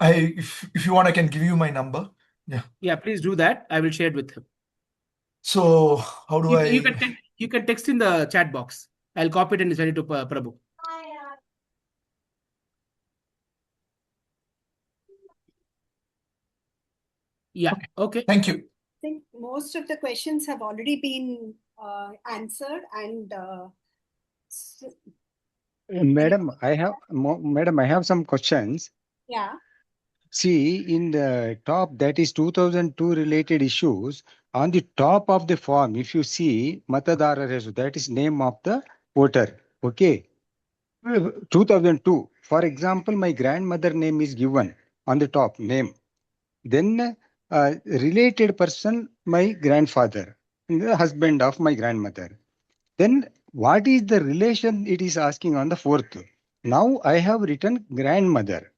S12: If you want, I can give you my number. Yeah.
S16: Yeah, please do that. I will share it with him.
S12: So how do
S16: you can text in the chat box. I'll copy it and send it to Prabhu. Yeah. Okay.
S12: Thank you.
S8: I think most of the questions have already been answered, and
S14: Madam, I have some questions.
S8: yeah.
S14: See, in the top, that is 2002 related issues. On the top of the form, if you see Matadara Resu, that is name of the voter. Okay. 2002. For example, my grandmother name is given on the top name. Then related person, my grandfather, the husband of my grandmother. Then what is the relation it is asking on the fourth? Now I have written grandmother.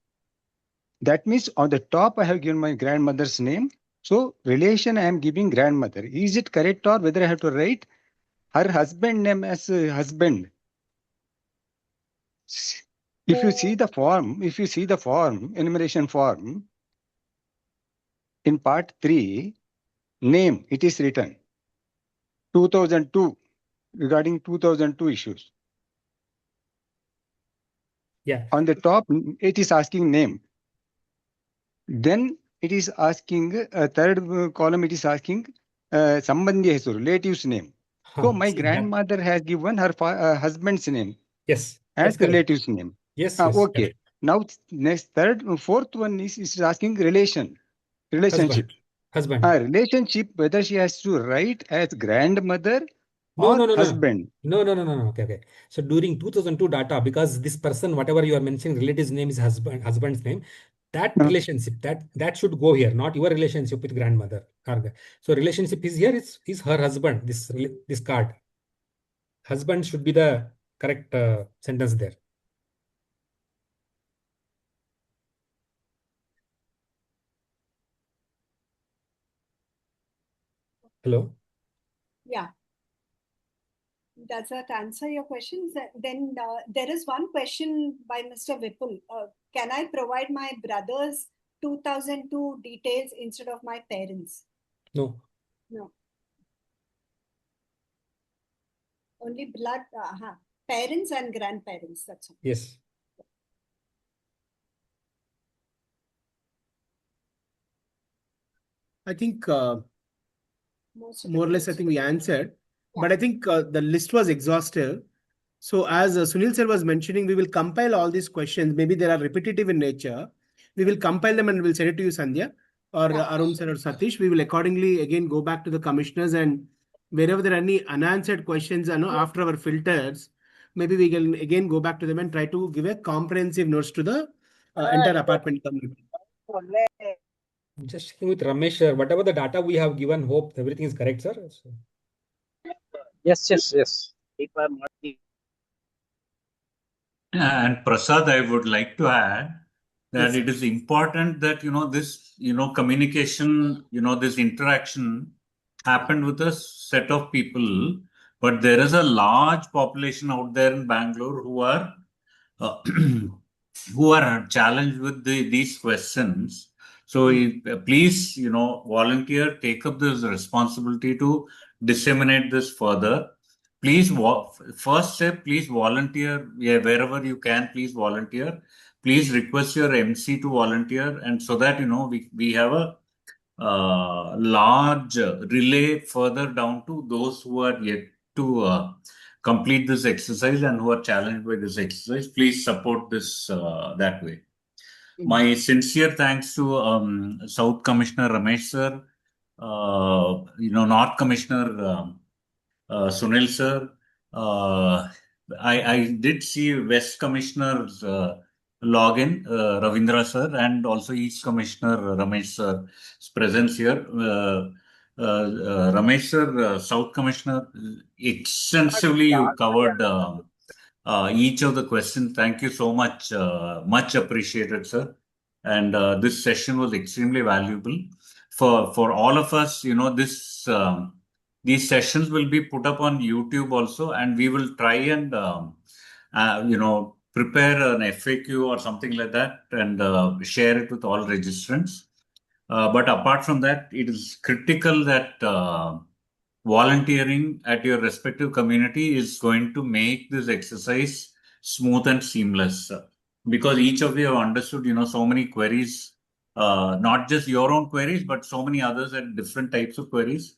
S14: That means on the top I have given my grandmother's name. So relation I am giving grandmother. Is it correct, or whether I have to write her husband name as husband? If you see the form, enumeration form, in part 3, name, it is written 2002, regarding 2002 issues.
S5: Yeah.
S14: On the top, it is asking name. Then it is asking, third column, it is asking Sambandhi Hesu, relative's name. So my grandmother has given her husband's name.
S5: Yes.
S14: As relative's name.
S5: Yes.
S14: Okay.
S5: Correct.
S14: Now, fourth one is asking relationship.
S5: Husband.
S14: Relationship, whether she has to write as grandmother or husband.
S5: No. Okay. So during 2002 data, because this person, whatever you are mentioning, relative's name is husband's name, that relationship, that should go here, not your relationship with grandmother. So relationship is here, is her husband, this card. Husband should be the correct sentence there. Hello?
S8: Yeah. Does that answer your questions? Then there is one question by Mr. Vipul. Can I provide my brother's 2002 details instead of my parents?
S5: No.
S8: No. Only blood, parents and grandparents, that's all.
S5: Yes.
S16: I think more or less, I think we answered. Yeah. But I think the list was exhaustive. So as Sunil sir was mentioning, we will compile all these questions. Maybe they are repetitive in nature. We will compile them and we'll send it to you, Sandhya, or Arun sir or Satish. We will accordingly again go back to the commissioners, and wherever there are any unanswered questions, after our filters, maybe we can again go back to them and try to give a comprehensive notes to the entire apartment community.
S5: Just checking with Ramesh, sir, whatever the data we have given, hope everything is correct, sir. So.
S6: Yes.
S4: And Prasad, I would like to add that it is important that, this, communication, this interaction happened with a set of people, but there is a large population out there in Bangalore who are challenged with these questions.
S1: So please, volunteer, take up this responsibility to disseminate this further. Please, first step, please volunteer wherever you can. Please volunteer. Please request your MC to volunteer, and so that we have a large relay further down to those who are yet to complete this exercise and who are challenged by this exercise. Please support this that way. My sincere thanks to South Commissioner Ramesh sir, North Commissioner Sunil sir. I did see West Commissioner's login, Ravindra sir, and also East Commissioner Ramesh sir's presence here. Ramesh sir, South Commissioner, extensively you covered each of the questions. Thank you so much. Much appreciated, sir. And this session was extremely valuable for all of us. These sessions will be put up on YouTube also, and we will try and prepare an FAQ or something like that and share it with all registrants. But apart from that, it is critical that volunteering at your respective community is going to make this exercise smooth and seamless, because each of you have understood, so many queries, not just your own queries, but so many others and different types of queries.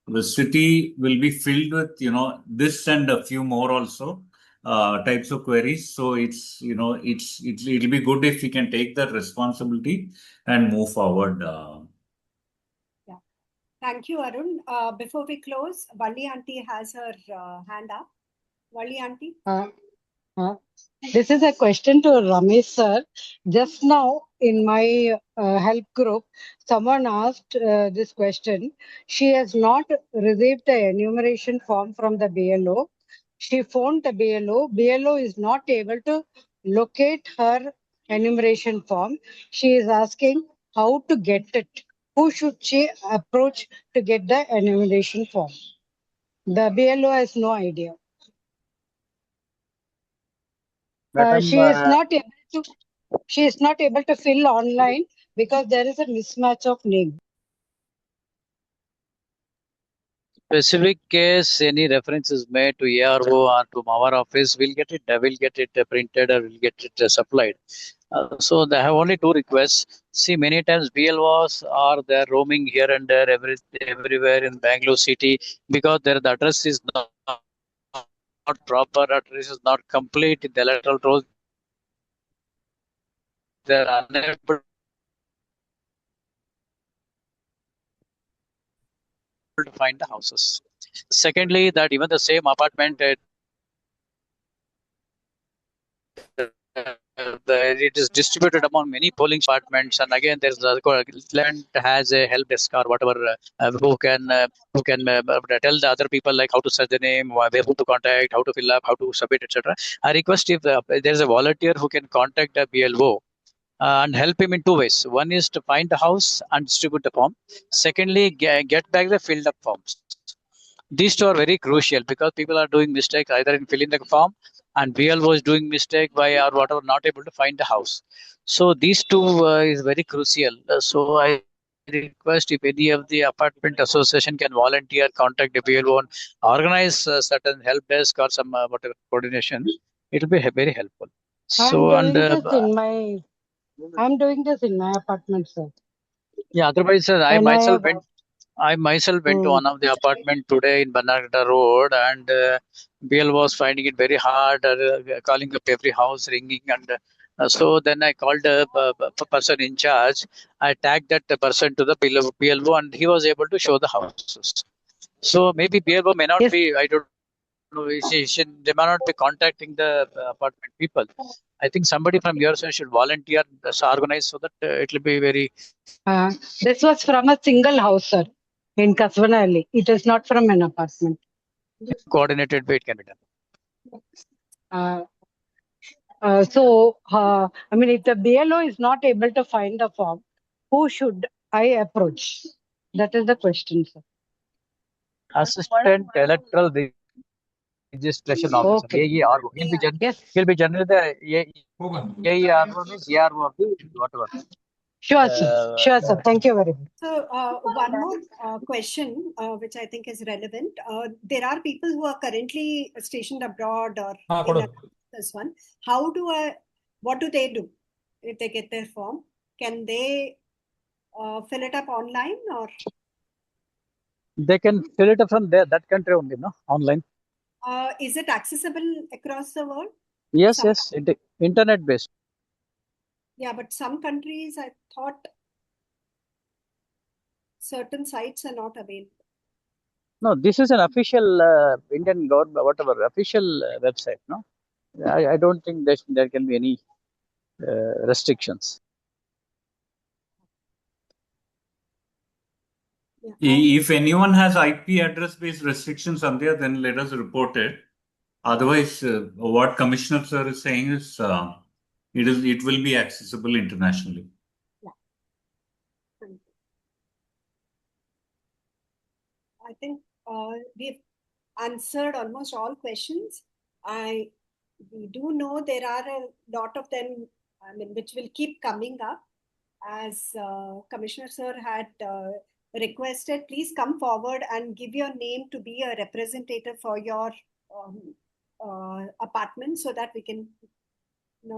S1: The city will be filled with, this and a few more also types of queries. So it'll be good if we can take that responsibility and move forward.
S8: Thank you, Arun. Before we close, Valli Aunty has her hand up. Valli Aunty.
S17: This is a question to Ramesh sir. Just now in my help group, someone asked this question. She has not received the enumeration form from the BLO. She phoned the BLO. BLO is not able to locate her enumeration form. She is asking how to get it. Who should she approach to get the enumeration form? The BLO has no idea. She is not able to fill online because there is a mismatch of name.
S6: Specific case, any reference is made to ARO or to our office, we'll get it printed or we'll get it supplied. So they have only two requests. See, many times BLOs are there roaming here and there, everywhere in Bangalore city, because the address is not proper, address is not complete in the electoral rolls. They are unable to find the houses. Secondly, that even the same apartment, it is distributed among many polling apartments, and again there's land has a help desk or whatever who can tell the other people like how to search the name, who to contact, how to fill up, how to submit, etc. I request if there's a volunteer who can contact the BLO and help him in two ways. One is to find the house and distribute the form. Secondly, get back the filled up forms. These two are very crucial because people are doing mistakes either in filling the form, and BLO is doing mistake by or whatever, not able to find the house. So these two is very crucial. So I request if any of the apartment association can volunteer, contact the BLO and organize certain help desk or some whatever coordination. It will be very helpful. So
S17: I'm doing this in my apartment, sir.
S6: Yeah, otherwise, sir, I myself went to one of the apartment today in Bangalore Road, and BL was finding it very hard, calling up every house, ringing, and so then I called the person in charge. I tagged that person to the BLO, and he was able to show the houses. So maybe BLO may not be, I don't know, they may not be contacting the apartment people. I think somebody from your side should volunteer, organize so that it will be very.
S17: This was from a single house, sir, in Kasvanali. It is not from an apartment.
S6: Coordinated way it can be done.
S17: I mean, if the BLO is not able to find the form, who should I approach? That is the question, sir.
S6: Assistant Electoral Registration Officer, AERO. He'll be generally the AERO means ARO, whatever.
S17: Sure, sir. Sure, sir. Thank you very much.
S8: So one more question, which I think is relevant. There are people who are currently stationed abroad or in this one. What do they do if they get their form? Can they fill it up online or?
S6: They can fill it up from there, that country only, no? Online.
S8: Is it accessible across the world?
S6: Yes, internet based.
S8: Yeah, but some countries, I thought certain sites are not available.
S6: No, this is an official Indian government, whatever, official website, no? I don't think there can be any restrictions.
S8: Yeah.
S1: If anyone has IP address based restrictions, Sandhya, then let us report it. Otherwise, what Commissioner Sir is saying is it will be accessible internationally.
S8: Yeah. I think we've answered almost all questions. We do know there are a lot of them, which will keep coming up. As Commissioner Sir had requested, please come forward and give your name to be a representative for your apartment so that we can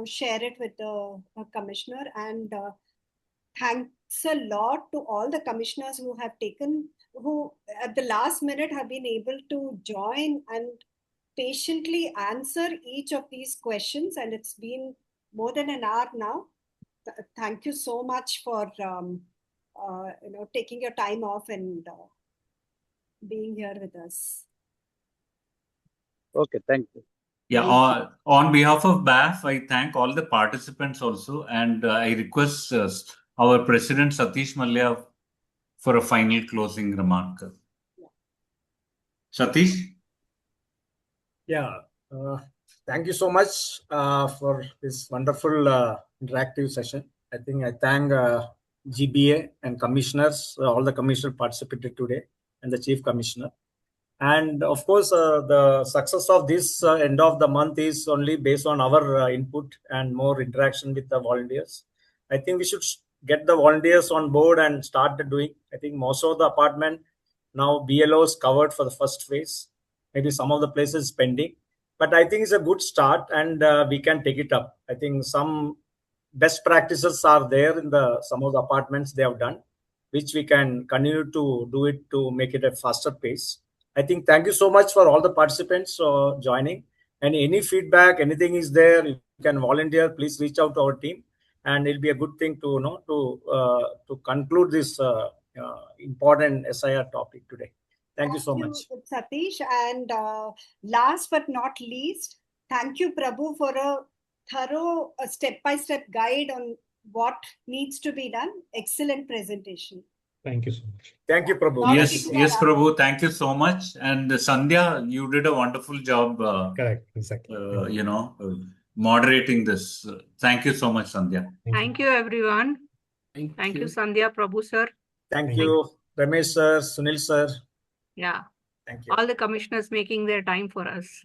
S8: share it with the Commissioner. And thanks a lot to all the commissioners who have who at the last minute have been able to join and patiently answer each of these questions. And it's been more than an hour now. Thank you so much for taking your time off and being here with us.
S6: Okay, thank you.
S1: Yeah, on behalf of BAF, I thank all the participants also, and I request our President Satish Mallya for a final closing remark.
S8: Yeah.
S1: Satish?
S10: Yeah, thank you so much for this wonderful interactive session. I think I thank GBA and commissioners, all the commissioners participated today, and the Chief Commissioner. And of course, the success of this end of the month is only based on our input and more interaction with the volunteers. I think we should get the volunteers on board and start doing. I think most of the apartment now BLO is covered for the first phase. Maybe some of the places pending, but I think it's a good start, and we can take it up. I think some best practices are there in some of the apartments they have done, which we can continue to do it to make it a faster pace. I think thank you so much for all the participants joining, and any feedback, anything is there, you can volunteer, please reach out to our team, and it'll be a good thing to conclude this important SIR topic today. Thank you so much.
S8: Satish, and last but not least, thank you, Prabhu, for a thorough step-by-step guide on what needs to be done. Excellent presentation.
S5: Thank you so much.
S10: Thank you, Prabhu.
S1: Yes, Prabhu. Thank you so much. And Sandhya, you did a wonderful job.
S5: Correct, exactly.
S1: Moderating this. Thank you so much, Sandhya.
S11: Thank you, everyone. Thank you, Sandhya, Prabhu sir.
S10: Thank you, Ramesh sir, Sunil sir.
S11: Yeah.
S10: Thank you.
S11: All the commissioners making their time for us.